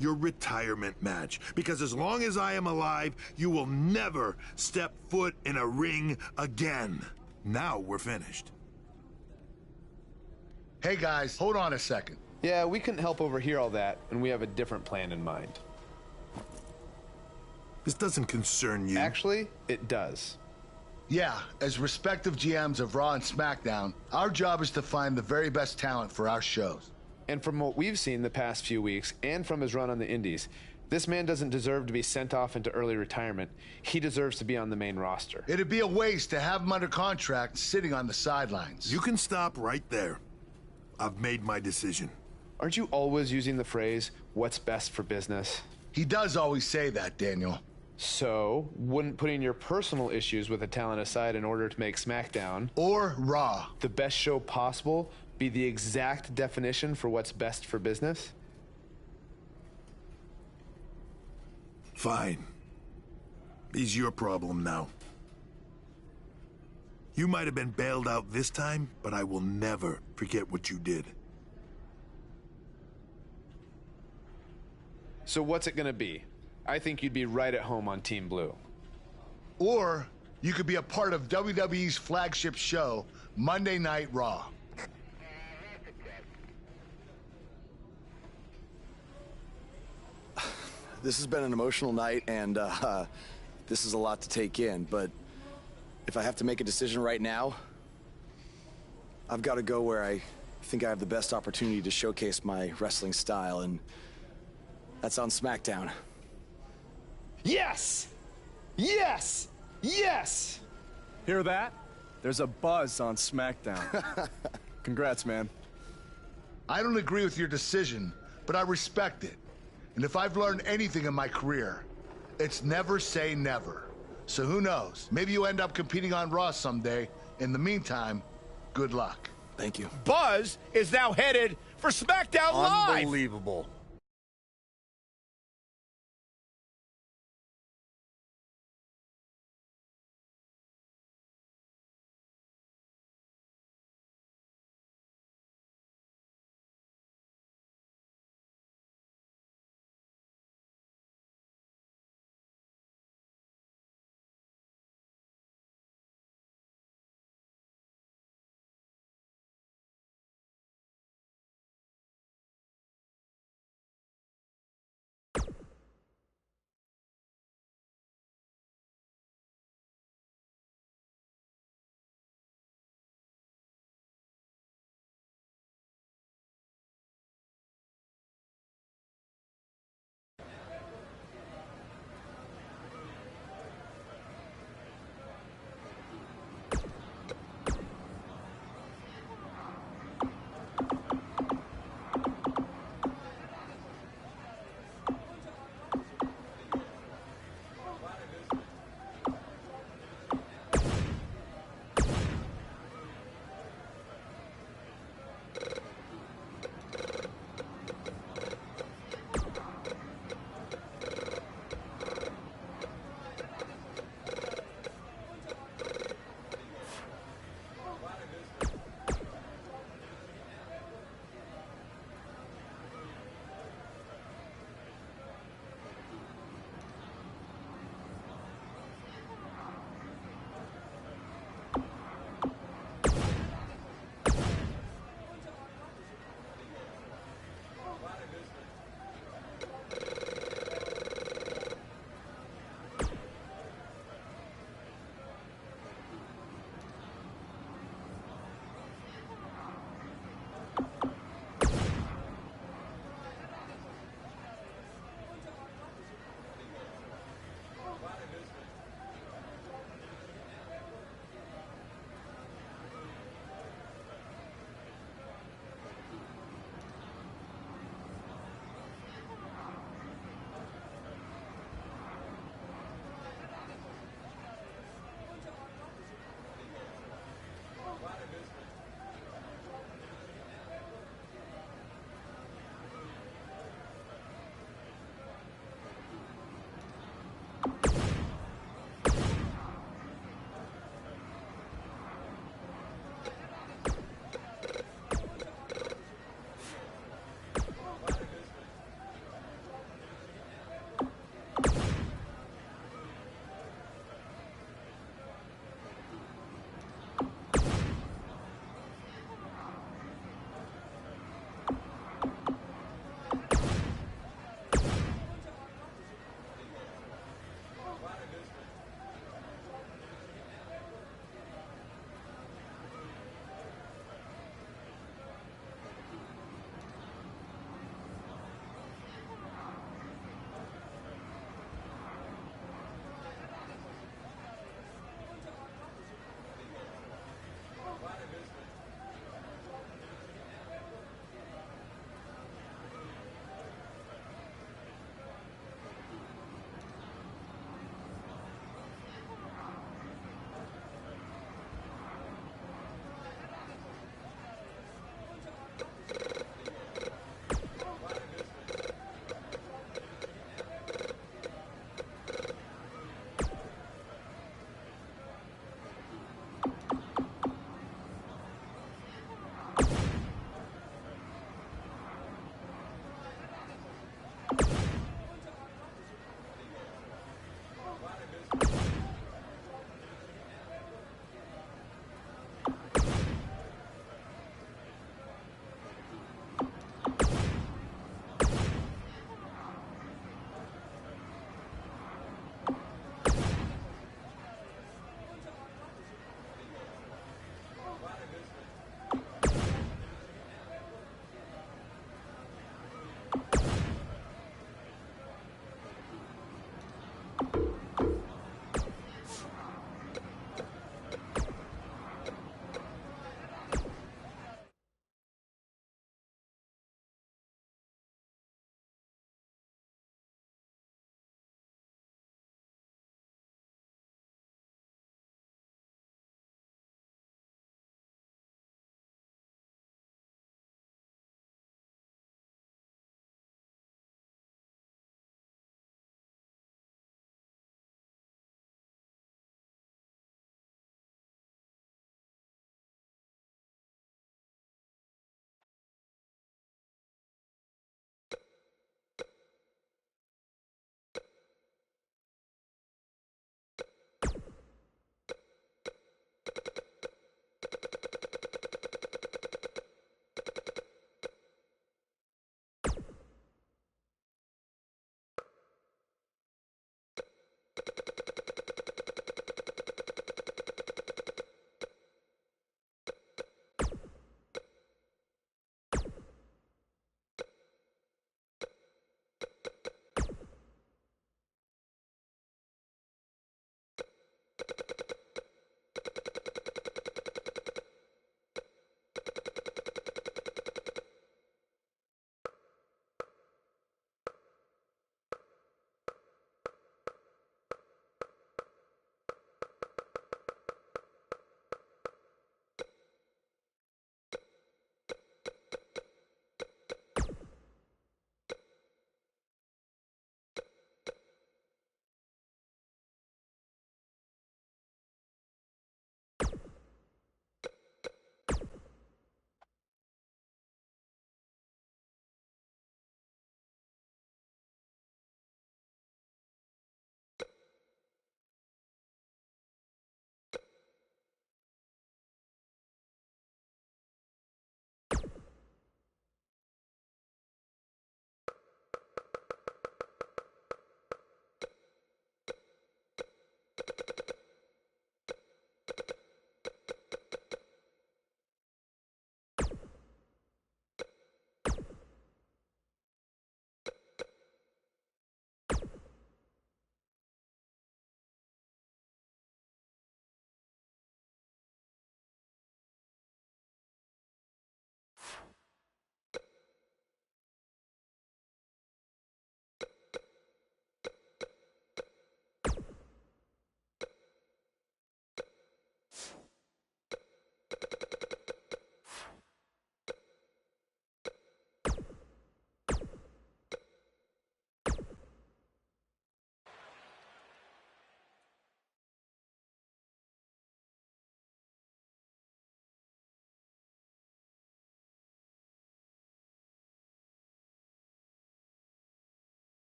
your retirement match. Because as long as I am alive, you will never step foot in a ring again. Now we're finished. Hey guys, hold on a second. Yeah, we couldn't help overhear all that, and we have a different plan in mind. This doesn't concern you. Actually, it does. Yeah, as respective GMs of Raw and SmackDown, our job is to find the very best talent for our shows. And from what we've seen the past few weeks, and from his run on the Indies, this man doesn't deserve to be sent off into early retirement. He deserves to be on the main roster. It'd be a waste to have him under contract sitting on the sidelines. You can stop right there. I've made my decision. Aren't you always using the phrase, what's best for business? He does always say that, Daniel. So, wouldn't putting your personal issues with the talent aside in order to make SmackDown or Raw the best show possible be the exact definition for what's best for business? Fine. It's your problem now. You might have been bailed out this time, but I will never forget what you did. So what's it gonna be? I think you'd be right at home on Team Blue. Or you could be a part of WWE's flagship show, Monday Night Raw. This has been an emotional night, and this is a lot to take in, but if I have to make a decision right now, I've got to go where I think I have the best opportunity to showcase my wrestling style, and that's on SmackDown. Yes! Yes! Yes! Hear that? There's a buzz on SmackDown. Congrats, man. I don't agree with your decision, but I respect it. And if I've learned anything in my career, it's never say never. So who knows? Maybe you end up competing on Raw someday. In the meantime, good luck. Thank you. Buzz is now headed for SmackDown Live. Unbelievable.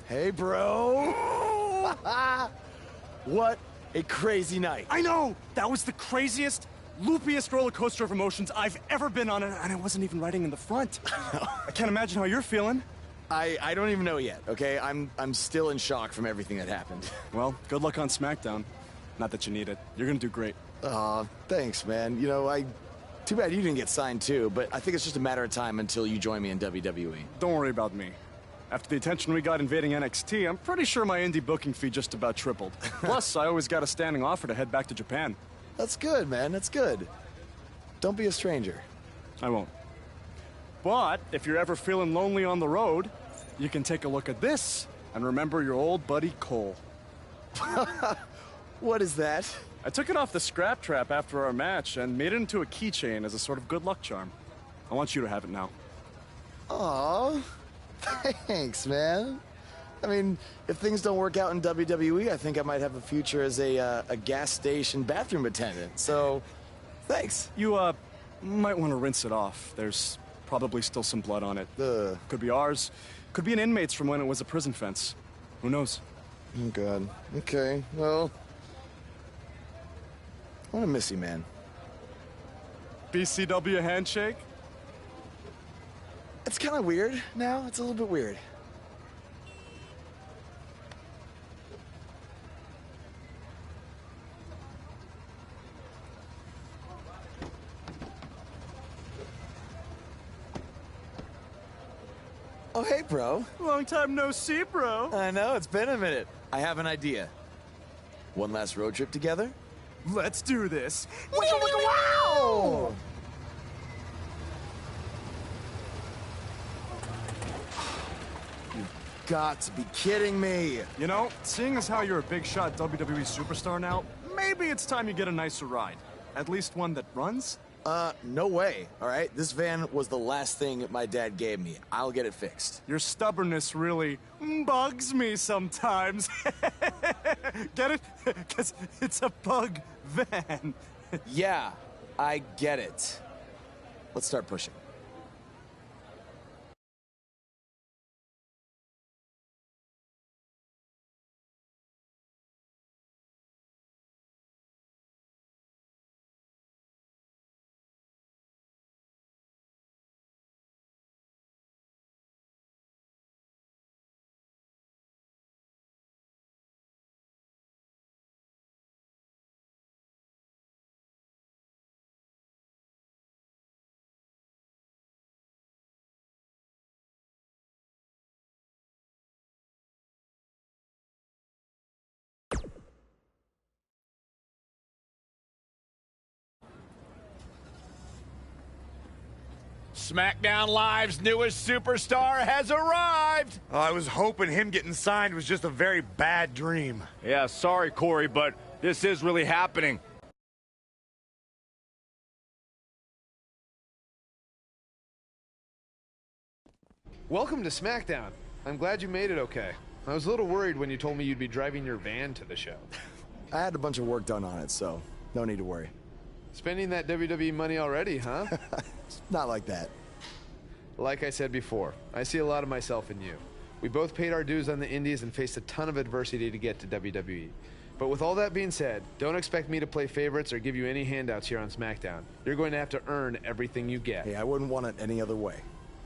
Hey, bro. What a crazy night. I know! That was the craziest, loopiest roller coaster of emotions I've ever been on, and I wasn't even riding in the front. I can't imagine how you're feeling. I don't even know yet, okay? I'm still in shock from everything that happened. Well, good luck on SmackDown. Not that you need it. You're gonna do great. Aw, thanks, man. You know, too bad you didn't get signed too, but I think it's just a matter of time until you join me in WWE. Don't worry about me. After the attention we got invading NXT, I'm pretty sure my indie booking fee just about tripled. Plus, I always got a standing offer to head back to Japan. That's good, man. That's good. Don't be a stranger. I won't. But if you're ever feeling lonely on the road, you can take a look at this and remember your old buddy Cole. What is that? I took it off the scrap trap after our match and made it into a keychain as a sort of good luck charm. I want you to have it now. Aw, thanks, man. I mean, if things don't work out in WWE, I think I might have a future as a gas station bathroom attendant. So, thanks. You, might want to rinse it off. There's probably still some blood on it. Could be ours. Could be an inmate's from when it was a prison fence. Who knows? Oh, God. Okay, well, I want to miss you, man. BCW handshake? It's kind of weird now. It's a little bit weird. Oh, hey, bro. Long time no see, bro. I know, it's been a minute. I have an idea. One last road trip together? Let's do this. Wow! You've got to be kidding me. You know, seeing as how you're a big shot WWE superstar now, maybe it's time you get a nicer ride. At least one that runs? No way, all right? This van was the last thing my dad gave me. I'll get it fixed. Your stubbornness really bugs me sometimes. Get it? Because it's a bug van. Yeah, I get it. Let's start pushing. SmackDown Live's newest superstar has arrived. I was hoping him getting signed was just a very bad dream. Yeah, sorry, Corey, but this is really happening. Welcome to SmackDown. I'm glad you made it okay. I was a little worried when you told me you'd be driving your van to the show. I had a bunch of work done on it, so no need to worry. Spending that WWE money already, huh? Not like that. Like I said before, I see a lot of myself in you. We both paid our dues on the indies and faced a ton of adversity to get to WWE. But with all that being said, don't expect me to play favorites or give you any handouts here on SmackDown. You're going to have to earn everything you get. Hey, I wouldn't want it any other way.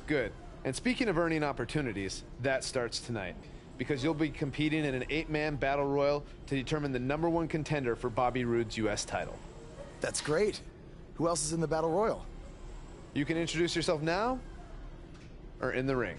Good. And speaking of earning opportunities, that starts tonight. Because you'll be competing in an 8-man battle royal to determine the #1 contender for Bobby Roode's U.S. title. That's great. Who else is in the battle royal? You can introduce yourself now or in the ring.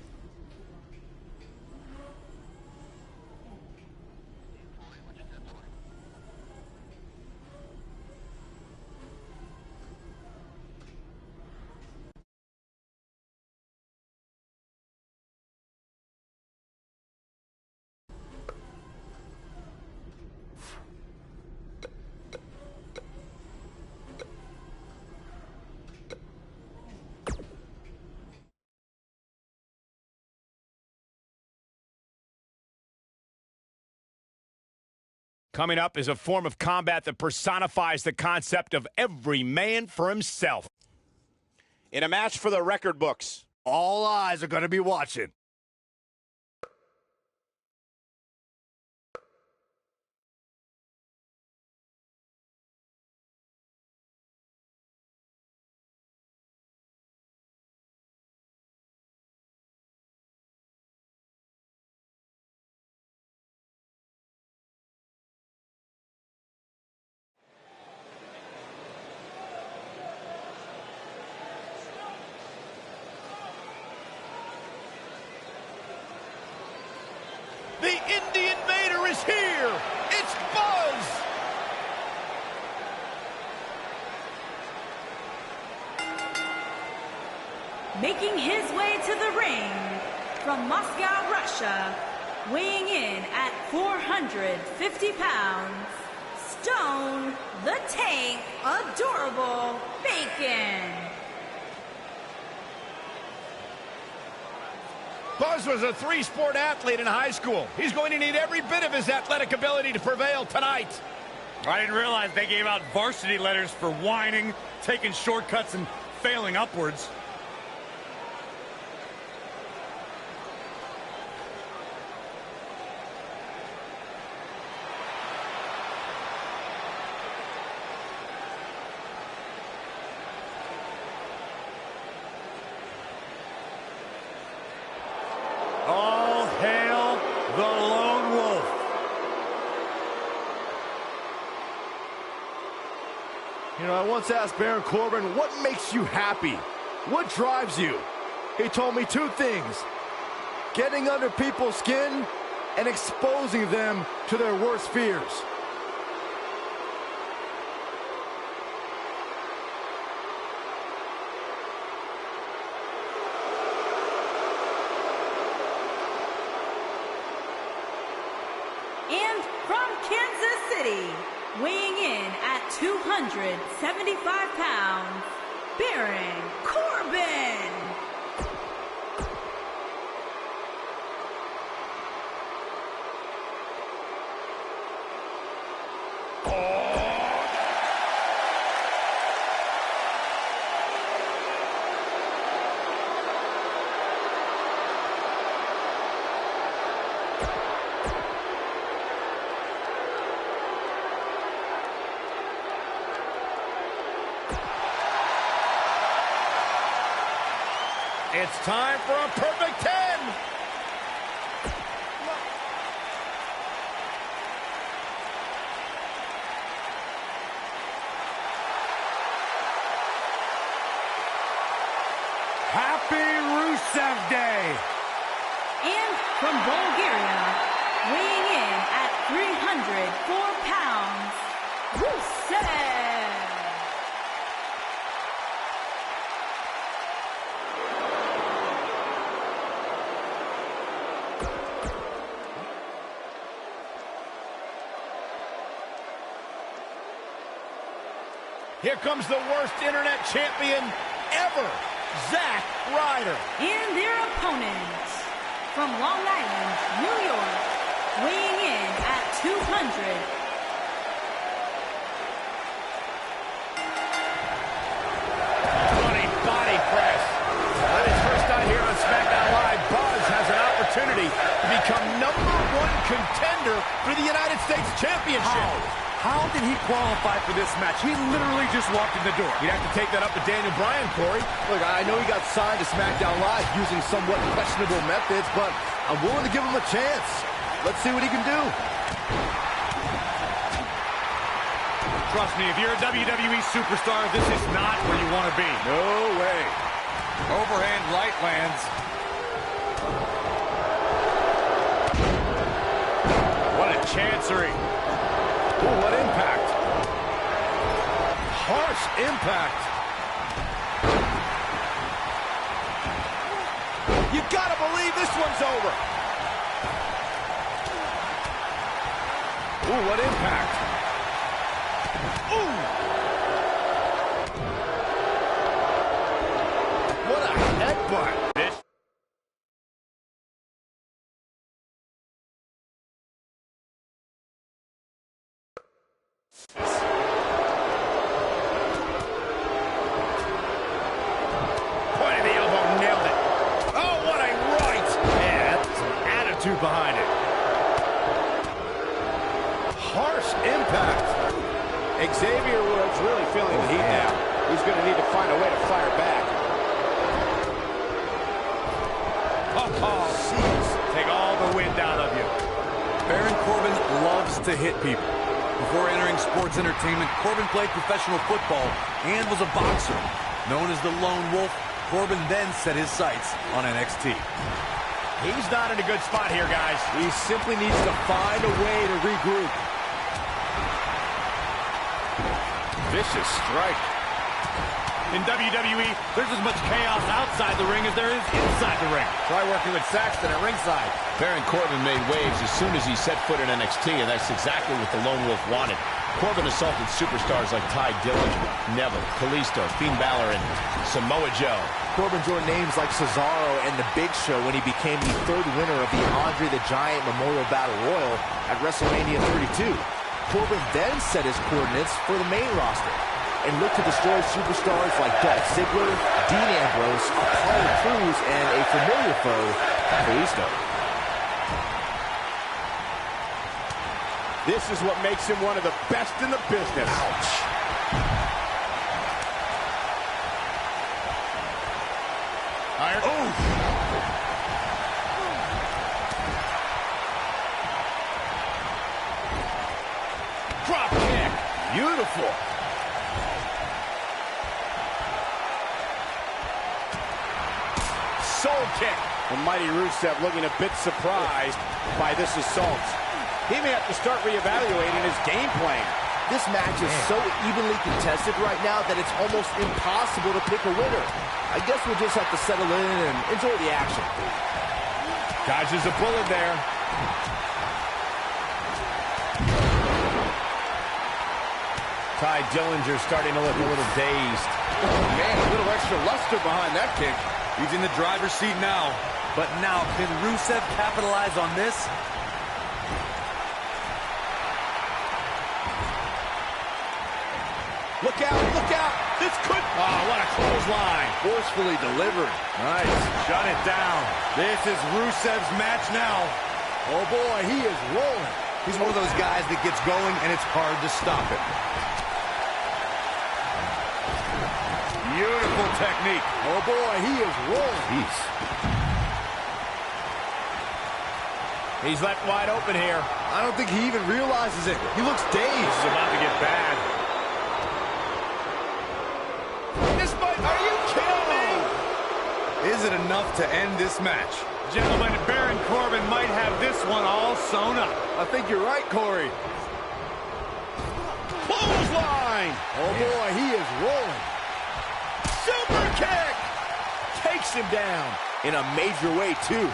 Coming up is a form of combat that personifies the concept of every man for himself. In a match for the record books, all eyes are going to be watching. It's here! It's Buzz! Making his way to the ring from Moscow, Russia, weighing in at 450 pounds, Stone the Tank Adorable Bacon. Buzz was a three-sport athlete in high school. He's going to need every bit of his athletic ability to prevail tonight. I didn't realize they gave out varsity letters for whining, taking shortcuts, and failing upwards. All hail the Lone Wolf. You know, I once asked Baron Corbin, what makes you happy? What drives you? He told me two things: getting under people's skin and exposing them to their worst fears. And from Kansas City, weighing in at 275 pounds, Baron Corbin. It's time for a perfect 10. Happy Rusev Day. And from Bulgaria, weighing in at 304 pounds, Rusev. Here comes the worst internet champion ever, Zack Ryder. And their opponent, from Long Island, New York, weighing in at 200. Running body press. On his first night here on SmackDown Live, Buzz has an opportunity to become #1 contender for the United States Championship. How did he qualify for this match? He literally just walked in the door. You'd have to take that up with Daniel Bryan, Corey. Look, I know he got signed to SmackDown Live using somewhat questionable methods, but I'm willing to give him a chance. Let's see what he can do. Trust me, if you're a WWE superstar, this is not where you want to be. No way. Overhand right lands. What a chancery. Ooh, what impact. Harsh impact. You gotta believe this one's over. Ooh, what impact. Ooh. What a headbutt. Behind it. Harsh impact. Xavier Woods really feeling the heat now. He's going to need to find a way to fire back. Oh, jeez. Take all the wind out of you. Baron Corbin loves to hit people. Before entering sports entertainment, Corbin played professional football and was a boxer. Known as the Lone Wolf, Corbin then set his sights on NXT. He's not in a good spot here, guys. He simply needs to find a way to regroup. Vicious strike. In WWE, there's as much chaos outside the ring as there is inside the ring. Try working with Saxton at ringside. Baron Corbin made waves as soon as he set foot in NXT, and that's exactly what the Lone Wolf wanted. Corbin assaulted superstars like Ty Dillinger, Neville, Kalisto, Finn Balor, and Samoa Joe. Corbin joined names like Cesaro and The Big Show when he became the third winner of the Andre the Giant Memorial Battle Royal at WrestleMania 32. Corbin then set his coordinates for the main roster and looked to destroy superstars like Dolph Ziggler, Dean Ambrose, Apollo Crews, and a familiar foe, Kalisto. This is what makes him one of the best in the business. Ouch. Oh! Drop kick. Beautiful. Soul kick. The mighty Rusev looking a bit surprised by this assault. He may have to start reevaluating his game plan. This match is so evenly contested right now that it's almost impossible to pick a winner. I guess we'll just have to settle in and enjoy the action. Dodges a bullet there. Ty Dillinger starting to look a little dazed. Oh, man, a little extra luster behind that kick. He's in the driver's seat now. But now, can Rusev capitalize on this? Look out, look out. This could... Oh, what a clothesline. Forcefully delivered. Nice. Shut it down. This is Rusev's match now. Oh, boy, he is rolling. He's one of those guys that gets going, and it's hard to stop it. Beautiful technique. Oh, boy, he is rolling. Jeez. He's left wide open here. I don't think he even realizes it. He looks dazed. This is about to get bad. This might... Are you kidding me? Is it enough to end this match? Gentlemen, Baron Corbin might have this one all sewn up. I think you're right, Corey. Clothesline. Oh, boy, he is rolling. Super kick. Takes him down in a major way, too.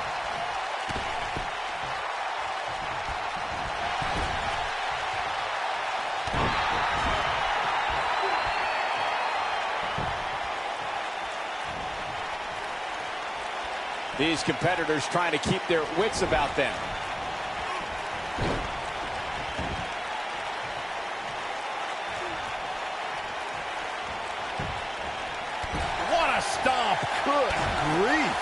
These competitors trying to keep their wits about them. What a stomp. Good grief.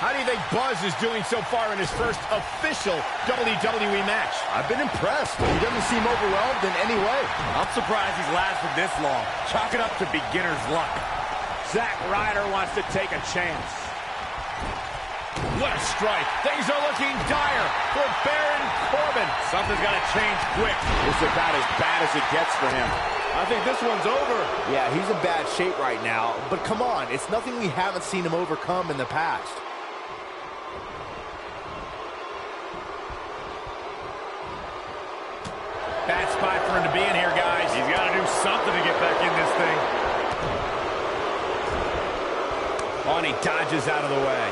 How do you think Buzz is doing so far in his first official WWE match? I've been impressed. He doesn't seem overwhelmed in any way. I'm surprised he's lasted this long. Chalk it up to beginner's luck. Zack Ryder wants to take a chance. What a strike. Things are looking dire for Baron Corbin. Something's got to change quick. It's about as bad as it gets for him. I think this one's over. Yeah, he's in bad shape right now. But come on, it's nothing we haven't seen him overcome in the past. Bad spot for him to be in here, guys. He's got to do something to get back in this thing. Oh, and he dodges out of the way.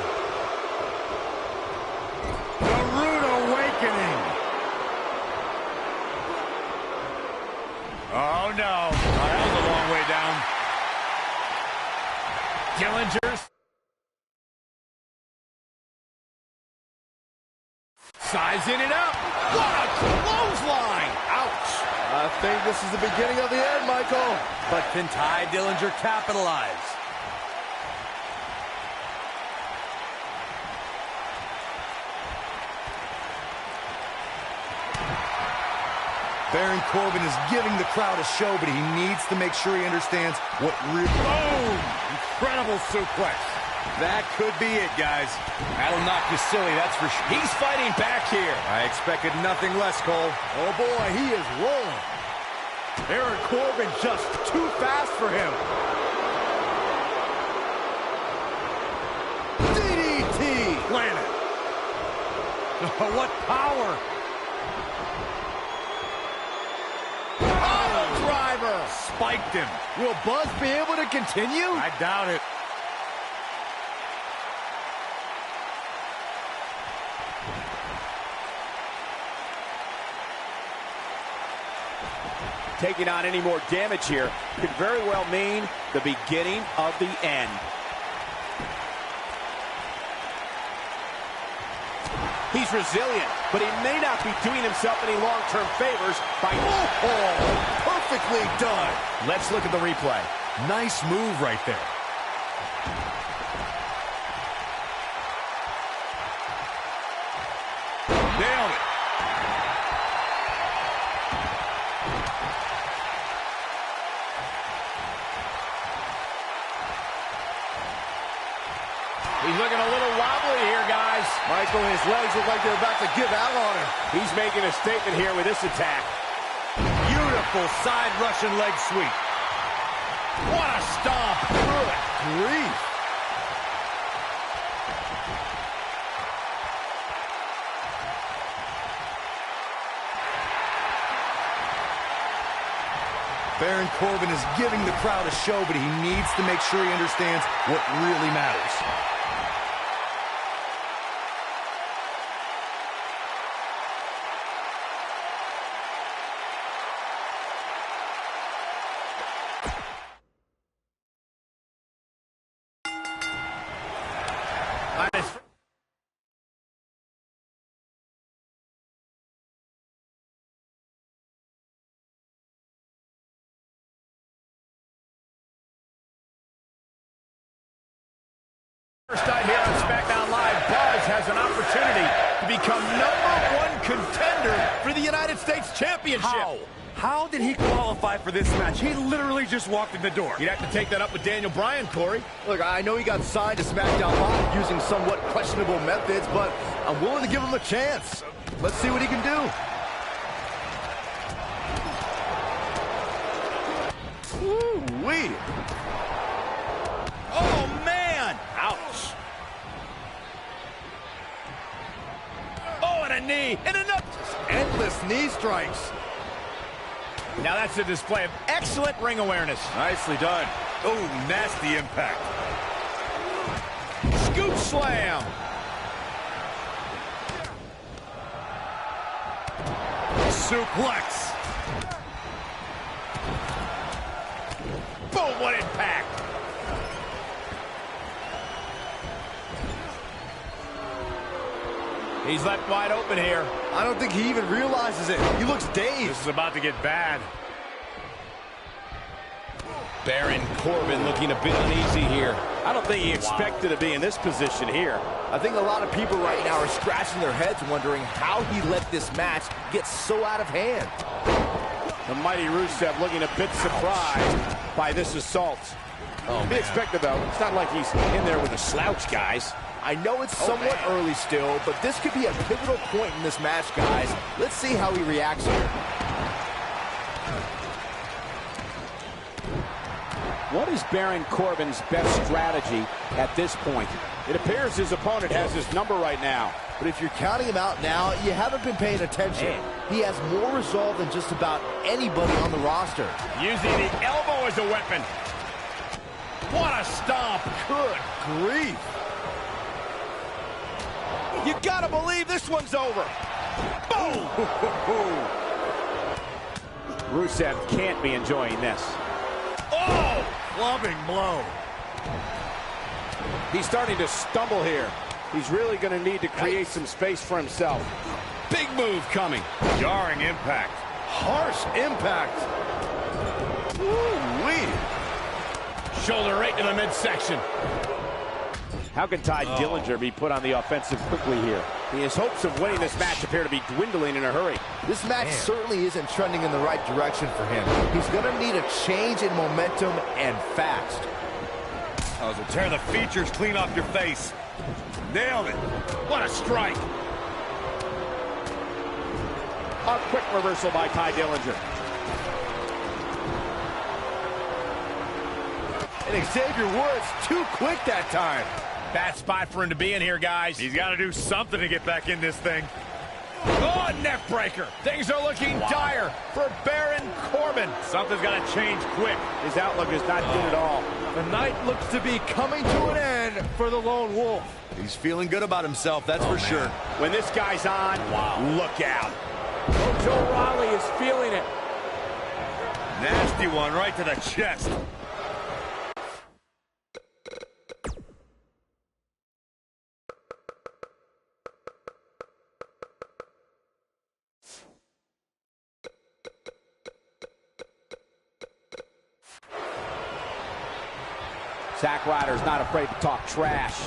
The Rude Awakening. Oh, no. Oh, that was a long way down. Dillinger's. Sizing it up. What a clothesline. Ouch. I think this is the beginning of the end, Michael. But can Ty Dillinger capitalize? Baron Corbin is giving the crowd a show, but he needs to make sure he understands what really... Boom! Incredible suplex. That could be it, guys. That'll knock you silly, that's for sure. He's fighting back here. I expected nothing less, Cole. Oh, boy, he is rolling. Baron Corbin just too fast for him. DDT! Planet. Oh, what power! Auto driver! Spiked him. Will Buzz be able to continue? I doubt it. Taking on any more damage here could very well mean the beginning of the end. He's resilient, but he may not be doing himself any long-term favors by... Oh, perfectly done. Let's look at the replay. Nice move right there. Nailed it. He's looking a little wobbly here, guys. Michael, his legs look like they're about to give out on him. He's making a statement here with this attack. Beautiful side Russian leg sweep. What a stomp. Good grief. Baron Corbin is giving the crowd a show, but he needs to make sure he understands what really matters. First night here on SmackDown Live, Buzz has an opportunity to become #1 contender for the United States Championship. How did he qualify for this match? He literally just walked in the door. You'd have to take that up with Daniel Bryan, Corey. Look, I know he got signed to SmackDown Live using somewhat questionable methods, but I'm willing to give him a chance. Let's see what he can do. Woo-wee. Oh, man! Ouch. Oh, and a knee, and another. Endless knee strikes. Now that's a display of excellent ring awareness. Nicely done. Oh, nasty impact. Scoop slam. Suplex. Boom, what impact. He's left wide open here. I don't think he even realizes it. He looks dazed. This is about to get bad. Baron Corbin looking a bit uneasy here. I don't think he expected to be in this position here. I think a lot of people right now are scratching their heads wondering how he let this match get so out of hand. The mighty Rusev looking a bit surprised by this assault. Oh, be expected, though. It's not like he's in there with a slouch, guys. I know it's somewhat early still, but this could be a pivotal point in this match, guys. Let's see how he reacts here. What is Baron Corbin's best strategy at this point? It appears his opponent has his number right now. But if you're counting him out now, you haven't been paying attention. He has more resolve than just about anybody on the roster. Using the elbow as a weapon. What a stomp. Good grief. You gotta believe this one's over. Boom! Rusev can't be enjoying this. Oh! Clubbing blow. He's starting to stumble here. He's really going to need to create some space for himself. Big move coming. Jarring impact. Harsh impact. Woo-wee. Shoulder right to the midsection. How can Ty Dillinger be put on the offensive quickly here? His hopes of winning this match appear to be dwindling in a hurry. This match certainly isn't trending in the right direction for him. He's going to need a change in momentum and fast. Oh, so tear the features clean off your face. Nailed it. What a strike. A quick reversal by Ty Dillinger. And Xavier Woods too quick that time. Bad spot for him to be in here, guys. He's got to do something to get back in this thing. Oh, neck breaker. Things are looking dire for Baron Corbin. Something's got to change quick. His outlook is not good at all. The night looks to be coming to an end for the Lone Wolf. He's feeling good about himself, that's for sure. When this guy's on, look out. Mojo Rawley is feeling it. Nasty one right to the chest. Zack Ryder's not afraid to talk trash.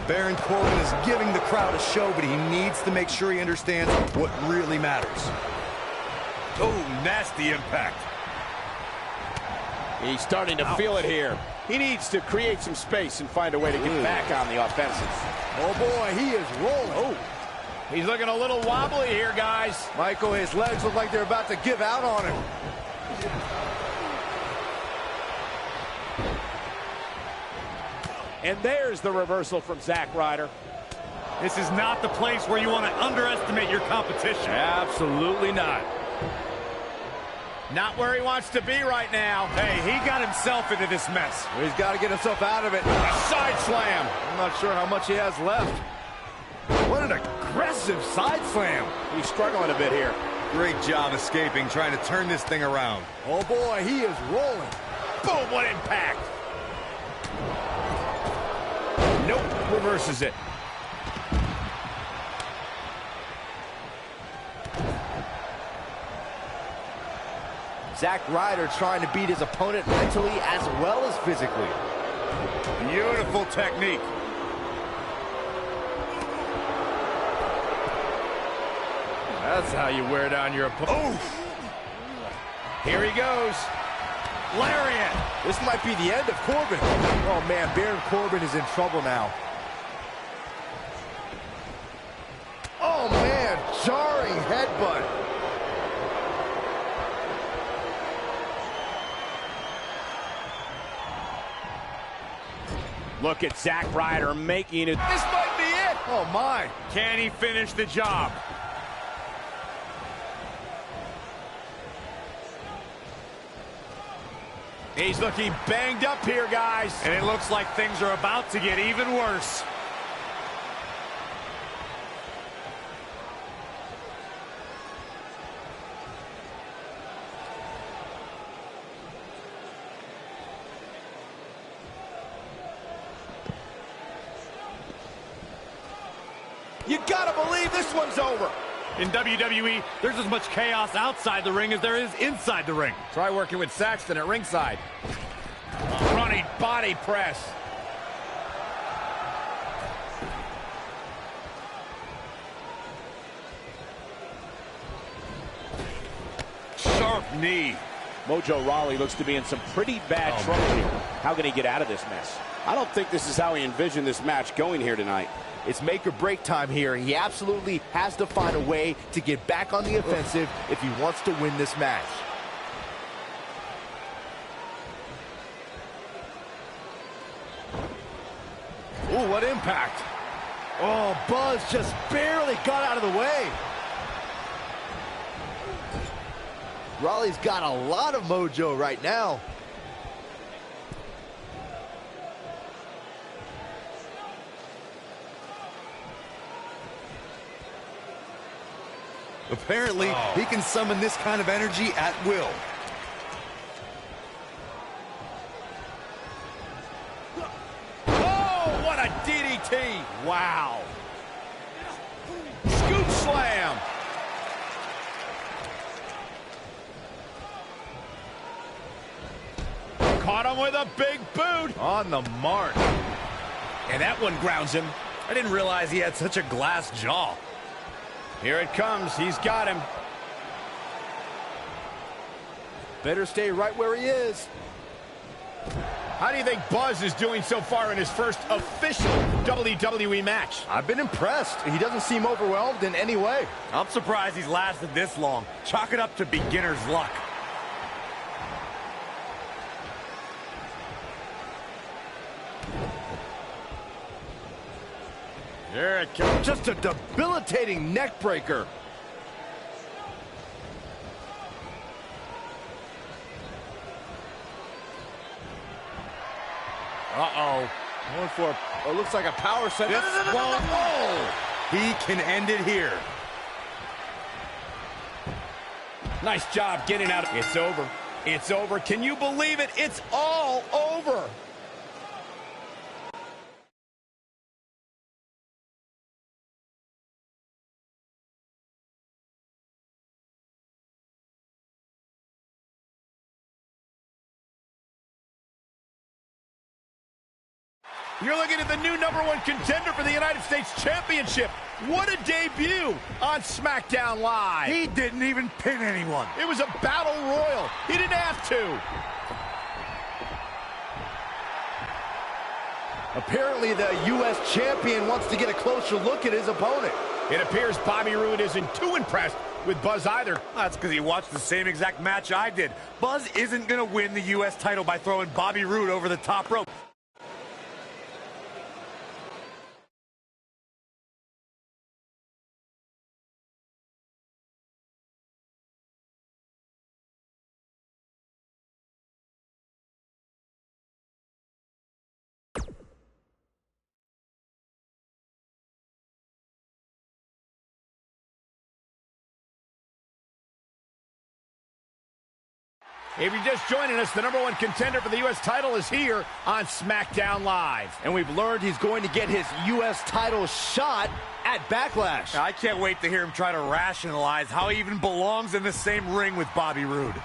Baron Corbin is giving the crowd a show, but he needs to make sure he understands what really matters. Oh, nasty impact. He's starting to feel it here. He needs to create some space and find a way to get back on the offensive. Oh, boy, he is rolling. Oh, he's looking a little wobbly here, guys. Michael, his legs look like they're about to give out on him. And there's the reversal from Zack Ryder. This is not the place where you want to underestimate your competition. Absolutely not. Not where he wants to be right now. Hey, he got himself into this mess. He's got to get himself out of it. A side slam. I'm not sure how much he has left. What an aggressive side slam. He's struggling a bit here. Great job escaping, trying to turn this thing around. Oh, boy, he is rolling. Boom, what impact. Nope, reverses it. Zack Ryder trying to beat his opponent mentally as well as physically. Beautiful technique. That's how you wear down your opponent. Oof. Here he goes. Lariat. This might be the end of Corbin. Oh, man, Baron Corbin is in trouble now. Oh, man, jarring headbutt. Look at Zack Ryder making it. This might be it. Oh, my. Can he finish the job? He's looking banged up here, guys. And it looks like things are about to get even worse. You gotta believe this one's over. In WWE, there's as much chaos outside the ring as there is inside the ring. Try working with Saxton at ringside. Running body press. Sharp knee. Mojo Rawley looks to be in some pretty bad trouble here. How can he get out of this mess? I don't think this is how he envisioned this match going here tonight. It's make or break time here. He absolutely has to find a way to get back on the offensive if he wants to win this match. Ooh, what impact. Oh, Buzz just barely got out of the way. Rawley's got a lot of mojo right now. Apparently, he can summon this kind of energy at will. Oh, what a DDT. Wow. Scoop slam. Caught him with a big boot. On the mark. And that one grounds him. I didn't realize he had such a glass jaw. Here it comes. He's got him. Better stay right where he is. How do you think Buzz is doing so far in his first official WWE match? I've been impressed. He doesn't seem overwhelmed in any way. I'm surprised he's lasted this long. Chalk it up to beginner's luck. There it comes. Just a debilitating neck breaker. Uh-oh. Going for it looks like a power set. He can end it here. Nice job getting out. It's over. It's over. Can you believe it? It's all over. You're looking at the new #1 contender for the United States Championship. What a debut on SmackDown Live. He didn't even pin anyone. It was a battle royal. He didn't have to. Apparently the U.S. champion wants to get a closer look at his opponent. It appears Bobby Roode isn't too impressed with Buzz either. That's because he watched the same exact match I did. Buzz isn't going to win the U.S. title by throwing Bobby Roode over the top rope. If you're just joining us, the #1 contender for the U.S. title is here on SmackDown Live. And we've learned he's going to get his U.S. title shot at Backlash. I can't wait to hear him try to rationalize how he even belongs in the same ring with Bobby Roode.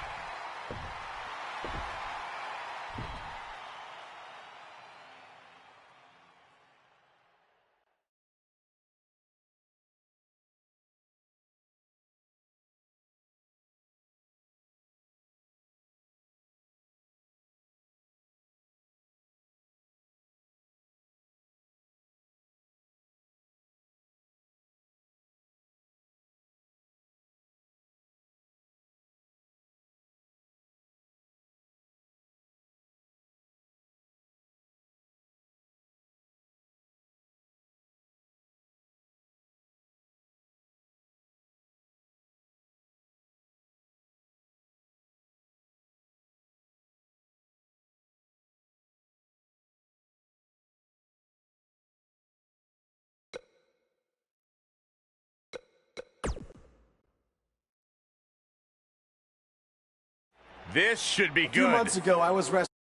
This should be good. A few months ago, I was wrestling.